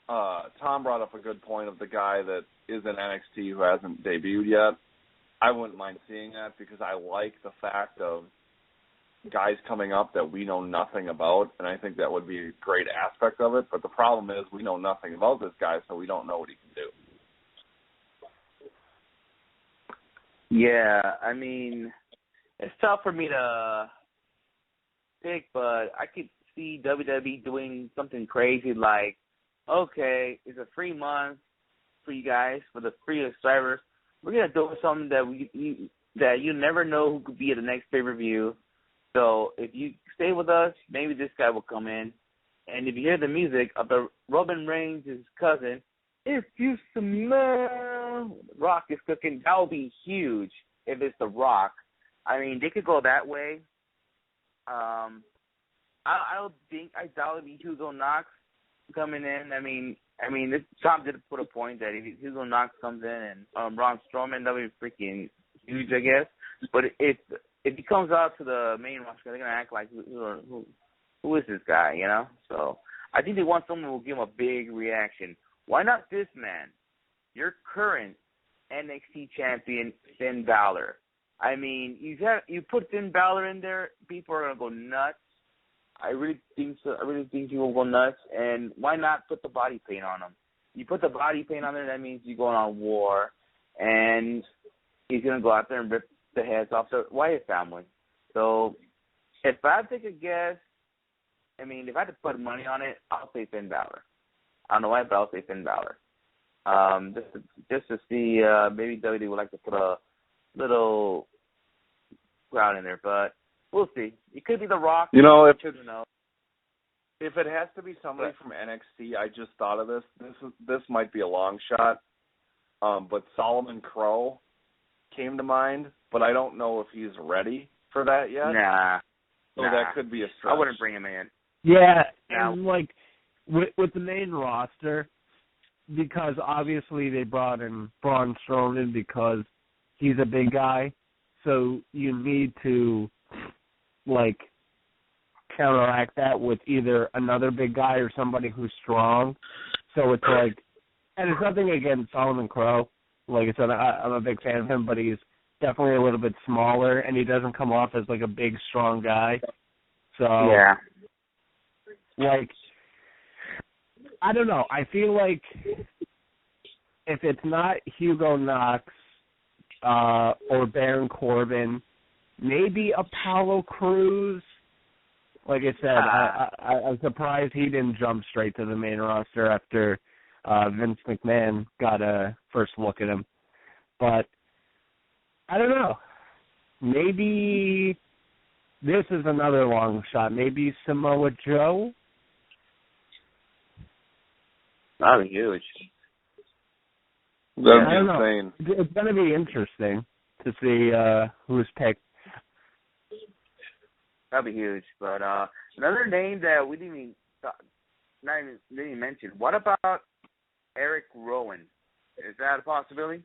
[SPEAKER 9] Tom brought up a good point of the guy that is in NXT who hasn't debuted yet. I wouldn't mind seeing that, because I like the fact of guys coming up that we know nothing about, and I think that would be a great aspect of it. But the problem is we know nothing about this guy, so we don't know what he can do.
[SPEAKER 1] Yeah, I mean, it's tough for me to pick, but I could see WWE doing something crazy like, okay, it's a free month for you guys, for the free subscribers. We're going to do something that you never know who could be at the next pay-per-view. So if you stay with us, maybe this guy will come in. And if you hear the music of the Roman Reigns' cousin, if you smell Rock is cooking, that would be huge if it's The Rock. I mean, they could go that way. I doubt it'd be Hugo Knox coming in. I mean, Tom did put a point that if Hugo Knox comes in and Braun Strowman, that would be freaking huge, I guess. But if he comes out to the main roster, they're gonna act like who is this guy, you know? So I think they want someone who will give him a big reaction. Why not this man? Your current NXT champion, Finn Balor. I mean, you put Finn Balor in there, people are gonna go nuts. I really think so. I really think people will go nuts. And why not put the body paint on him? You put the body paint on there, that means you're going on war, and he's gonna go out there and rip the heads off the Wyatt family. So if I had to take a guess, I mean, if I had to put money on it, I'll say Finn Balor. I don't know why, but I'll say Finn Balor. Just to see, maybe WWE would like to put a little crowd in there, but we'll see. It could be The Rock.
[SPEAKER 9] You know, if it has to be somebody from NXT, I just thought of this. This might be a long shot, but Solomon Crowe came to mind, but I don't know if he's ready for that yet. So that could be a stretch.
[SPEAKER 1] I wouldn't bring him in.
[SPEAKER 2] Yeah, and like with the main roster, because obviously they brought in Braun Strowman because he's a big guy, so you need to like counteract that with either another big guy or somebody who's strong. So it's like, and it's nothing against Solomon Crowe. Like I said, I'm a big fan of him, but he's definitely a little bit smaller, and he doesn't come off as like a big, strong guy. So
[SPEAKER 1] yeah,
[SPEAKER 2] like, I don't know. I feel like if it's not Hugo Knox or Baron Corbin, maybe Apollo Crews. Like I said, I'm surprised he didn't jump straight to the main roster after Vince McMahon got a first look at him. But I don't know. Maybe this is another long shot. Maybe Samoa Joe?
[SPEAKER 1] That'd be huge.
[SPEAKER 9] That'd be insane.
[SPEAKER 2] It's going to be interesting to see who's picked.
[SPEAKER 1] That'd be huge. But another name that we didn't even mention. What about Eric Rowan? Is that a possibility?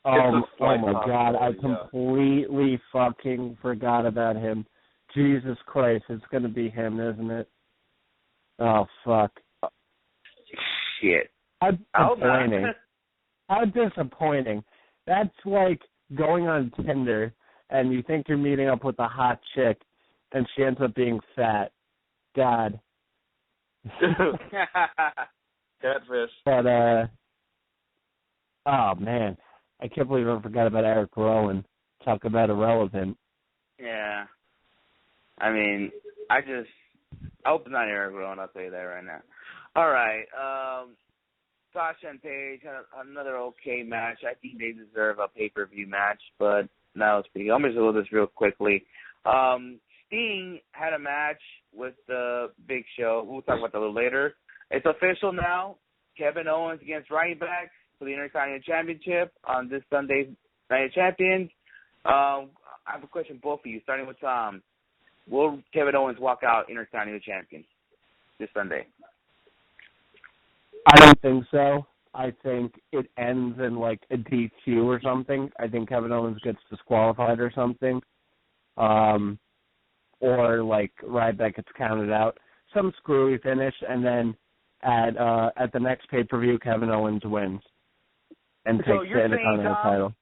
[SPEAKER 2] Oh my God! I completely fucking forgot about him. Jesus Christ! It's going to be him, isn't it? Oh, fuck.
[SPEAKER 1] Shit.
[SPEAKER 2] How disappointing. How disappointing. That's like going on Tinder and you think you're meeting up with a hot chick and she ends up being fat. God.
[SPEAKER 9] Catfish.
[SPEAKER 2] But, oh, man. I can't believe I forgot about Eric Rowan. Talk about irrelevant.
[SPEAKER 1] Yeah. I mean, I hope it's not Eric Rowan, I'll tell you that right now. All right. Sasha and Paige had another okay match. I think they deserve a pay-per-view match, but that was pretty good. I'm going to do this real quickly. Sting had a match with the Big Show. We'll talk about that a little later. It's official now. Kevin Owens against Ryback for the Intercontinental Championship on this Sunday's Night of Champions. I have a question both of you, starting with Tom. Will Kevin Owens walk out Intercontinental Champion this Sunday?
[SPEAKER 2] I don't think so. I think it ends in like a DQ or something. I think Kevin Owens gets disqualified or something. Or like Ryback gets counted out. Some screwy finish, and then at the next pay-per-view, Kevin Owens wins and takes the Intercontinental title.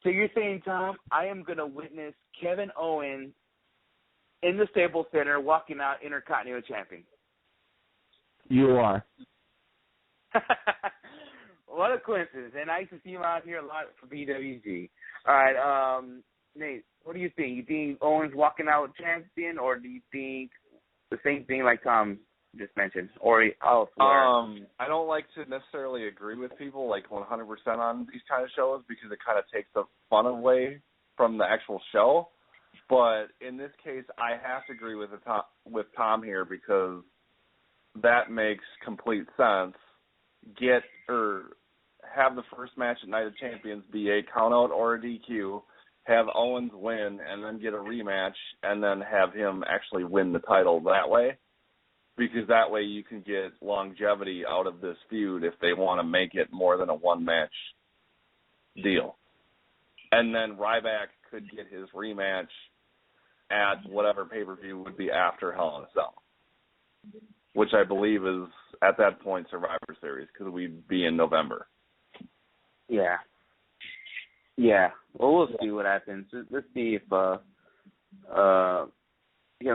[SPEAKER 1] So you're saying, Tom, I am going to witness Kevin Owens in the Staples Center walking out Intercontinental Champion?
[SPEAKER 2] You are.
[SPEAKER 1] What a coincidence. And I used to see him out here a lot for BWG. All right, Nate, what do you think? You think Owens walking out champion, or do you think the same thing like Tom just mentioned? Or elsewhere?
[SPEAKER 9] I don't like to necessarily agree with people like 100% on these kind of shows because it kind of takes the fun away from the actual show. But in this case, I have to agree with Tom here because that makes complete sense. Have the first match at Night of Champions be a countout or a DQ, have Owens win, and then get a rematch, and then have him actually win the title that way. Because that way you can get longevity out of this feud if they want to make it more than a one-match deal. And then Ryback could get his rematch at whatever pay-per-view would be after Hell in a Cell, which I believe is, at that point, Survivor Series, because we'd be in November.
[SPEAKER 1] Yeah. Yeah. Well, we'll see what happens. Let's see if Kevin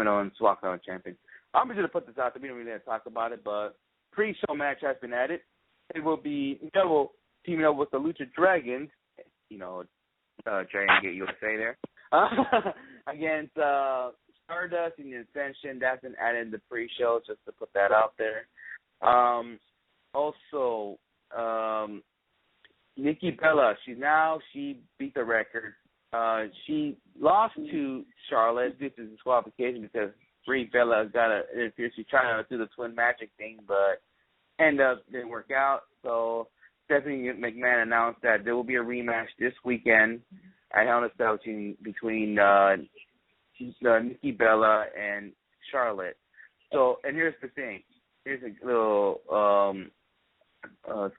[SPEAKER 1] Owens walks out champion. I'm just going to put this out there. We don't really have to talk about it, but pre-show match has been added. It will be Neville teaming up with the Lucha Dragons, Dragon Gate USA there, against Stardust and Ascension. That's been added in the pre-show, just to put that out there. Also, Nikki Bella, she beat the record. She lost to Charlotte due to disqualification because Brie Bella it appears she's trying to do the twin magic thing, but didn't work out. So Stephanie McMahon announced that there will be a rematch this weekend at Hell in a Cell between Nikki Bella and Charlotte. So, and here's the thing. Here's a little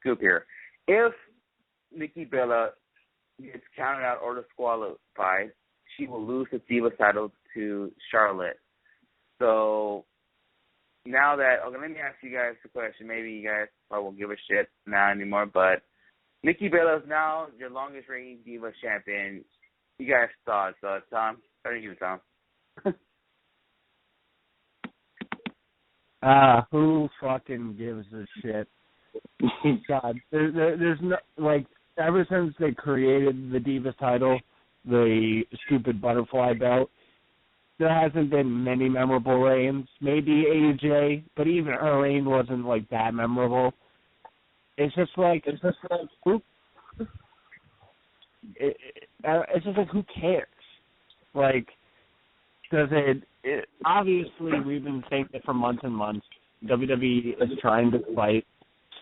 [SPEAKER 1] scoop here. If Nikki Bella gets counted out or disqualified, she will lose the Divas title to Charlotte. So now that, let me ask you guys a question. Maybe you guys probably won't give a shit now anymore, but Nikki Bella is now your longest reigning Divas champion. You guys thoughts, Tom? How do you, Tom?
[SPEAKER 2] Who fucking gives a shit? God, there's no, ever since they created the Divas title, the stupid butterfly belt, there hasn't been many memorable reigns. Maybe AJ, but even her reign wasn't that memorable. It's just who? It's just who cares? Does it? Obviously, we've been saying it for months and months. WWE is trying to fight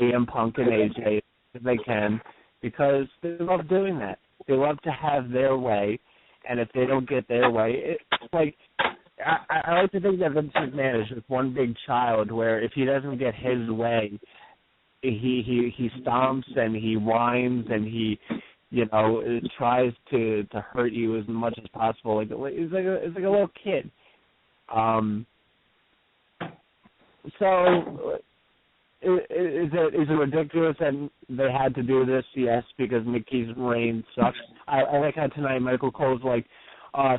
[SPEAKER 2] CM Punk and AJ if they can because they love doing that. They love to have their way, and if they don't get their way, it's I like to think that Vince McMahon is just one big child where if he doesn't get his way, he stomps and he whines and he tries to hurt you as much as possible. It's like a little kid. So, is it ridiculous that they had to do this? Yes, because Nikki's reign sucks. I like how tonight Michael Cole's like,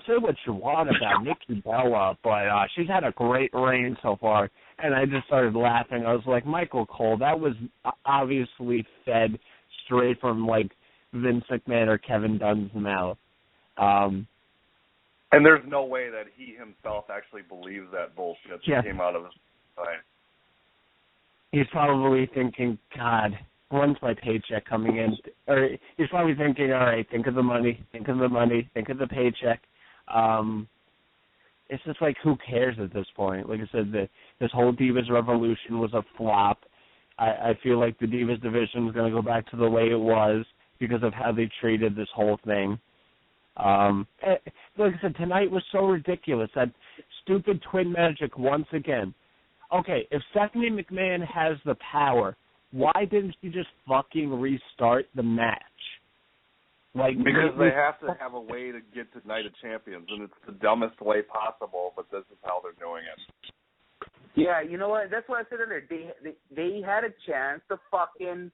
[SPEAKER 2] say what you want about Nikki Bella, but she's had a great reign so far. And I just started laughing. I was like, Michael Cole, that was obviously fed straight from, like, Vince McMahon or Kevin Dunn's mouth.
[SPEAKER 9] And there's no way that he himself actually believes that bullshit that came out of his mind.
[SPEAKER 2] He's probably thinking, God, when's my paycheck coming in? Or he's probably thinking, all right, think of the money, think of the paycheck. It's just like, who cares at this point? Like I said, this whole Divas Revolution was a flop. I feel like the Divas division is going to go back to the way it was because of how they treated this whole thing. Like I said, tonight was so ridiculous. That stupid twin magic once again. Okay, if Stephanie McMahon has the power, why didn't she just fucking restart the match? Like,
[SPEAKER 9] because they have to have a way to get to Night of Champions, and it's the dumbest way possible, but this is how they're doing it.
[SPEAKER 1] Yeah, you know what? That's what I said earlier. They had a chance to fucking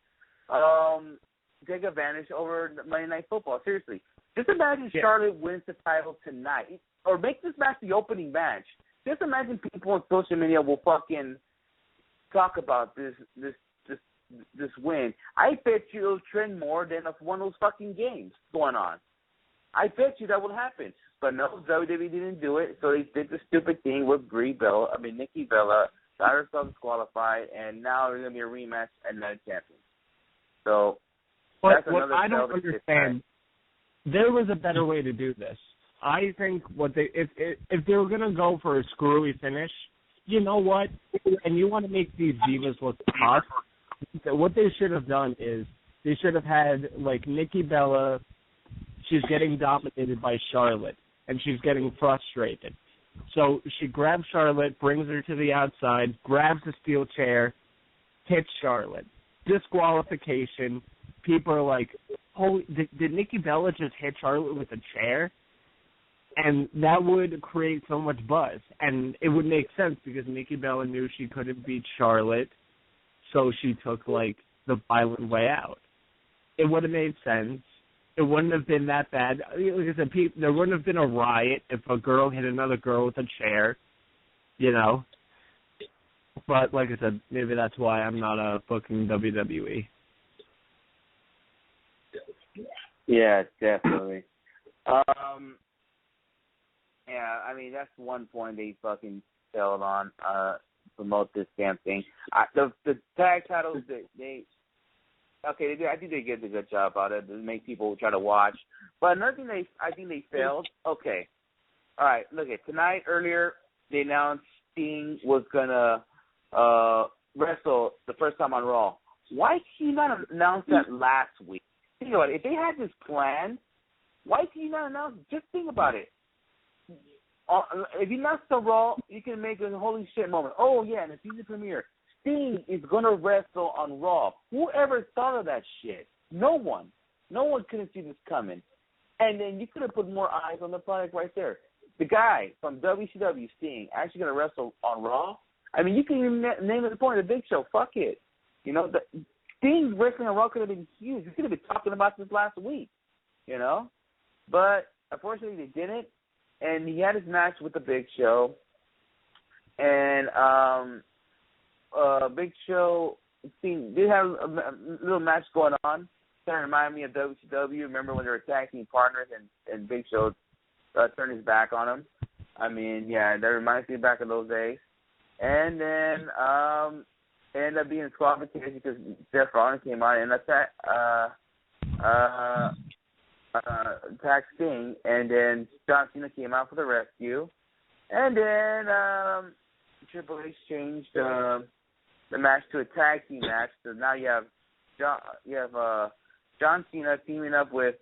[SPEAKER 1] take advantage over Monday Night Football. Seriously. Just imagine Charlotte wins the title tonight, or make this match the opening match. Just imagine people on social media will fucking talk about this win. I bet you it'll trend more than one of those fucking games going on. I bet you that will happen. But no, WWE didn't do it, so they did the stupid thing with Nikki Bella, got herself disqualified, and now there's going to be a rematch at Night of Champions. So, that's another
[SPEAKER 2] I don't understand, there was a better way to do this. I think if they were going to go for a screwy finish, you know what, and you want to make these divas look tough, what they should have done is they should have had, like, Nikki Bella, she's getting dominated by Charlotte, and she's getting frustrated. So she grabs Charlotte, brings her to the outside, grabs the steel chair, hits Charlotte. Disqualification. People are like, holy, did Nikki Bella just hit Charlotte with a chair? And that would create so much buzz. And it would make sense because Nikki Bella knew she couldn't beat Charlotte, so she took, like, the violent way out. It would have made sense. It wouldn't have been that bad. Like I said, there wouldn't have been a riot if a girl hit another girl with a chair, you know. But, like I said, maybe that's why I'm not booking WWE.
[SPEAKER 1] Yeah, definitely. Yeah, I mean, that's one point they fucking failed on, promote this damn thing. The tag titles, I think they did a good job about it to make people try to watch. But another thing I think they failed, okay. All right, look at tonight, earlier, they announced Sting was going to wrestle the first time on Raw. Why did he not announce that last week? Think about it. If they had this plan, why did he not announce it? Just think about it. If you announce the Raw, you can make a holy shit moment. Oh, yeah, in the season premiere, Sting is going to wrestle on Raw. Whoever thought of that shit? No one. No one could have seen this coming. And then you could have put more eyes on the product right there. The guy from WCW, Sting, actually going to wrestle on Raw? I mean, you can even name it the point of the Big Show. Fuck it. You know, Sting's wrestling on Raw could have been huge. We could have been talking about this last week, you know? But, unfortunately, they didn't. And he had his match with the Big Show. And Big Show did have a little match going on. Kind of reminded me of WCW. Remember when they were tag team partners and Big Show turned his back on him? I mean, yeah, that reminds me back of those days. And then ended up being disqualification because Seth Rollins came out and attacked Sting, and then John Cena came out for the rescue, and then Triple H changed the match to a tag team match. So now you have John Cena teaming up with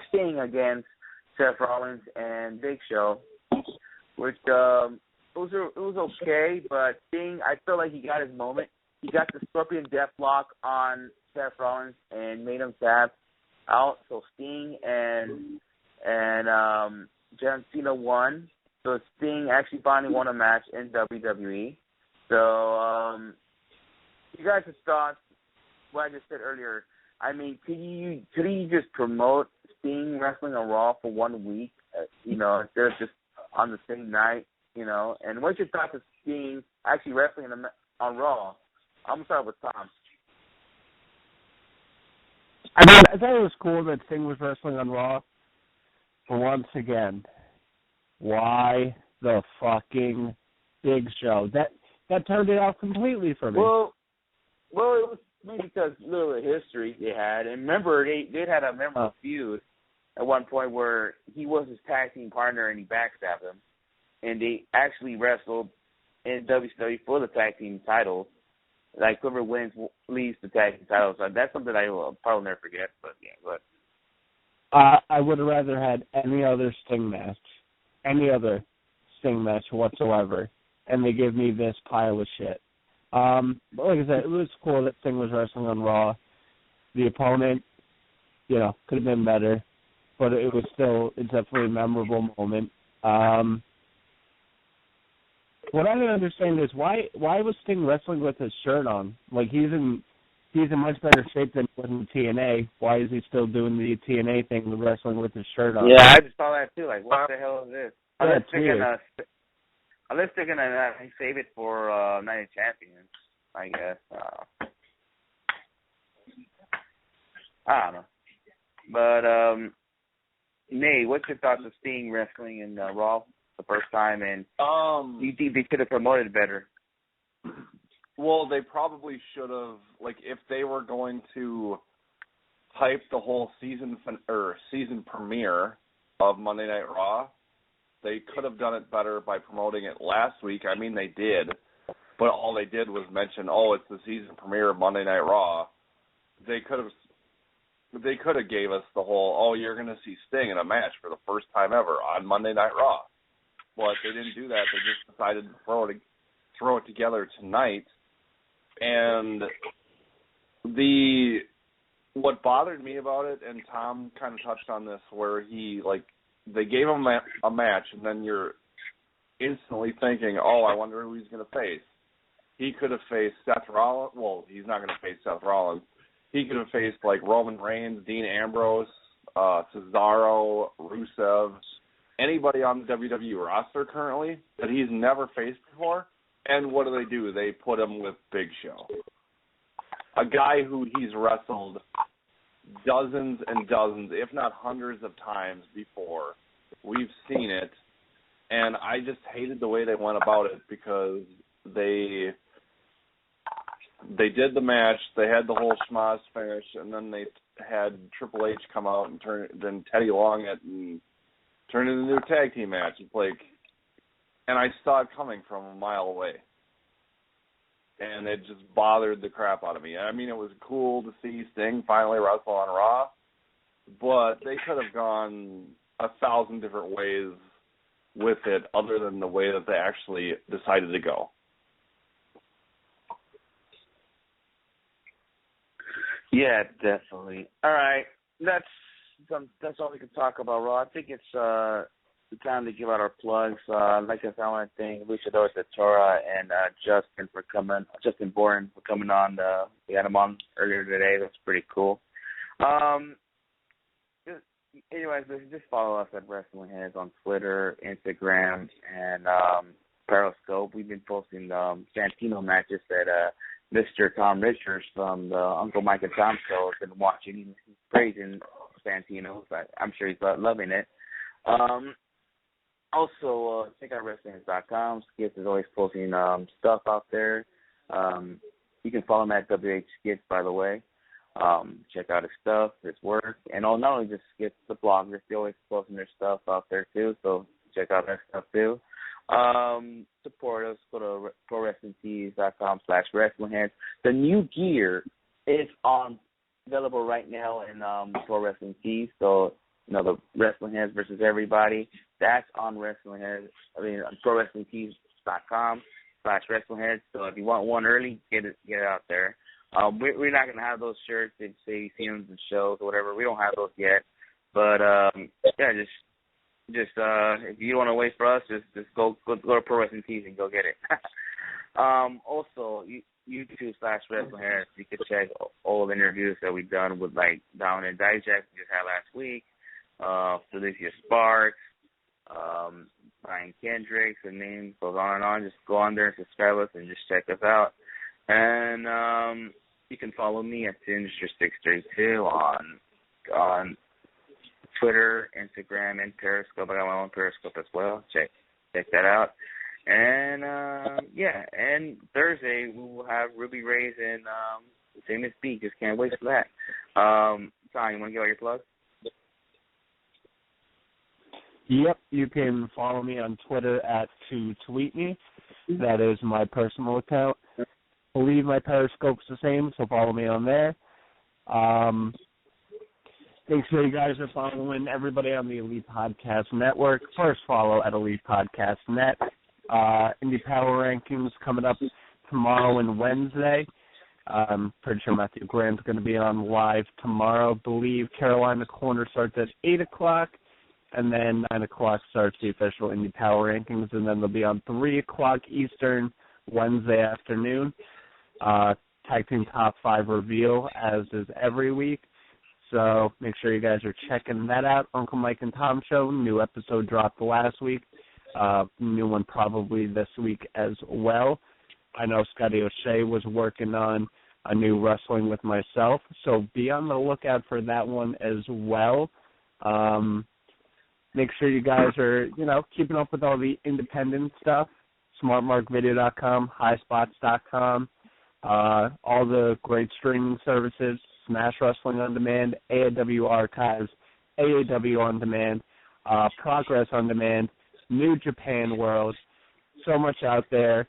[SPEAKER 1] Sting against Seth Rollins and Big Show, which it was okay, but Sting, I feel like he got his moment. He got the Scorpion Deathlock on Seth Rollins and made him tap out. So Sting and John Cena won. So Sting actually finally won a match in WWE. So, you guys' thoughts, what I just said earlier, I mean, could he just promote Sting wrestling on Raw for 1 week, instead of just on the same night, And what's your thoughts of Sting actually wrestling on Raw? I'm going to start with Tom.
[SPEAKER 2] I thought it was cool that Sting was wrestling on Raw. But once again, why the fucking Big Show? That turned it off completely for me.
[SPEAKER 1] Well, it was maybe because little history they had. And remember, they had a memorable feud at one point where he was his tag team partner and he backstabbed him. And they actually wrestled in WCW for the tag team titles. Like, whoever wins leaves the tag team titles. So that's something I will probably never forget. But, yeah, but.
[SPEAKER 2] I would have rather had any other Sting match whatsoever, and they give me this pile of shit. But like I said, it was cool that Sting was wrestling on Raw. The opponent, could have been better, but it's definitely a memorable moment. What I don't understand is why was Sting wrestling with his shirt on? Like, he's in much better shape than he was in TNA. Why is he still doing the TNA thing, the wrestling with his shirt on?
[SPEAKER 1] Yeah, I just saw that too. Like, what the hell is this? Unless they're gonna save it for Night of Champions, I guess. I don't know. But Nate, what's your thoughts of Sting wrestling in Raw the first time, and do you think they could have promoted better?
[SPEAKER 9] Well, they probably should have, like, if they were going to hype the whole season premiere of Monday Night Raw, they could have done it better by promoting it last week. I mean, they did, but all they did was mention, it's the season premiere of Monday Night Raw. They could have gave us the whole, you're going to see Sting in a match for the first time ever on Monday Night Raw. But they didn't do that. They just decided to throw it together tonight. And what bothered me about it, and Tom kind of touched on this, where they gave him a match, and then you're instantly thinking, I wonder who he's going to face. He could have faced Seth Rollins. Well, he's not going to face Seth Rollins. He could have faced, like, Roman Reigns, Dean Ambrose, Cesaro, Rusev, anybody on the WWE roster currently that he's never faced before. And what do? They put him with Big Show, a guy who he's wrestled dozens and dozens, if not hundreds of times before. We've seen it, and I just hated the way they went about it because they did the match, they had the whole schmoz finish, and then they had Triple H come out and then Teddy Long it and turn it into a new tag team match. It's like, and I saw it coming from a mile away. And it just bothered the crap out of me. I mean, it was cool to see Sting finally wrestle on Raw, but they could have gone 1,000 different ways with it other than the way that they actually decided to go.
[SPEAKER 1] Yeah, definitely. All right. That's all we can talk about Raw. I think it's the time to give out our plugs. Like I said, I want to thank Luchadora, Datura, and Justin Borden for coming on. We had him on earlier today. That's pretty cool. Anyways, just follow us at Wrestlingheads on Twitter, Instagram, and Periscope. We've been posting Santino matches that Mr. Tom Richards from the Uncle Mike and Tom show has been watching. He's praising Santino. I'm sure he's loving it. Also, check out Wrestlingheads.com. Skits is always posting stuff out there. You can follow him at WH Skits, by the way. Check out his stuff, his work, and not only just Skits, the blog. They're always posting their stuff out there, too, so check out that stuff, too. Support us. Go to ProWrestlingTees.com/WrestlingHeads. The new gear is available right now in Pro Wrestling Tees. So, the Wrestling Heads versus everybody. That's on Wrestling Heads. ProWrestlingTees.com/WrestlingHeads. So if you want one early, get it out there. We're not gonna have those shirts that say you see them in shows or whatever. We don't have those yet. But just Just if you don't want to wait for us, just go to Pro Wrestling Tees and go get it. Also, YouTube/WrestlingHeads. You can check all the interviews that we've done with like Down and Dijak we just had last week. Felicia Sparks, Brian Kendricks, and name goes on and on. Just go on there and subscribe us and just check us out. And you can follow me at Sinister632 on Twitter, Instagram, and Periscope. I got my own Periscope as well. Check that out. And and Thursday we will have Ruby Ray's and Famous B. Just can't wait for that. Tom, you want to give out your plugs?
[SPEAKER 2] Yep, you can follow me on Twitter at @2tweetme. That is my personal account. I believe my Periscope's the same, so follow me on there. Thanks for you guys are following everybody on the Elite Podcast Network. First follow at Elite Podcast Net. Indie Power Rankings coming up tomorrow and Wednesday. I'm pretty sure Matthew Graham's going to be on live tomorrow. I believe Carolina Corner starts at 8 o'clock, and then 9 o'clock starts the official Indie Power Rankings, and then they'll be on 3 o'clock Eastern Wednesday afternoon. Tag Team Top 5 reveal, as is every week. So make sure you guys are checking that out. Uncle Mike and Tom Show, new episode dropped last week. New one probably this week as well. I know Scotty O'Shea was working on a new Wrestling with Myself, so be on the lookout for that one as well. Make sure you guys are, keeping up with all the independent stuff. SmartMarkVideo.com, HighSpots.com, all the great streaming services, Smash Wrestling On Demand, AAW Archives, AAW On Demand, Progress On Demand, New Japan World, so much out there.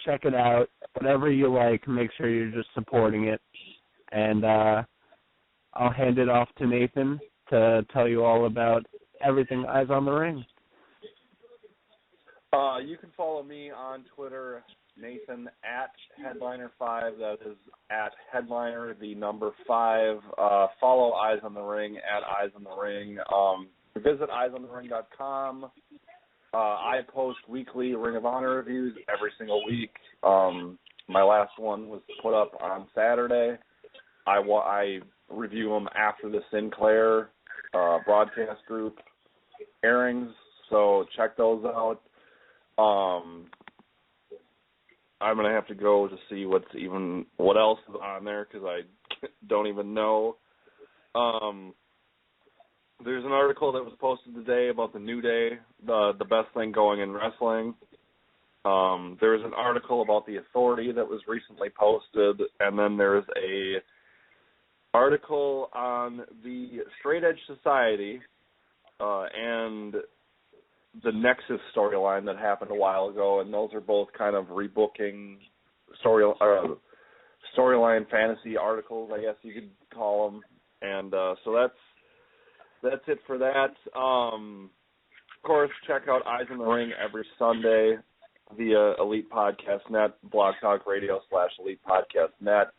[SPEAKER 2] Check it out. Whatever you like, make sure you're just supporting it. And I'll hand it off to Nathan to tell you all about everything Eyes on the Ring.
[SPEAKER 9] You can follow me on Twitter, Nathan, at Headliner5. That is at Headliner, the number 5. Follow Eyes on the Ring at Eyes on the Ring. Visit eyesonthering.com. I post weekly Ring of Honor reviews every single week. My last one was put up on Saturday. I review them after the Sinclair broadcast group airings, so check those out. I'm going to have to go to see what else is on there because I don't even know. There's an article that was posted today about the New Day, the best thing going in wrestling. There's an article about the Authority that was recently posted, and then there's a article on the Straight Edge Society and the Nexus storyline that happened a while ago, and those are both kind of rebooking storyline fantasy articles, I guess you could call them. And so that's it for that. Of course, check out Eyes in the Ring every Sunday via Elite Podcast Net, Blog Talk Radio /Elite Podcast Net.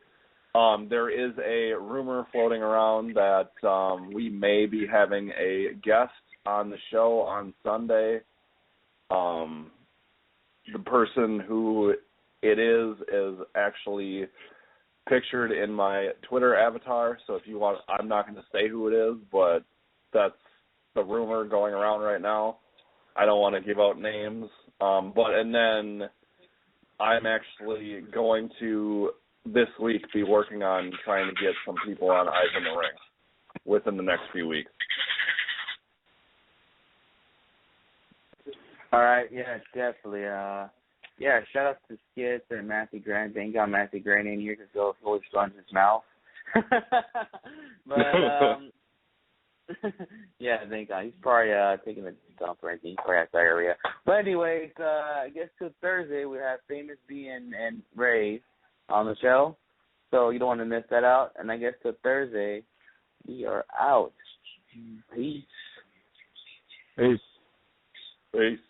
[SPEAKER 9] There is a rumor floating around that we may be having a guest on the show on Sunday. The person who it is actually pictured in my Twitter avatar, so if you want, I'm not going to say who it is, but that's the rumor going around right now. I don't want to give out names, and then I'm actually going to this week be working on trying to get some people on Eyes in the Ring within the next few weeks.
[SPEAKER 1] All right, yeah, definitely. Shout out to Skits and Matthew Grant. Thank God Matthew Grant in here because he'll always sponge his mouth. But yeah, thank God. He's probably taking a dump or anything. He probably has diarrhea. But anyways, I guess till Thursday we have Famous B and Ray on the show, so you don't want to miss that out. And I guess till Thursday we are out. Peace.
[SPEAKER 2] Peace.
[SPEAKER 9] Peace.